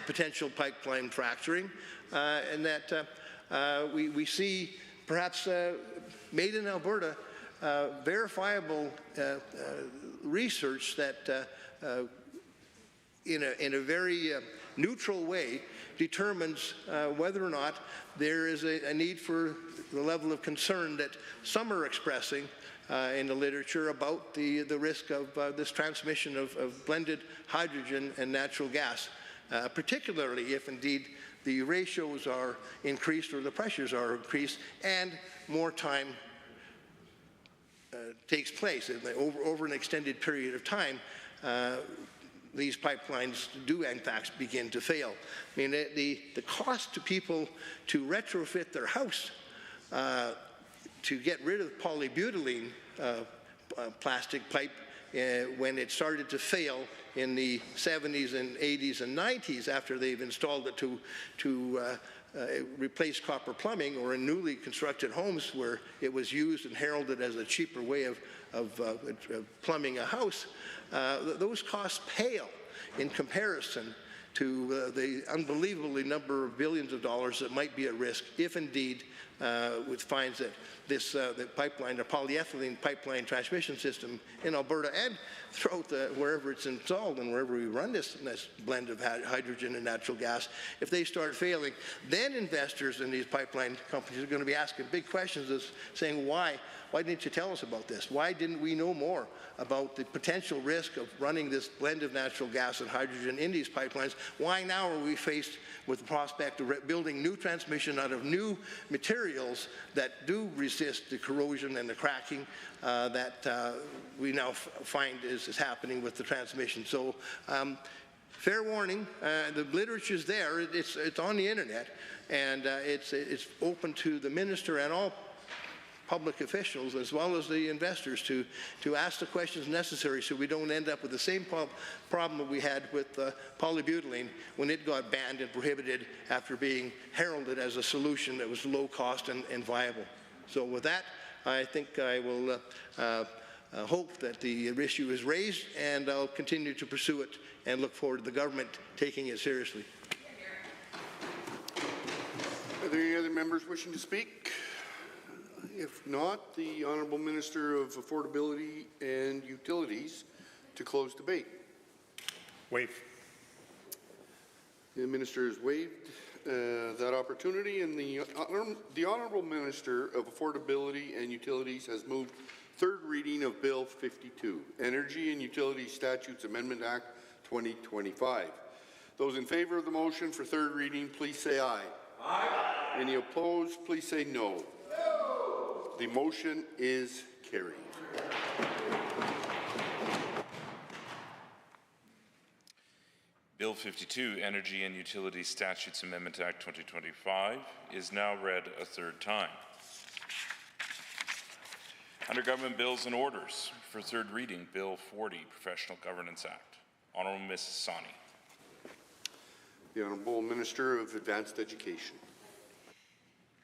Speaker 6: potential pipeline fracturing, and that we see perhaps made in Alberta verifiable research that in a very neutral way determines whether or not there is a need for the level of concern that some are expressing in the literature about the risk of this transmission of blended hydrogen and natural gas, particularly if indeed the ratios are increased or the pressures are increased and more time takes place. Over an extended period of time, these pipelines do in fact begin to fail. I mean, the cost to people to retrofit their house to get rid of polybutylene plastic pipe when it started to fail in the 70s and 80s and 90s after they've installed it to replace copper plumbing, or in newly constructed homes where it was used and heralded as a cheaper way of plumbing a house, those costs pale in comparison to the unbelievably number of billions of dollars that might be at risk if indeed it finds that this the pipeline, the polyethylene pipeline transmission system in Alberta and throughout wherever it's installed and wherever we run this blend of hydrogen and natural gas, if they start failing, then investors in these pipeline companies are going to be asking big questions, as saying, why didn't you tell us about this? Why didn't we know more about the potential risk of running this blend of natural gas and hydrogen in these pipelines? Why now are we faced with the prospect of building new transmission out of new materials that do resist the corrosion and the cracking that we now find is happening with the transmission? So fair warning, the literature's there, it's on the internet, and it's open to the minister and all public officials as well as the investors to ask the questions necessary so we don't end up with the same problem that we had with polybutylene when it got banned and prohibited after being heralded as a solution that was low cost and viable. So with that, I think I will hope that the issue is raised, and I'll continue to pursue it and look forward to the government taking it seriously.
Speaker 7: Are there any other members wishing to speak? If not, the Honourable Minister of Affordability and Utilities to close debate.
Speaker 5: Waive.
Speaker 7: The Minister has waived that opportunity, and the Honourable Minister of Affordability and Utilities has moved third reading of Bill 52, Energy and Utilities Statutes Amendment Act 2025. Those in favour of the motion for third reading, please say aye. Aye. Any opposed, please say no. The motion is carried.
Speaker 10: Bill 52, Energy and Utilities Statutes Amendment Act 2025, is now read a third time. Under Government Bills and Orders, for third reading, Bill 40, Professional Governance Act. Honourable Ms. Sani.
Speaker 7: The Honourable Minister of Advanced Education.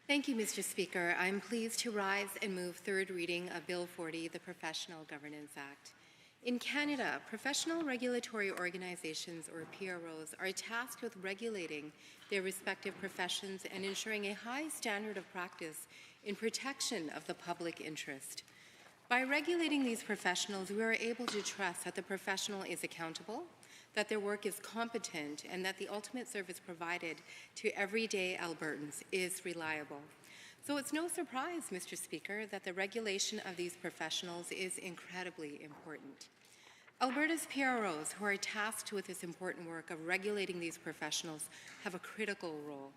Speaker 18: Thank you, Mr. Speaker. I'm pleased to rise and move third reading of Bill 40, the Professional Governance Act. In Canada, professional regulatory organizations, or PROs, are tasked with regulating their respective professions and ensuring a high standard of practice in protection of the public interest. By regulating these professionals, we are able to trust that the professional is accountable, that their work is competent, and that the ultimate service provided to everyday Albertans is reliable. So it's no surprise, Mr. Speaker, that the regulation of these professionals is incredibly important. Alberta's PROs, who are tasked with this important work of regulating these professionals, have a critical role.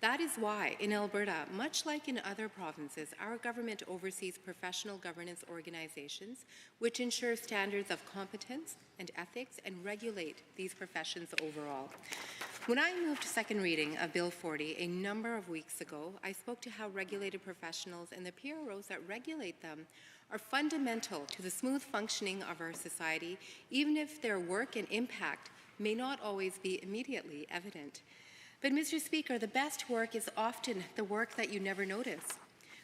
Speaker 18: That is why, in Alberta, much like in other provinces, our government oversees professional governance organizations which ensure standards of competence and ethics and regulate these professions overall. When I moved to second reading of Bill 40 a number of weeks ago, I spoke to how regulated professionals and the PROs that regulate them are fundamental to the smooth functioning of our society, even if their work and impact may not always be immediately evident. But, Mr. Speaker, the best work is often the work that you never notice.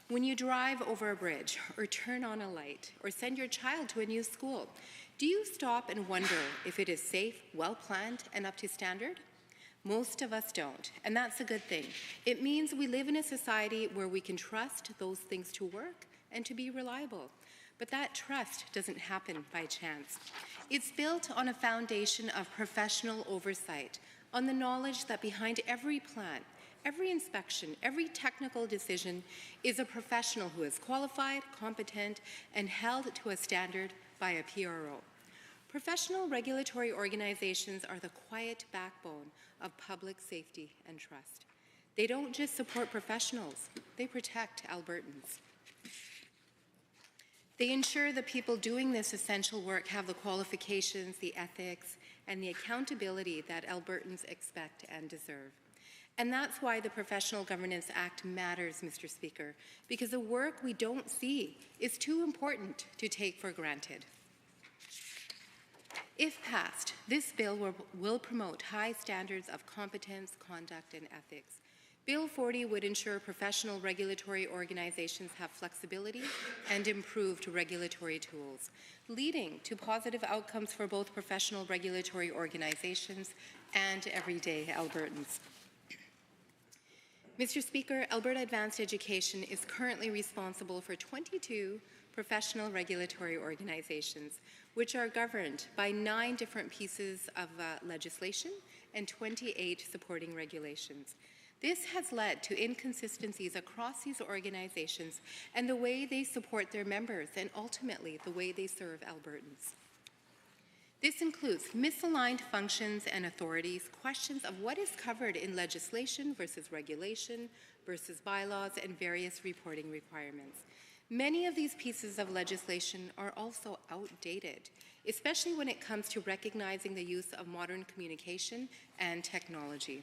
Speaker 18: When you drive over a bridge, or turn on a light, or send your child to a new school, do you stop and wonder if it is safe, well-planned, and up to standard? Most of us don't, and that's a good thing. It means we live in a society where we can trust those things to work and to be reliable. But that trust doesn't happen by chance. It's built on a foundation of professional oversight, on the knowledge that behind every plan, every inspection, every technical decision is a professional who is qualified, competent, and held to a standard by a PRO. Professional regulatory organizations are the quiet backbone of public safety and trust. They don't just support professionals, they protect Albertans. They ensure the people doing this essential work have the qualifications, the ethics, and the accountability that Albertans expect and deserve. And that's why the Professional Governance Act matters, Mr. Speaker, because the work we don't see is too important to take for granted. If passed, this bill will promote high standards of competence, conduct, and ethics. Bill 40 would ensure professional regulatory organizations have flexibility and improved regulatory tools, leading to positive outcomes for both professional regulatory organizations and everyday Albertans. Mr. Speaker, Alberta Advanced Education is currently responsible for 22 professional regulatory organizations, which are governed by 9 different pieces of legislation and 28 supporting regulations. This has led to inconsistencies across these organizations and the way they support their members and ultimately the way they serve Albertans. This includes misaligned functions and authorities, questions of what is covered in legislation versus regulation versus bylaws, and various reporting requirements. Many of these pieces of legislation are also outdated, especially when it comes to recognizing the use of modern communication and technology.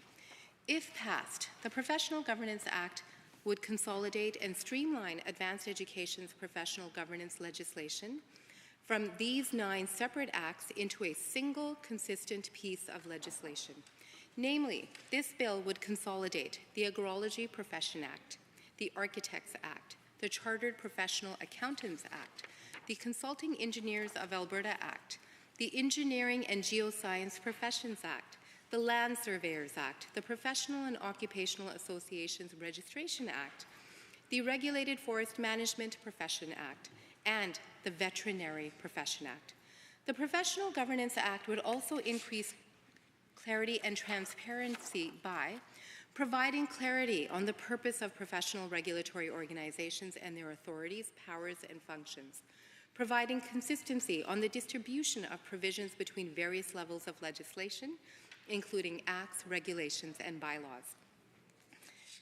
Speaker 18: If passed, the Professional Governance Act would consolidate and streamline advanced education's professional governance legislation from these 9 separate acts into a single consistent piece of legislation. Namely, this bill would consolidate the Agrology Profession Act, the Architects Act, the Chartered Professional Accountants Act, the Consulting Engineers of Alberta Act, the Engineering and Geoscience Professions Act, the Land Surveyors Act, the Professional and Occupational Associations Registration Act, the Regulated Forest Management Profession Act, and the Veterinary Profession Act. The Professional Governance Act would also increase clarity and transparency by providing clarity on the purpose of professional regulatory organizations and their authorities, powers, and functions, providing consistency on the distribution of provisions between various levels of legislation, including acts, regulations, and bylaws,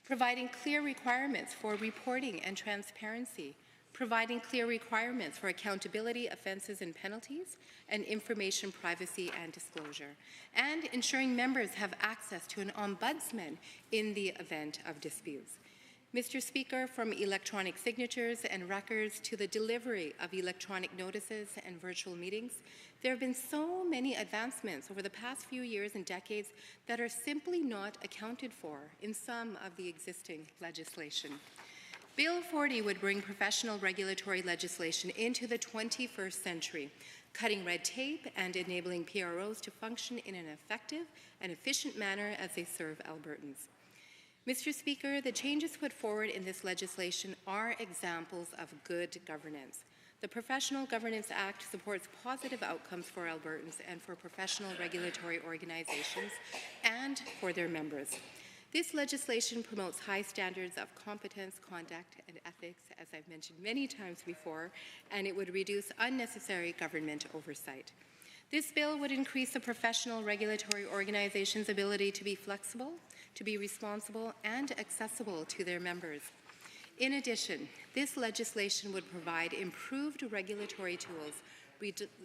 Speaker 18: providing clear requirements for reporting and transparency, providing clear requirements for accountability, offenses, and penalties, and information privacy and disclosure, and ensuring members have access to an ombudsman in the event of disputes. Mr. Speaker, from electronic signatures and records to the delivery of electronic notices and virtual meetings, there have been so many advancements over the past few years and decades that are simply not accounted for in some of the existing legislation. Bill 40 would bring professional regulatory legislation into the 21st century, cutting red tape and enabling PROs to function in an effective and efficient manner as they serve Albertans. Mr. Speaker, the changes put forward in this legislation are examples of good governance. The Professional Governance Act supports positive outcomes for Albertans and for professional regulatory organizations and for their members. This legislation promotes high standards of competence, conduct, and ethics, as I've mentioned many times before, and it would reduce unnecessary government oversight. This bill would increase the professional regulatory organization's ability to be flexible, to be responsible, and accessible to their members. In addition, this legislation would provide improved regulatory tools,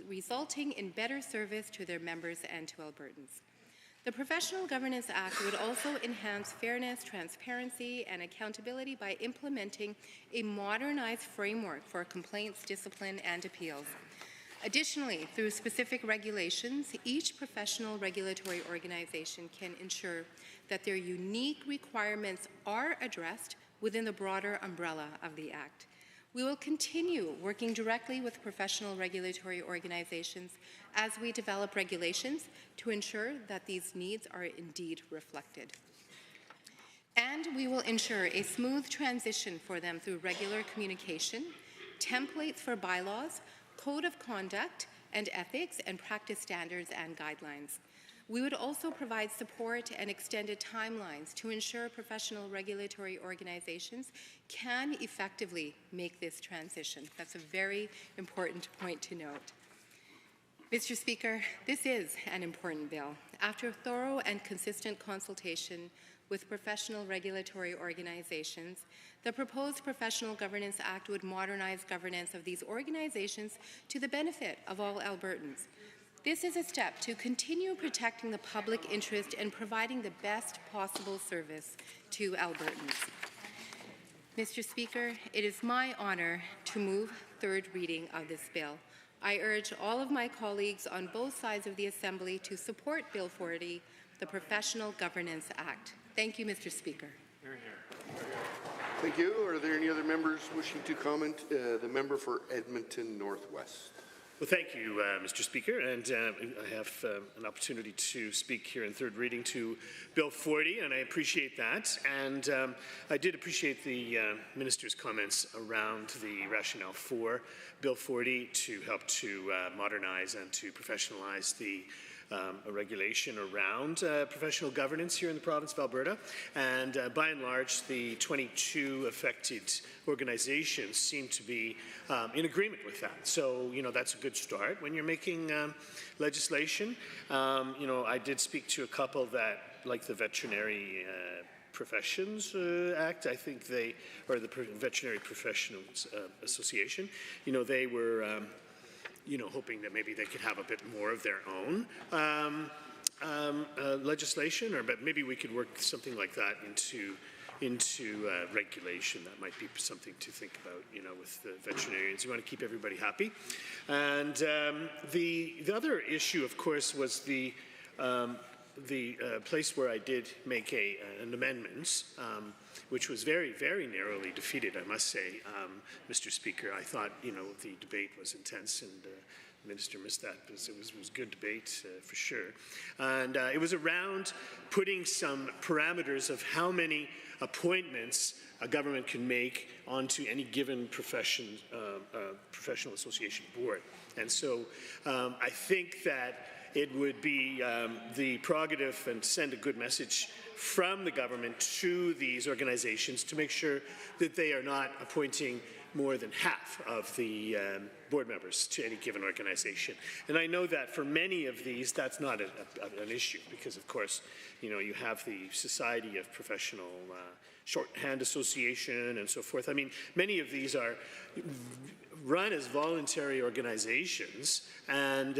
Speaker 18: resulting in better service to their members and to Albertans. The Professional Governance Act would also enhance fairness, transparency, and accountability by implementing a modernized framework for complaints, discipline, and appeals. Additionally, through specific regulations, each professional regulatory organization can ensure that their unique requirements are addressed within the broader umbrella of the Act. We will continue working directly with professional regulatory organizations as we develop regulations to ensure that these needs are indeed reflected. And we will ensure a smooth transition for them through regular communication, templates for bylaws, code of conduct and ethics, and practice standards and guidelines. We would also provide support and extended timelines to ensure professional regulatory organizations can effectively make this transition. That's a very important point to note. Mr. Speaker, this is an important bill. After thorough and consistent consultation with professional regulatory organizations, the proposed Professional Governance Act would modernize governance of these organizations to the benefit of all Albertans. This is a step to continue protecting the public interest and providing the best possible service to Albertans. Mr. Speaker, it is my honour to move third reading of this bill. I urge all of my colleagues on both sides of the Assembly to support Bill 40, the Professional Governance Act. Thank you, Mr. Speaker.
Speaker 11: Thank you. Are there any other members wishing to comment? The member for Edmonton Northwest.
Speaker 20: Well, thank you, Mr. Speaker, and I have an opportunity to speak here in third reading to Bill 40, and I appreciate that. And I did appreciate the Minister's comments around the rationale for Bill 40 to help to modernize and to professionalize the a regulation around professional governance here in the province of Alberta, and by and large the 22 affected organizations seem to be in agreement with that. So, you know, that's a good start when you're making legislation. You know, I did speak to a couple that, like the Veterinary Professions Act, I think they, or the Veterinary Professionals Association, you know, they were you know, hoping that maybe they could have a bit more of their own legislation, but maybe we could work something like that into regulation. That might be something to think about, you know, with the veterinarians. You want to keep everybody happy. And the other issue, of course, was the place where I did make an amendment, which was very, very narrowly defeated, I must say, Mr. Speaker. I thought, you know, the debate was intense, and the Minister missed that, because it was good debate for sure. And it was around putting some parameters of how many appointments a government can make onto any given professional association board. And so I think that it would be the prerogative and send a good message from the government to these organizations to make sure that they are not appointing more than half of the board members to any given organization. And I know that for many of these, that's not an issue, because of course, you know, you have the Society of Professional Shorthand Association and so forth. I mean, many of these are run as voluntary organizations and,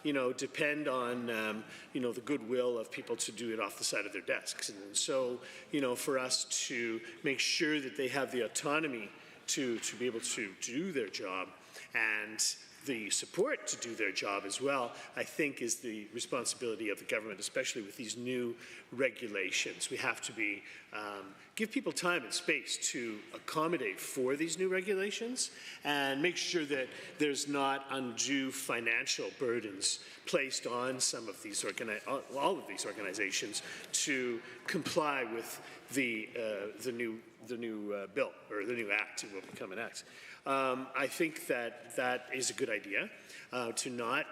Speaker 20: you know, depend on, you know, the goodwill of people to do it off the side of their desks. And so, you know, for us to make sure that they have the autonomy to be able to do their job and the support to do their job as well, I think is the responsibility of the government, especially with these new regulations. We have to be, give people time and space to accommodate for these new regulations and make sure that there's not undue financial burdens placed on some of these, all of these organizations to comply with the new bill, or the new act. It will become an act. I think that that is a good idea, to not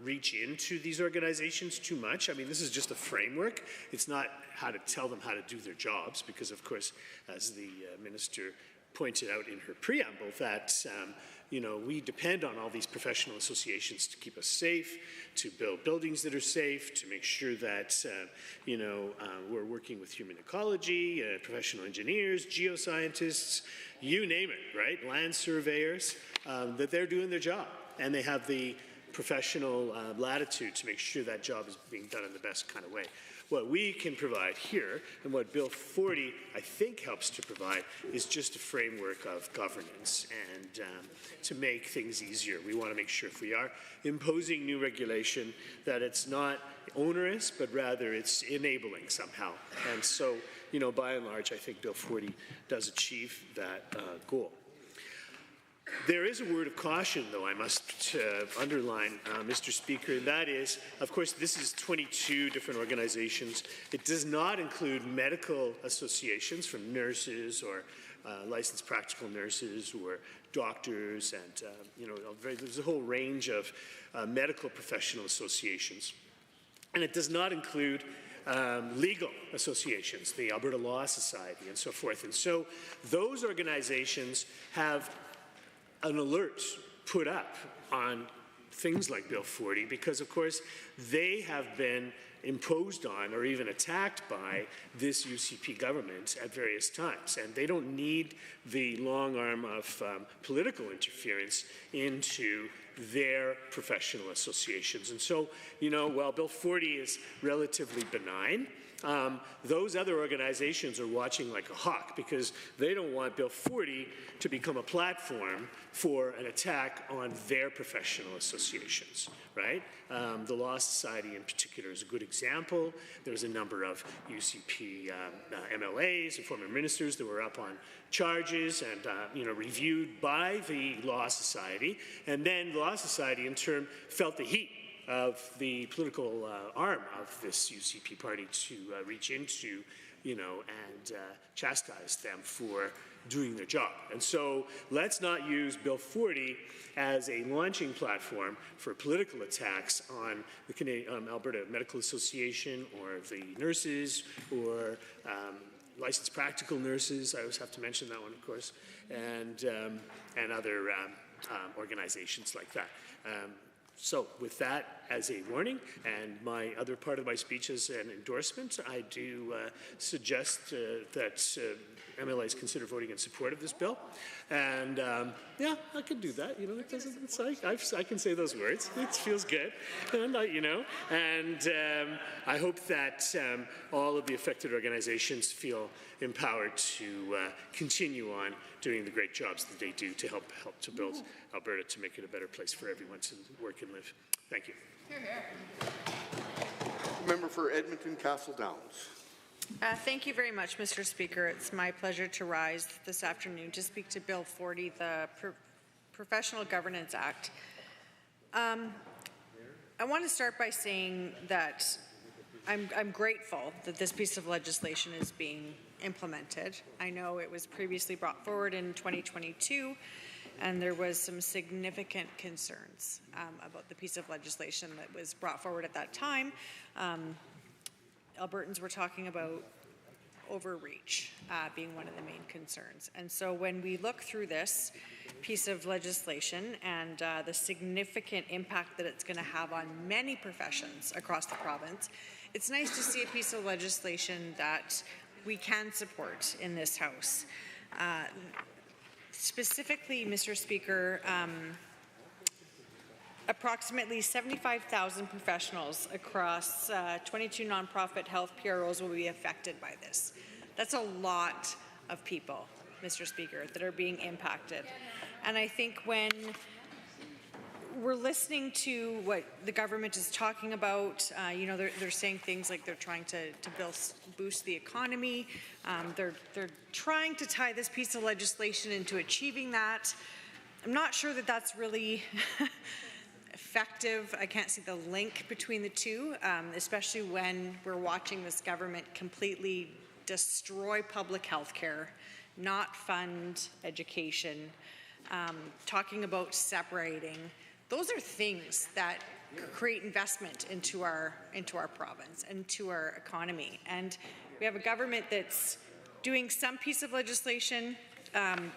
Speaker 20: reach into these organizations too much. I mean, this is just a framework. It's not how to tell them how to do their jobs, because of course, as the minister pointed out in her preamble, that you know, we depend on all these professional associations to keep us safe, to build buildings that are safe, to make sure that you know, we're working with human ecology, professional engineers, geoscientists, you name it, right? Land surveyors, that they're doing their job, and they have the professional latitude to make sure that job is being done in the best kind of way. What we can provide here, and what Bill 40, I think, helps to provide, is just a framework of governance and to make things easier. We want to make sure if we are imposing new regulation that it's not onerous, but rather it's enabling somehow. And so, you know, by and large, I think Bill 40 does achieve that goal. There is a word of caution, though, I must underline, Mr. Speaker, and that is, of course, this is 22 different organizations. It does not include medical associations from nurses or licensed practical nurses or doctors, and you know, there's a whole range of medical professional associations. And it does not include legal associations, the Alberta Law Society, and so forth. And so those organizations have an alert put up on things like Bill 40 because, of course, they have been imposed on or even attacked by this UCP government at various times. And they don't need the long arm of political interference into their professional associations. And so, you know, while Bill 40 is relatively benign, those other organizations are watching like a hawk because they don't want Bill 40 to become a platform for an attack on their professional associations, right? The Law Society in particular is a good example. There's a number of UCP MLAs and former ministers that were up on charges and you know, reviewed by the Law Society, and then the Law Society in turn felt the heat of the political arm of this UCP party to reach into, you know, and chastise them for doing their job. And so let's not use Bill 40 as a launching platform for political attacks on the Alberta Medical Association or the nurses or licensed practical nurses. I always have to mention that one, of course, and other organizations like that. So with that as a warning, and my other part of my speech as an endorsement, I do suggest that MLAs consider voting in support of this bill. And yeah, I can do that. You know, it doesn't. It's like I can say those words. It feels good, and you know. And I hope that all of the affected organizations feel empowered to continue on doing the great jobs that they do to help to build Alberta to make it a better place for everyone to work and live. Thank you.
Speaker 15: Hear, hear.
Speaker 11: Member for Edmonton Castle Downs.
Speaker 12: Thank you very much, Mr. Speaker. It's my pleasure to rise this afternoon to speak to Bill 40, the Professional Governance Act. I want to start by saying that I'm grateful that this piece of legislation is being implemented. I know it was previously brought forward in 2022, and there was some significant concerns about the piece of legislation that was brought forward at that time. Albertans were talking about overreach being one of the main concerns. And so when we look through this piece of legislation and the significant impact that it's going to have on many professions across the province, it's nice to see a piece of legislation that we can support in this House. Specifically, Mr. Speaker, approximately 75,000 professionals across 22 nonprofit health PROs will be affected by this. That's a lot of people, Mr. Speaker, that are being impacted. And I think when we're listening to what the government is talking about, you know, they're saying things like they're trying to boost the economy. They're trying to tie this piece of legislation into achieving that. I'm not sure that that's really effective. I can't see the link between the two, especially when we're watching this government completely destroy public health care, not fund education, talking about separating. Those are things that create investment into our province and to our economy. And we have a government that's doing some piece of legislation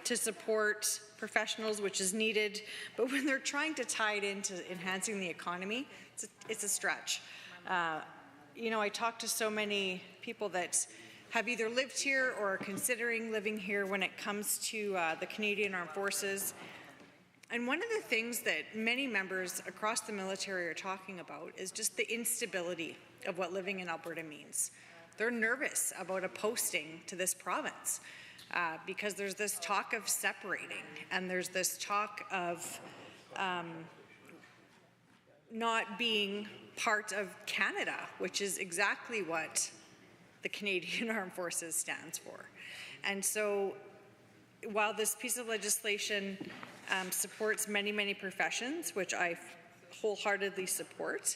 Speaker 12: to support professionals, which is needed, but when they're trying to tie it into enhancing the economy, it's a stretch. You know, I talk to so many people that have either lived here or are considering living here when it comes to the Canadian Armed Forces. And one of the things that many members across the military are talking about is just the instability of what living in Alberta means. They're nervous about a posting to this province because there's this talk of separating, and there's this talk of not being part of Canada, which is exactly what the Canadian Armed Forces stands for. And so while this piece of legislation supports many, many professions, which I wholeheartedly support,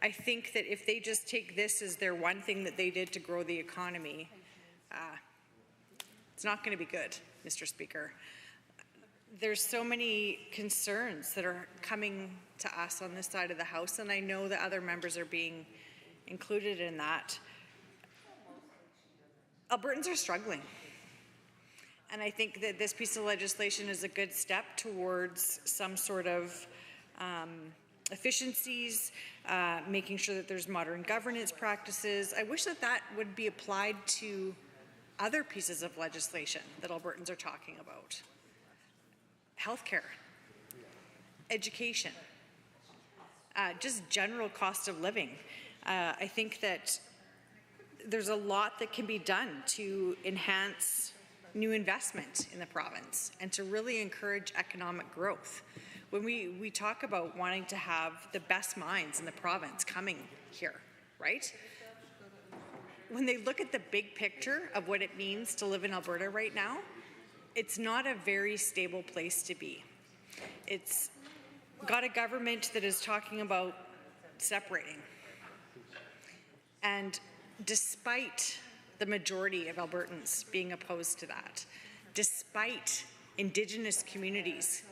Speaker 12: I think that if they just take this as their one thing that they did to grow the economy, it's not going to be good, Mr. Speaker. There's so many concerns that are coming to us on this side of the House, and I know that other members are being included in that. Albertans are struggling. And I think that this piece of legislation is a good step towards some sort of efficiencies, making sure that there's modern governance practices. I wish that that would be applied to other pieces of legislation that Albertans are talking about. Healthcare, education, just general cost of living. I think that there's a lot that can be done to enhance new investment in the province and to really encourage economic growth. When we talk about wanting to have the best minds in the province coming here, right? When they look at the big picture of what it means to live in Alberta right now, it's not a very stable place to be. It's got a government that is talking about separating. And despite the majority of Albertans being opposed to that, despite Indigenous communities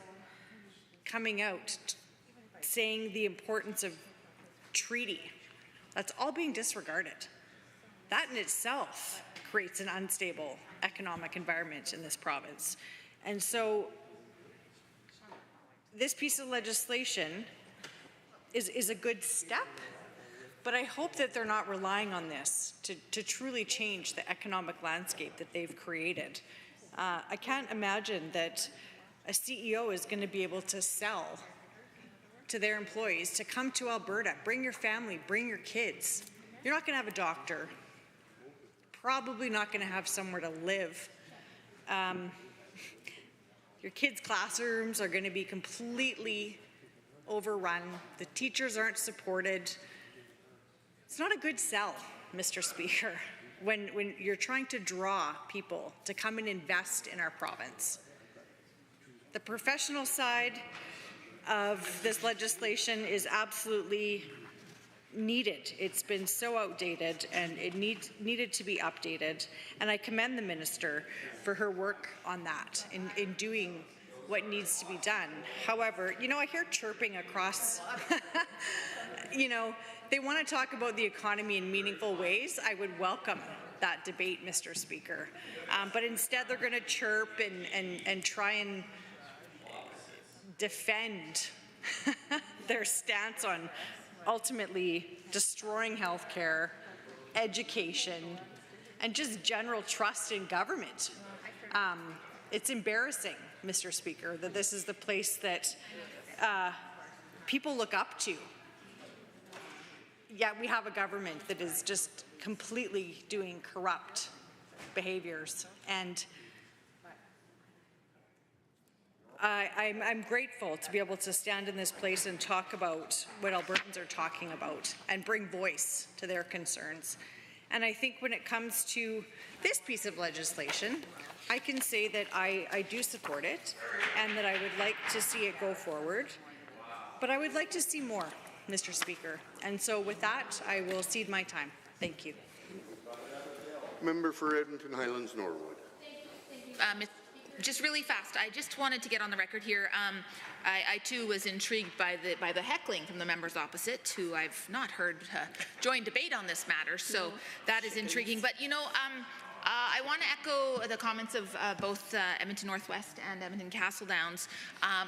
Speaker 12: coming out saying the importance of treaty, that's all being disregarded. That in itself creates an unstable economic environment in this province. And so this piece of legislation is a good step, but I hope that they're not relying on this to truly change the economic landscape that they've created. I can't imagine that a CEO is going to be able to sell to their employees to come to Alberta, bring your family, bring your kids. You're not going to have a doctor, probably not going to have somewhere to live. Your kids' classrooms are going to be completely overrun. The teachers aren't supported. It's not a good sell, Mr. Speaker, when you're trying to draw people to come and invest in our province. The professional side of this legislation is absolutely needed. It's been so outdated and it needed to be updated. And I commend the minister for her work on that in doing what needs to be done. However, you know, I hear chirping across, you know, they want to talk about the economy in meaningful ways. I would welcome that debate, Mr. Speaker. But instead they're going to chirp and try and defend their stance on ultimately destroying healthcare, education, and just general trust in government. It's embarrassing, Mr. Speaker, that this is the place that people look up to. Yet we have a government that is just completely doing corrupt behaviors. And I'm grateful to be able to stand in this place and talk about what Albertans are talking about and bring voice to their concerns. And I think when it comes to this piece of legislation, I can say that I do support it and that I would like to see it go forward. But I would like to see more, Mr. Speaker. And so with that, I will cede my time. Thank you.
Speaker 11: Member for Edmonton Highlands Norwood.
Speaker 13: just really fast, I just wanted to get on the record here. I too was intrigued by the heckling from the members opposite, who I've not heard join debate on this matter. So that is intriguing. But you know, I want to echo the comments of both Edmonton Northwest and Edmonton Castle Downs,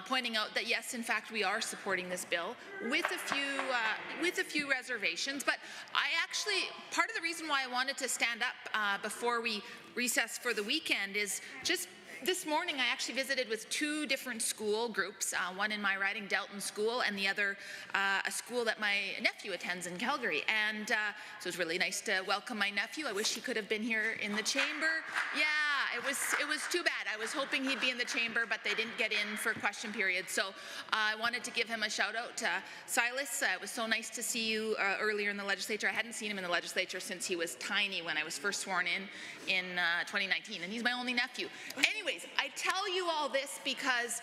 Speaker 13: pointing out that yes, in fact, we are supporting this bill with a few reservations. But I actually, part of the reason why I wanted to stand up before we recess for the weekend is just this morning I actually visited with two different school groups, one in my riding, Delton School, and the other a school that my nephew attends in Calgary. And so it was really nice to welcome my nephew. I wish he could have been here in the chamber. Yeah, it was too bad. I was hoping he'd be in the chamber, but they didn't get in for question period. So I wanted to give him a shout out. Silas, it was so nice to see you earlier in the legislature. I hadn't seen him in the legislature since he was tiny when I was first sworn in 2019, and he's my only nephew. Anyways, I tell you all this because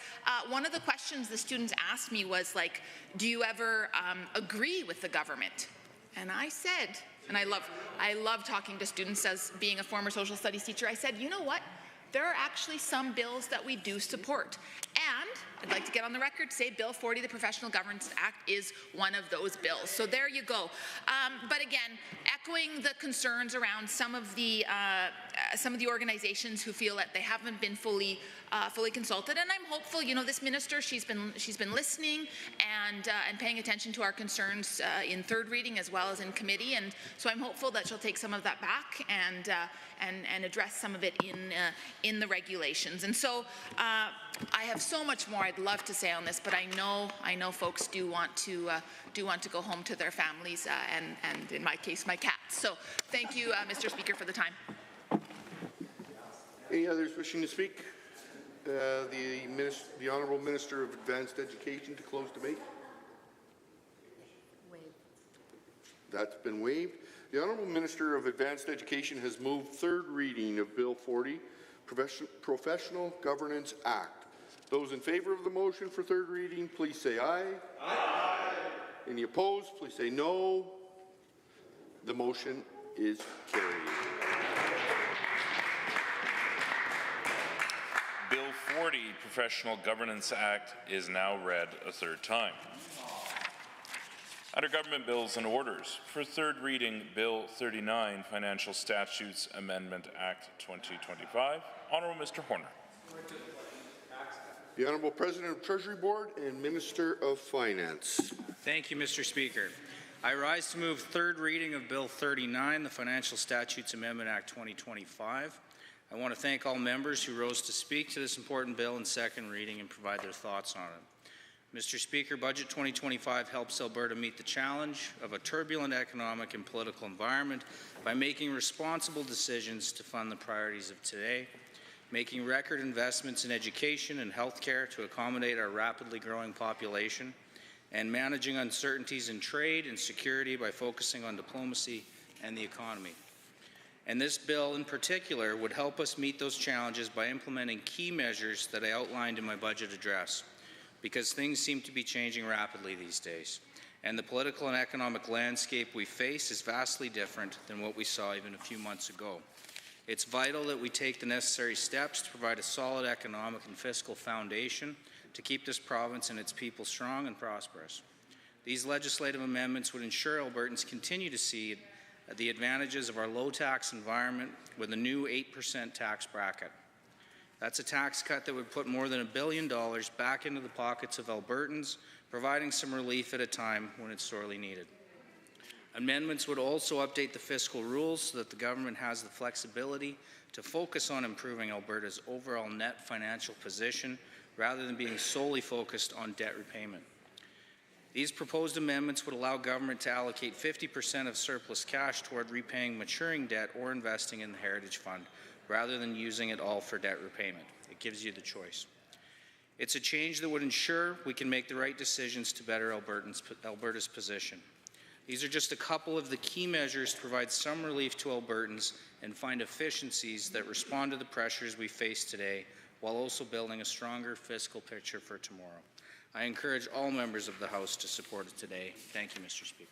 Speaker 13: one of the questions the students asked me was like, do you ever agree with the government? And I said, and I love talking to students as being a former social studies teacher, I said, you know what? There are actually some bills that we do support. And I'd like to get on the record to say Bill 40, the Professional Governance Act, is one of those bills. So there you go. But again, echoing the concerns around some of the organizations who feel that they haven't been fully consulted, and I'm hopeful. You know, this minister, she's been listening and paying attention to our concerns in third reading as well as in committee, and so I'm hopeful that she'll take some of that back and address some of it in the regulations. And so I have so much more I'd love to say on this, but I know folks do want to go home to their families and in my case my cats. So thank you, Mr. Speaker, for the time.
Speaker 11: Any others wishing to speak? The Honourable Minister of Advanced Education to close debate.
Speaker 18: Waived.
Speaker 11: That's been waived. The Honourable Minister of Advanced Education has moved third reading of Bill 40, Professional Governance Act. Those in favour of the motion for third reading, please say aye. Aye. Any opposed, please say no. The motion is carried.
Speaker 10: Bill 40, Professional Governance Act, is now read a third time. Under Government Bills and Orders, for third reading, Bill 39, Financial Statutes Amendment Act 2025. Honourable Mr. Horner.
Speaker 11: The Honourable President of Treasury Board and Minister of Finance.
Speaker 14: Thank you, Mr. Speaker. I rise to move third reading of Bill 39, the Financial Statutes Amendment Act 2025. I want to thank all members who rose to speak to this important bill in second reading and provide their thoughts on it. Mr. Speaker, Budget 2025 helps Alberta meet the challenge of a turbulent economic and political environment by making responsible decisions to fund the priorities of today, making record investments in education and healthcare to accommodate our rapidly growing population, and managing uncertainties in trade and security by focusing on diplomacy and the economy. And this bill in particular would help us meet those challenges by implementing key measures that I outlined in my budget address, because things seem to be changing rapidly these days, and the political and economic landscape we face is vastly different than what we saw even a few months ago. It's vital that we take the necessary steps to provide a solid economic and fiscal foundation to keep this province and its people strong and prosperous. These legislative amendments would ensure Albertans continue to see the advantages of our low-tax environment with a new 8% tax bracket. That's a tax cut that would put more than $1 billion back into the pockets of Albertans, providing some relief at a time when it's sorely needed. Amendments would also update the fiscal rules so that the government has the flexibility to focus on improving Alberta's overall net financial position rather than being solely focused on debt repayment. These proposed amendments would allow government to allocate 50% of surplus cash toward repaying maturing debt or investing in the Heritage Fund, rather than using it all for debt repayment. It gives you the choice. It's a change that would ensure we can make the right decisions to better Alberta's position. These are just a couple of the key measures to provide some relief to Albertans and find efficiencies that respond to the pressures we face today, while also building a stronger fiscal picture for tomorrow. I encourage all members of the House to support it today. Thank you, Mr. Speaker.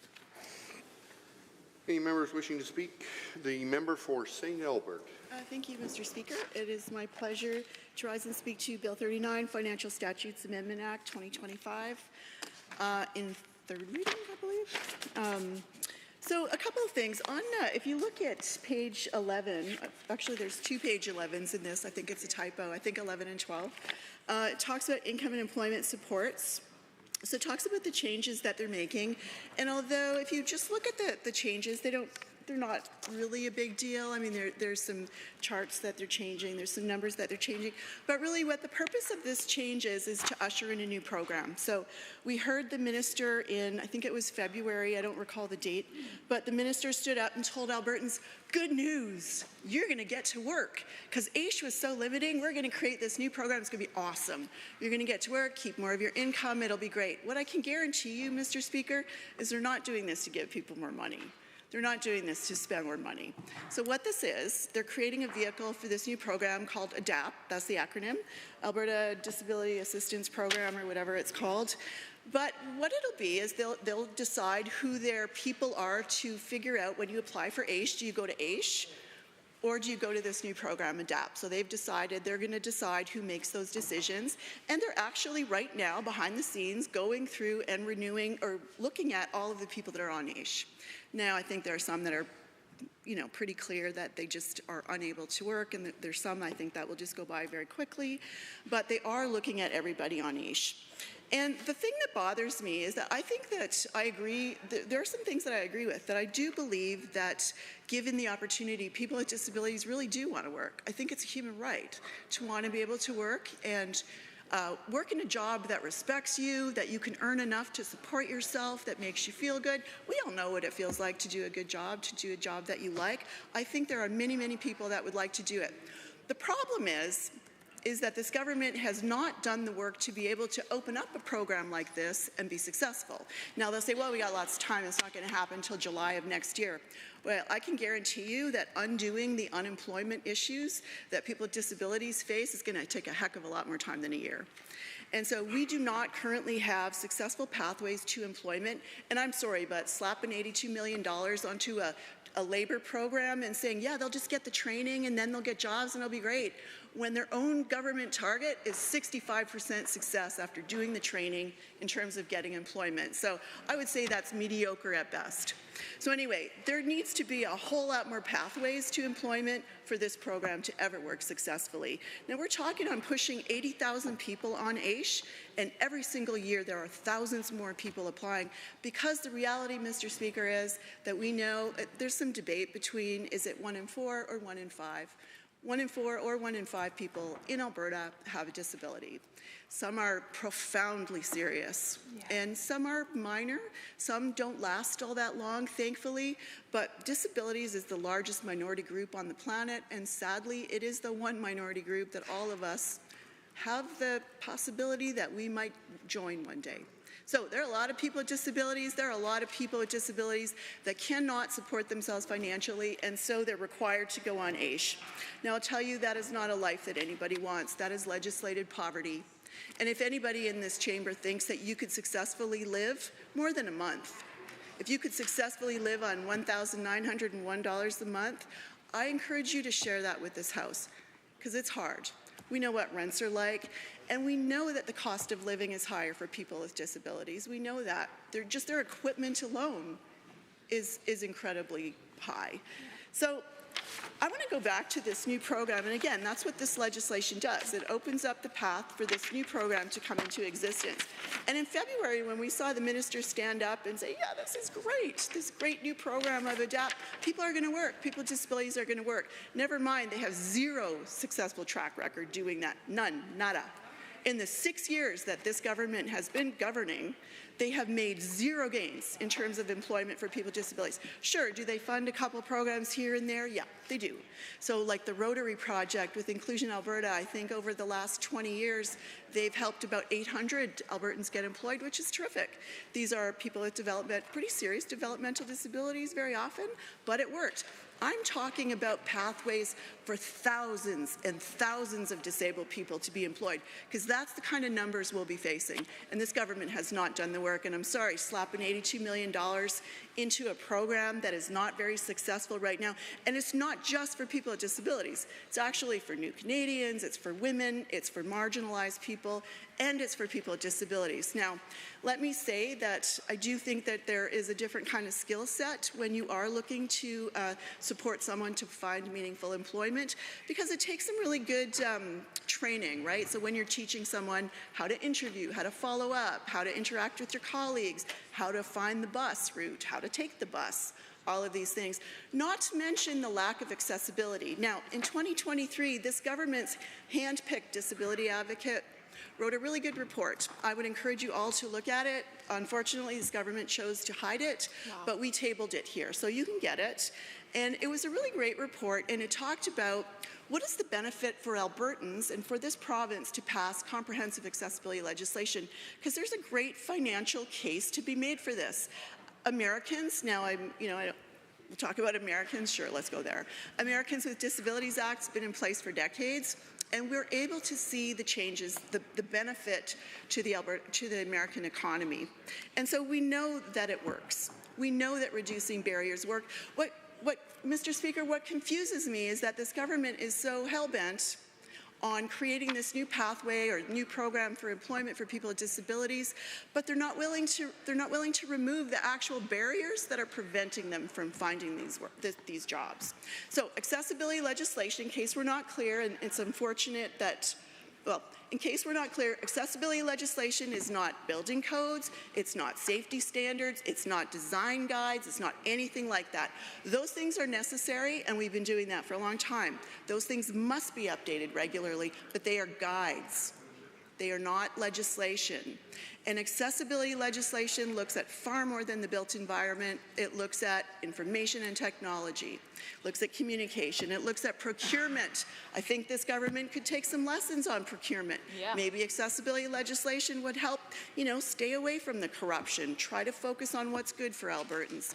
Speaker 11: Any members wishing to speak? The member for St. Albert.
Speaker 16: Thank you, Mr. Speaker. It is my pleasure to rise and speak to Bill 39, Financial Statutes Amendment Act 2025, in third reading, I believe. So a couple of things. On, if you look at page 11, actually there's two page 11s in this. I think it's a typo. I think 11 and 12. It talks about income and employment supports. So it talks about the changes that they're making. And although if you just look at the changes, they're not really a big deal. I mean, there's some charts that they're changing. There's some numbers that they're changing. But really what the purpose of this change is to usher in a new program. So we heard the minister in, I think it was February, I don't recall the date, but the minister stood up and told Albertans, good news, you're going to get to work. Because AISH was so limiting, we're going to create this new program. It's going to be awesome. You're going to get to work, keep more of your income. It'll be great. What I can guarantee you, Mr. Speaker, is they're not doing this to give people more money. They're not doing this to spend more money. So what this is, they're creating a vehicle for this new program called ADAPT, that's the acronym, Alberta Disability Assistance Program or whatever it's called. But what it'll be is they'll decide who their people are to figure out when you apply for AISH. Do you go to AISH or do you go to this new program, ADAPT? So they've decided, they're going to decide who makes those decisions. And they're actually right now, behind the scenes, going through and renewing or looking at all of the people that are on AISH. Now, I think there are some that are, pretty clear that they just are unable to work, and there's some I think that will just go by very quickly. But they are looking at everybody on AISH. And the thing that bothers me is that I think that I agree, there are some things that I agree with, that I do believe that given the opportunity, people with disabilities really do want to work. I think it's a human right to want to be able to work and work in a job that respects you, that you can earn enough to support yourself, that makes you feel good. We all know what it feels like to do a good job, to do a job that you like. I think there are many, many people that would like to do it. The problem is that this government has not done the work to be able to open up a program like this and be successful. Now they'll say, well, we got lots of time, it's not going to happen until July of next year. Well, I can guarantee you that undoing the unemployment issues that people with disabilities face is going to take a heck of a lot more time than a year. And so we do not currently have successful pathways to employment. And I'm sorry, but slapping $82 million onto a labor program and saying, yeah, they'll just get the training and then they'll get jobs and it'll be great, when their own government target is 65% success after doing the training in terms of getting employment. So I would say that's mediocre at best. So anyway, there needs to be a whole lot more pathways to employment for this program to ever work successfully. Now we're talking on pushing 80,000 people on AISH, and every single year there are thousands more people applying, because the reality, Mr. Speaker, is that we know there's some debate between is it 1 in 4 or 1 in 5. 1 in 4 or 1 in 5 people in Alberta have a disability. Some are profoundly serious, and some are minor. Some don't last all that long, thankfully, but disabilities is the largest minority group on the planet, and sadly, it is the one minority group that all of us have the possibility that we might join one day. So there are a lot of people with disabilities. There are a lot of people with disabilities that cannot support themselves financially, and so they're required to go on AISH. Now, I'll tell you, that is not a life that anybody wants. That is legislated poverty. And if anybody in this chamber thinks that you could successfully live more than a month, if you could successfully live on $1,901 a month, I encourage you to share that with this House, because it's hard. We know what rents are like, and we know that the cost of living is higher for people with disabilities. We know that. Their equipment alone is incredibly high. So I want to go back to this new program, and again, that's what this legislation does. It opens up the path for this new program to come into existence. And in February, when we saw the minister stand up and say, yeah, this is great, this great new program of ADAPT, people are going to work, people with disabilities are going to work. Never mind, they have zero successful track record doing that, none, nada. In the 6 years that this government has been governing, they have made zero gains in terms of employment for people with disabilities. Sure, do they fund a couple programs here and there? Yeah, they do. So like the Rotary Project with Inclusion Alberta, I think over the last 20 years, they've helped about 800 Albertans get employed, which is terrific. These are people with pretty serious developmental disabilities very often, but it worked. I'm talking about pathways for thousands and thousands of disabled people to be employed, because that's the kind of numbers we'll be facing. And this government has not done the work, and I'm sorry, slapping $82 million into a program that is not very successful right now. And it's not just for people with disabilities. It's actually for new Canadians, it's for women, it's for marginalized people, and it's for people with disabilities. Now, let me say that I do think that there is a different kind of skill set when you are looking to support someone to find meaningful employment, because it takes some really good training, right? So when you're teaching someone how to interview, how to follow up, how to interact with your colleagues, how to find the bus route, how to take the bus, all of these things. Not to mention the lack of accessibility. Now, in 2023, this government's hand-picked disability advocate wrote a really good report. I would encourage you all to look at it. Unfortunately, this government chose to hide it, but we tabled it here, so you can get it. And it was a really great report, and it talked about what is the benefit for Albertans and for this province to pass comprehensive accessibility legislation, because there's a great financial case to be made for this. Americans, now we'll talk about Americans, sure, let's go there. Americans with Disabilities Act's been in place for decades, and we're able to see the changes, the benefit to the American economy. And so we know that it works. We know that reducing barriers work. Mr. Speaker, what confuses me is that this government is so hell-bent on creating this new pathway or new program for employment for people with disabilities, but they're not willing to remove the actual barriers that are preventing them from finding these jobs. So accessibility legislation, in case we're not clear, and it's unfortunate that, well, in case we're not clear, accessibility legislation is not building codes, it's not safety standards, it's not design guides, it's not anything like that. Those things are necessary, and we've been doing that for a long time. Those things must be updated regularly, but they are guides. They are not legislation. And accessibility legislation looks at far more than the built environment. It looks at information and technology, looks at communication, it looks at procurement. I think this government could take some lessons on procurement. Yeah. Maybe accessibility legislation would help, stay away from the corruption, try to focus on what's good for Albertans.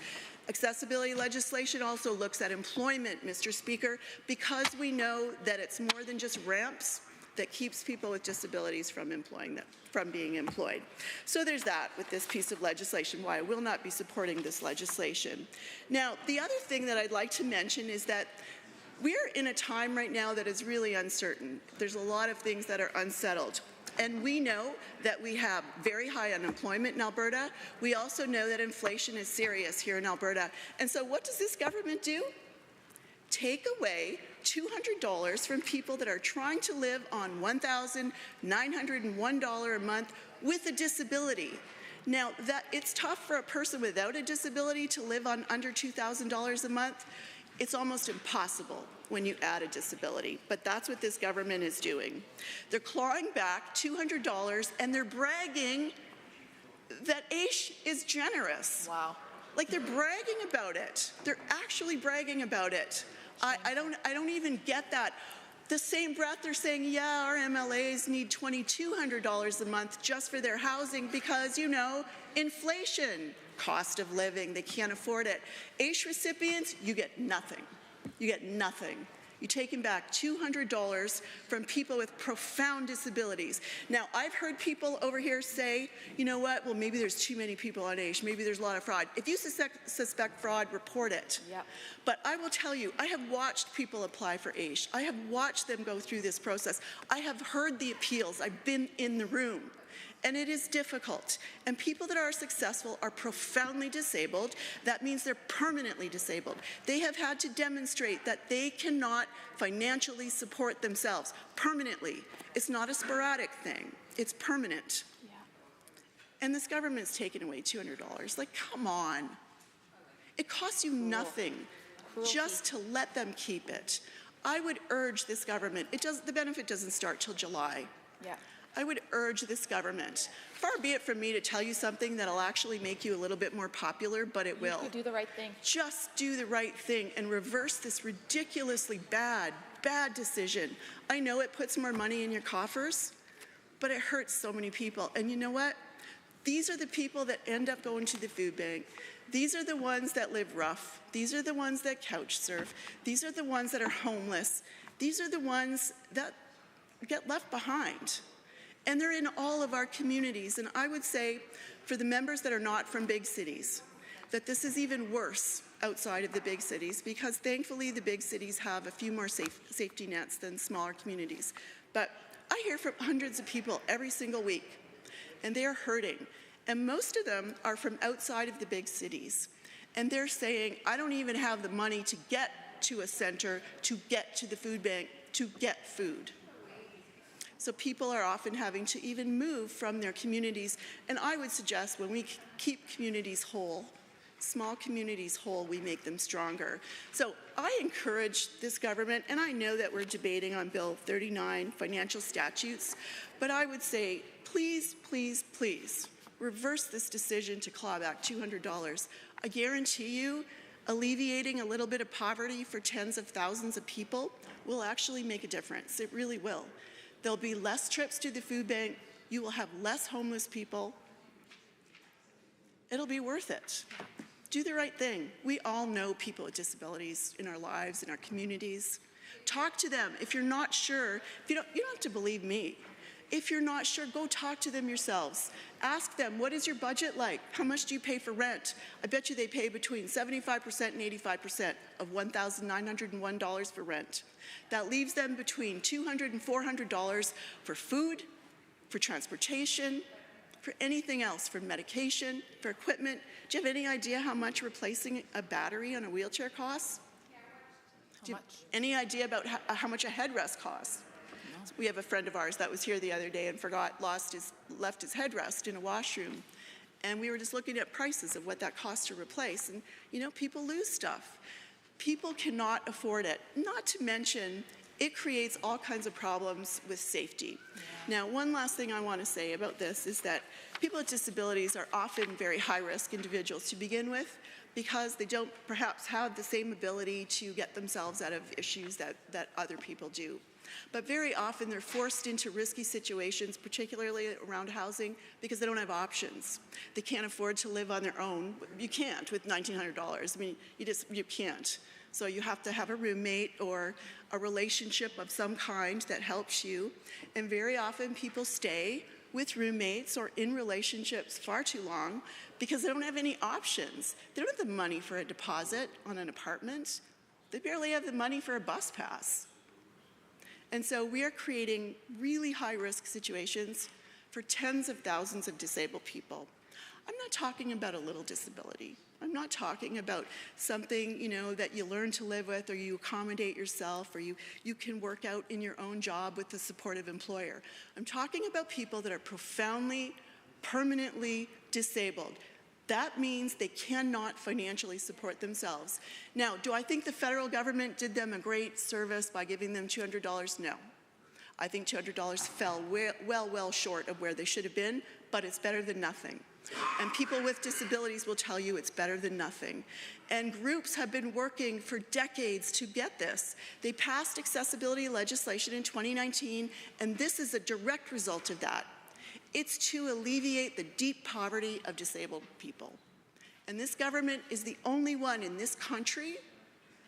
Speaker 16: Accessibility legislation also looks at employment, Mr. Speaker, because we know that it's more than just ramps that keeps people with disabilities from being employed. So there's that with this piece of legislation, why I will not be supporting this legislation. Now, the other thing that I'd like to mention is that we're in a time right now that is really uncertain. There's a lot of things that are unsettled. And we know that we have very high unemployment in Alberta. We also know that inflation is serious here in Alberta. And so what does this government do? Take away $200 from people that are trying to live on $1,901 a month with a disability. Now, it's tough for a person without a disability to live on under $2,000 a month. It's almost impossible when you add a disability, but that's what this government is doing. They're clawing back $200, and they're bragging that AISH is generous. Wow. Like, they're bragging about it. They're actually bragging about it. I don't even get that. The same breath they're saying, yeah, our MLAs need $2,200 a month just for their housing because, inflation, cost of living, they can't afford it. AISH recipients, you get nothing. You get nothing. You take back $200 from people with profound disabilities. Now, I've heard people over here say, you know what, well, maybe there's too many people on AISH, maybe there's a lot of fraud. If you suspect fraud, report it. Yep. But I will tell you, I have watched people apply for AISH. I have watched them go through this process. I have heard the appeals. I've been in the room. And it is difficult. And people that are successful are profoundly disabled. That means they're permanently disabled. They have had to demonstrate that they cannot financially support themselves permanently. It's not a sporadic thing. It's permanent. Yeah. And this government's taken away $200. Like, come on. It costs you nothing just to let them keep it. I would urge this government, the benefit doesn't start till July. Yeah. I would urge this government, far be it from me to tell you something that'll actually make you a little bit more popular, but it will.
Speaker 13: You do the right thing.
Speaker 16: Just do the right thing and reverse this ridiculously bad decision. I know it puts more money in your coffers, but it hurts so many people. And you know what? These are the people that end up going to the food bank. These are the ones that live rough. These are the ones that couch surf. These are the ones that are homeless. These are the ones that get left behind. And they're in all of our communities. And I would say, for the members that are not from big cities, that this is even worse outside of the big cities, because thankfully the big cities have a few more safety nets than smaller communities. But I hear from hundreds of people every single week, and they are hurting. And most of them are from outside of the big cities. And they're saying, I don't even have the money to get to a center, to get to the food bank, to get food. So people are often having to even move from their communities. And I would suggest when we keep communities whole, small communities whole, we make them stronger. So I encourage this government, and I know that we're debating on Bill 39, financial statutes, but I would say, please, please, please, reverse this decision to claw back $200. I guarantee you, alleviating a little bit of poverty for tens of thousands of people will actually make a difference. It really will. There'll be less trips to the food bank. You will have less homeless people. It'll be worth it. Do the right thing. We all know people with disabilities in our lives, in our communities. Talk to them. If you're not sure, you don't have to believe me. If you're not sure, go talk to them yourselves. Ask them, what is your budget like? How much do you pay for rent? I bet you they pay between 75% and 85% of $1,901 for rent. That leaves them between $200 and $400 for food, for transportation, for anything else, for medication, for equipment. Do you have any idea how much replacing a battery on a wheelchair costs?
Speaker 15: How much?
Speaker 16: Any idea about how much a headrest costs? We have a friend of ours that was here the other day and left his headrest in a washroom. And we were just looking at prices of what that costs to replace. And, you know, people lose stuff. People cannot afford it. Not to mention, it creates all kinds of problems with safety. Now, one last thing I want to say about this is that people with disabilities are often very high-risk individuals to begin with, because they don't perhaps have the same ability to get themselves out of issues that other people do. But very often they're forced into risky situations, particularly around housing, because they don't have options. They can't afford to live on their own. You can't with $1,900. I mean, you can't. So you have to have a roommate or a relationship of some kind that helps you. And very often people stay with roommates or in relationships far too long because they don't have any options. They don't have the money for a deposit on an apartment. They barely have the money for a bus pass. And so we are creating really high-risk situations for tens of thousands of disabled people. I'm not talking about a little disability. I'm not talking about something, you know, that you learn to live with, or you accommodate yourself, or you can work out in your own job with a supportive employer. I'm talking about people that are profoundly, permanently disabled. That means they cannot financially support themselves. Now, do I think the federal government did them a great service by giving them $200? No. I think $200 fell well short of where they should have been, but it's better than nothing. And people with disabilities will tell you it's better than nothing. And groups have been working for decades to get this. They passed accessibility legislation in 2019, and this is a direct result of that. It's to alleviate the deep poverty of disabled people. And this government is the only one in this country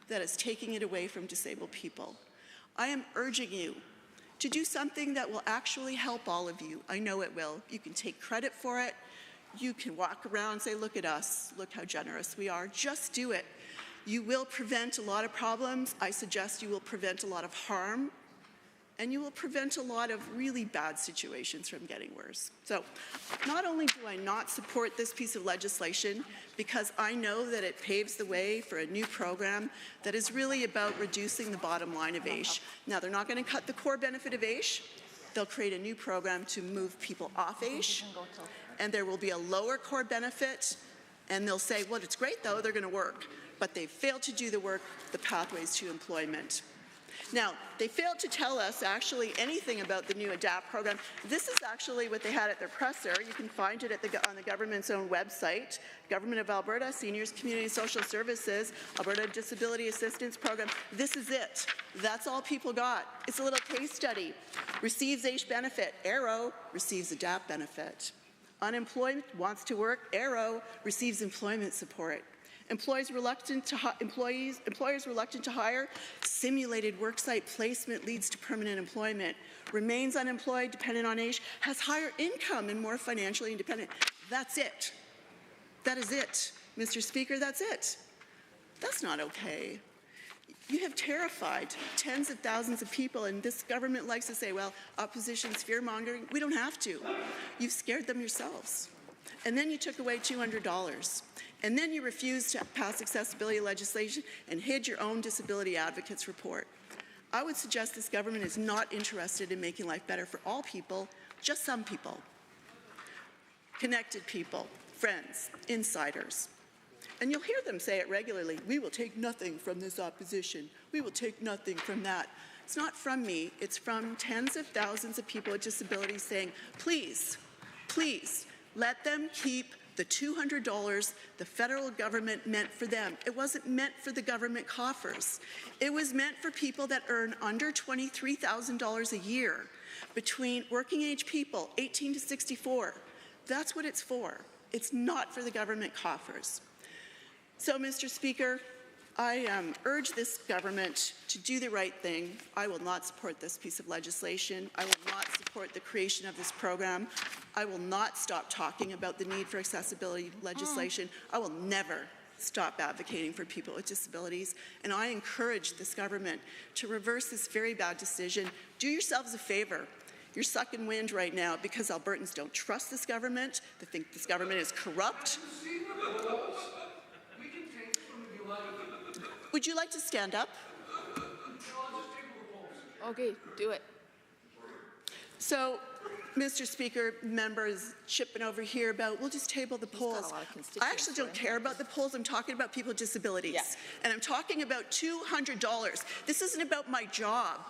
Speaker 16: that is taking it away from disabled people. I am urging you to do something that will actually help all of you. I know it will. You can take credit for it. You can walk around and say, look at us, look how generous we are. Just do it. You will prevent a lot of problems. I suggest you will prevent a lot of harm. And you will prevent a lot of really bad situations from getting worse. So not only do I not support this piece of legislation because I know that it paves the way for a new program that is really about reducing the bottom line of AISH. Now, they're not going to cut the core benefit of AISH. They'll create a new program to move people off AISH, and there will be a lower core benefit, and they'll say, well, it's great, though, they're going to work. But they failed to do the work, the pathways to employment. Now, they failed to tell us actually anything about the new ADAPT program. This is actually what they had at their presser. You can find it on the government's own website. Government of Alberta, Seniors Community Social Services, Alberta Disability Assistance Program. This is it. That's all people got. It's a little case study. Receives AISH benefit, arrow, receives ADAPT benefit. Unemployed, wants to work, arrow, receives employment support. Employers reluctant to hire, simulated worksite placement leads to permanent employment. Remains unemployed, dependent on AISH, has higher income and more financially independent. That's it. That is it. Mr. Speaker, that's it. That's not okay. You have terrified tens of thousands of people, and this government likes to say, well, opposition's fear-mongering. We don't have to. You've scared them yourselves. And then you took away $200. And then you refused to pass accessibility legislation and hid your own disability advocates report. I would suggest this government is not interested in making life better for all people, just some people. Connected people, friends, insiders. And you'll hear them say it regularly, we will take nothing from this opposition. We will take nothing from that. It's not from me, it's from tens of thousands of people with disabilities saying, please, please, let them keep the $200 the federal government meant for them. It wasn't meant for the government coffers. It was meant for people that earn under $23,000 a year, between working age people, 18 to 64. That's what it's for. It's not for the government coffers. So, Mr. Speaker, I urge this government to do the right thing. I will not support this piece of legislation. I will not support the creation of this program. I will not stop talking about the need for accessibility legislation. I will never stop advocating for people with disabilities. And I encourage this government to reverse this very bad decision. Do yourselves a favor. You're sucking wind right now because Albertans don't trust this government. They think this government is corrupt. Would you like to stand up?
Speaker 13: Okay, do it.
Speaker 16: So, Mr. Speaker, members chipping over here about, we'll just table the polls. I actually don't care about the polls. I'm talking about people with disabilities. Yeah. And I'm talking about $200. This isn't about my job.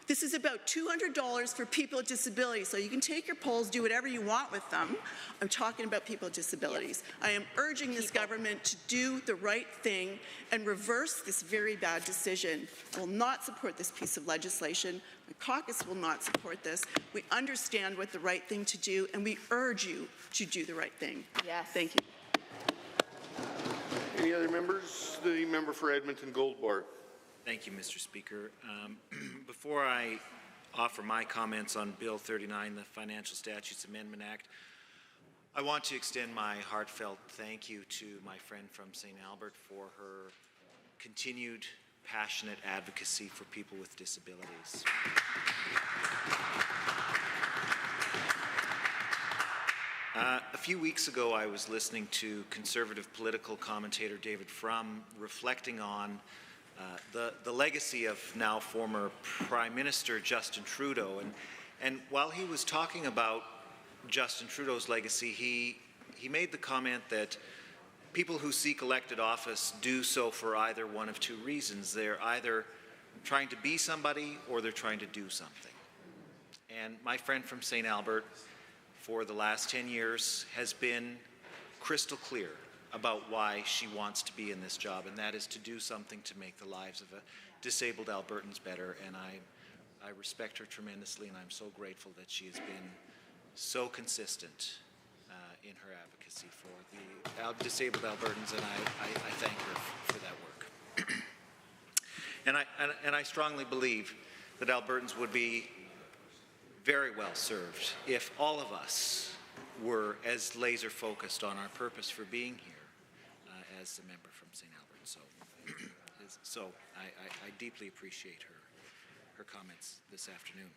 Speaker 16: This is about $200 for people with disabilities. So you can take your polls, do whatever you want with them. I'm talking about people with disabilities. Yes. I am urging this government to do the right thing and reverse this very bad decision. I will not support this piece of legislation. My caucus will not support this. We understand what the right thing to do, and we urge you to do the right thing.
Speaker 13: Yes.
Speaker 16: Thank you.
Speaker 11: Any other members? The member for Edmonton Goldbar.
Speaker 4: Thank you, Mr. Speaker. Before I offer my comments on Bill 39, the Financial Statutes Amendment Act, I want to extend my heartfelt thank you to my friend from St. Albert for her continued passionate advocacy for people with disabilities. A few weeks ago, I was listening to conservative political commentator David Frum reflecting on the legacy of now former Prime Minister Justin Trudeau. And while he was talking about Justin Trudeau's legacy, he made the comment that people who seek elected office do so for either one of two reasons. They're either trying to be somebody or they're trying to do something. And my friend from St. Albert, for the last 10 years, has been crystal clear about why she wants to be in this job, and that is to do something to make the lives of disabled Albertans better. And I respect her tremendously, and I'm so grateful that she has been so consistent in her advocacy for the disabled Albertans, and I thank her for that work. and I strongly believe that Albertans would be very well served if all of us were as laser focused on our purpose for being here as the member from St. Albert. So I deeply appreciate her comments this afternoon.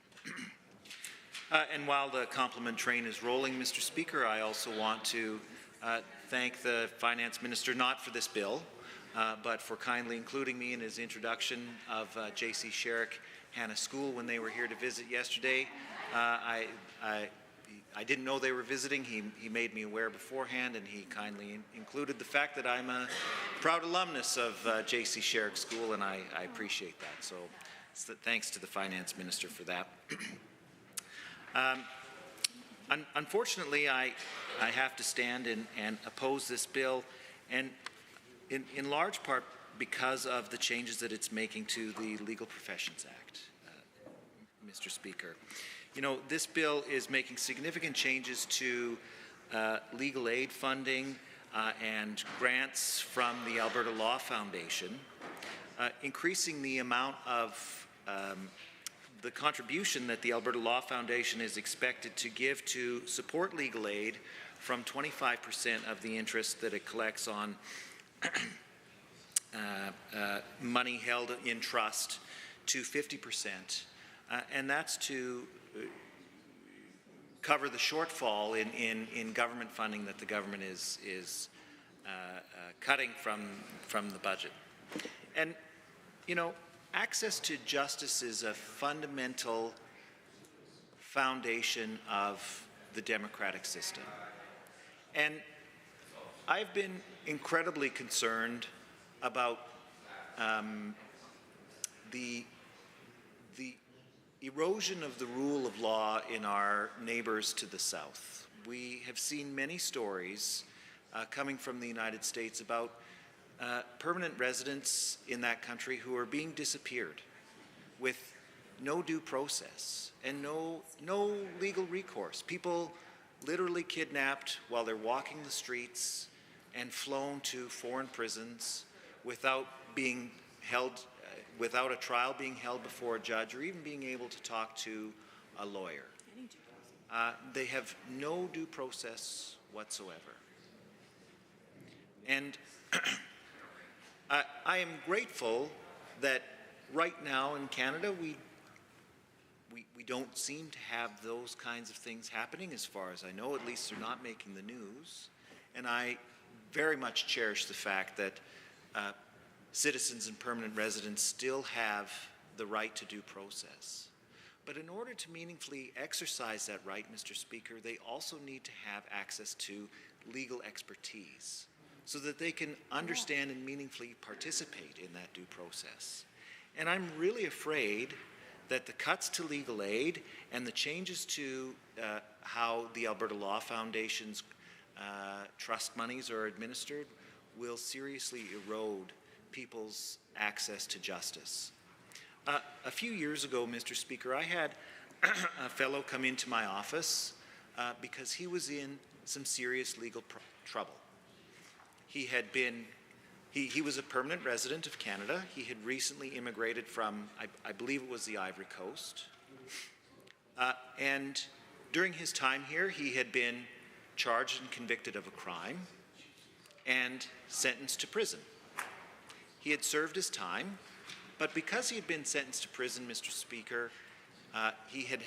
Speaker 4: And while the compliment train is rolling, Mr. Speaker, I also want to thank the Finance Minister, not for this bill, but for kindly including me in his introduction of J.C. Sherrick Hannah School when they were here to visit yesterday. I didn't know they were visiting. He made me aware beforehand, and he kindly included the fact that I'm a proud alumnus of J.C. Sherrick School, and I appreciate that. So thanks to the Finance Minister for that. Unfortunately, I have to stand and oppose this bill, and in large part because of the changes that it's making to the Legal Professions Act, Mr. Speaker. You know, this bill is making significant changes to legal aid funding and grants from the Alberta Law Foundation, increasing the amount of the contribution that the Alberta Law Foundation is expected to give to support legal aid from 25% of the interest that it collects on money held in trust to 50%. And that's to cover the shortfall in government funding that the government is cutting from the budget. And, you know, access to justice is a fundamental foundation of the democratic system. And I've been incredibly concerned about the erosion of the rule of law in our neighbors to the south. We have seen many stories coming from the United States about permanent residents in that country who are being disappeared with no due process and no legal recourse. People literally kidnapped while they're walking the streets and flown to foreign prisons without being held, without a trial being held before a judge or even being able to talk to a lawyer. They have no due process whatsoever. And I am grateful that right now in Canada we don't seem to have those kinds of things happening, as far as I know. At least they're not making the news. And I very much cherish the fact that citizens and permanent residents still have the right to due process. But in order to meaningfully exercise that right, Mr. Speaker, they also need to have access to legal expertise so that they can understand and meaningfully participate in that due process. And I'm really afraid that the cuts to legal aid and the changes to how the Alberta Law Foundation's trust monies are administered will seriously erode people's access to justice. A few years ago, Mr. Speaker, I had a fellow come into my office because he was in some serious legal trouble. He had been, he was a permanent resident of Canada. He had recently immigrated from, I believe it was the Ivory Coast. And during his time here, he had been charged and convicted of a crime and sentenced to prison. He had served his time, but because he had been sentenced to prison, Mr. Speaker, he had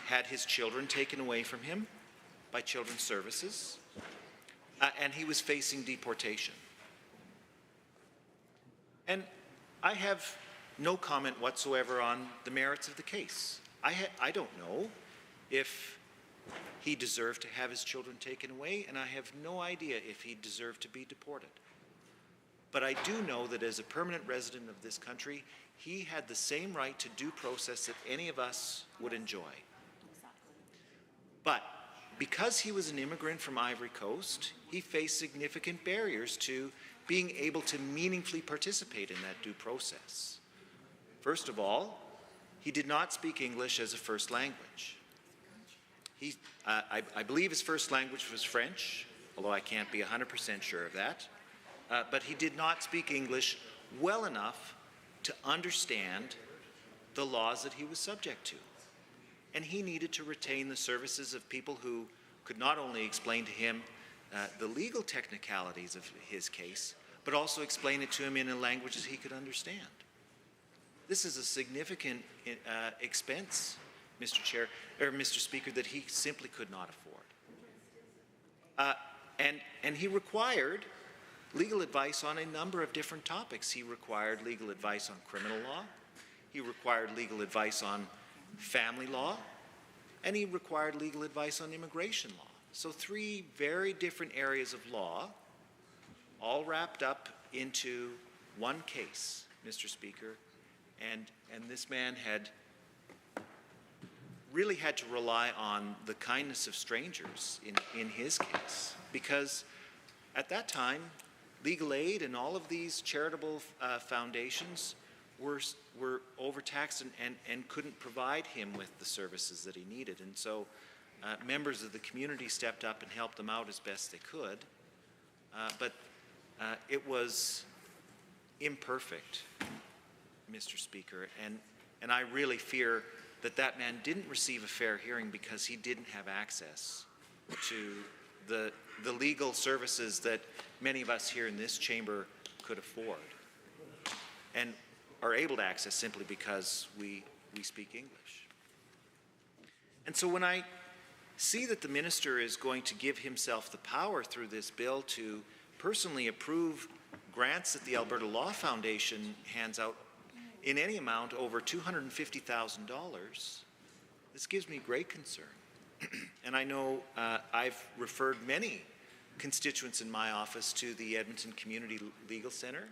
Speaker 4: had his children taken away from him by Children's Services, and he was facing deportation. And I have no comment whatsoever on the merits of the case. I don't know if he deserved to have his children taken away, and I have no idea if he deserved to be deported. But I do know that as a permanent resident of this country, he had the same right to due process that any of us would enjoy. But because he was an immigrant from Ivory Coast, he faced significant barriers to being able to meaningfully participate in that due process. First of all, he did not speak English as a first language. I believe his first language was French, although I can't be 100% sure of that. But he did not speak English well enough to understand the laws that he was subject to. And he needed to retain the services of people who could not only explain to him the legal technicalities of his case, but also explain it to him in a language that he could understand. This is a significant expense, Mr. Speaker, that he simply could not afford. And he required legal advice on a number of different topics. He required legal advice on criminal law, he required legal advice on family law, and he required legal advice on immigration law. So 3 very different areas of law, all wrapped up into one case, Mr. Speaker, and this man had really had to rely on the kindness of strangers in his case, because at that time, legal aid and all of these charitable foundations were overtaxed and couldn't provide him with the services that he needed. And so members of the community stepped up and helped him out as best they could. But it was imperfect, Mr. Speaker, and I really fear that that man didn't receive a fair hearing because he didn't have access to the legal services that many of us here in this chamber could afford and are able to access simply because we speak English. And so when I see that the minister is going to give himself the power through this bill to personally approve grants that the Alberta Law Foundation hands out in any amount over $250,000, this gives me great concern. And I know I've referred many constituents in my office to the Edmonton Community Legal Center,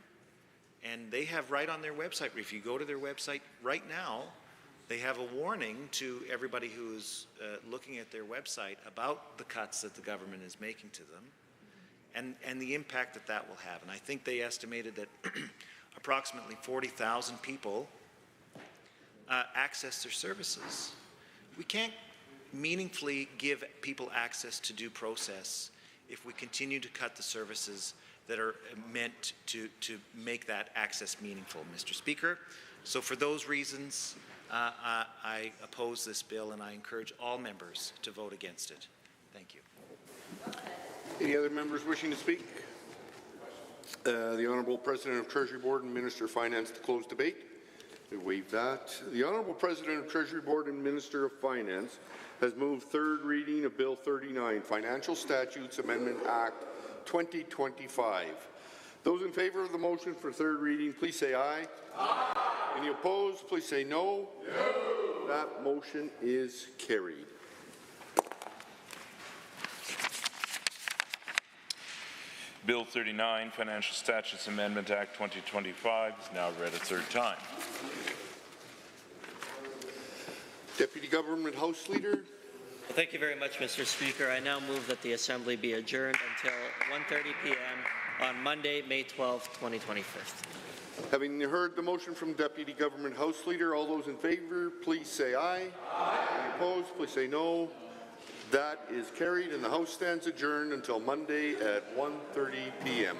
Speaker 4: and they have right on their website, if you go to their website right now, they have a warning to everybody who's looking at their website about the cuts that the government is making to them and the impact that that will have. And I think they estimated that approximately 40,000 people access their services. We can't meaningfully give people access to due process if we continue to cut the services that are meant to make that access meaningful, Mr. Speaker. So for those reasons, I oppose this bill, and I encourage all members to vote against it. Thank you.
Speaker 11: Any other members wishing to speak? The Honourable President of Treasury Board and Minister of Finance to close debate. We waive that. The Honourable President of Treasury Board and Minister of Finance has moved third reading of Bill 39, Financial Statutes Amendment Act 2025. Those in favour of the motion for third reading, please say aye. Aye. Any opposed, please say no. No. That motion is carried.
Speaker 10: Bill 39, Financial Statutes Amendment Act 2025 is now read a third time.
Speaker 11: Deputy Government House Leader.
Speaker 2: Thank you very much, Mr. Speaker. I now move that the Assembly be adjourned until 1:30 p.m. on Monday, May 12, 2025.
Speaker 11: Having heard the motion from Deputy Government House Leader, all those in favour, please say aye. Aye. Any opposed, please say no. That is carried, and the House stands adjourned until Monday at 1:30 p.m.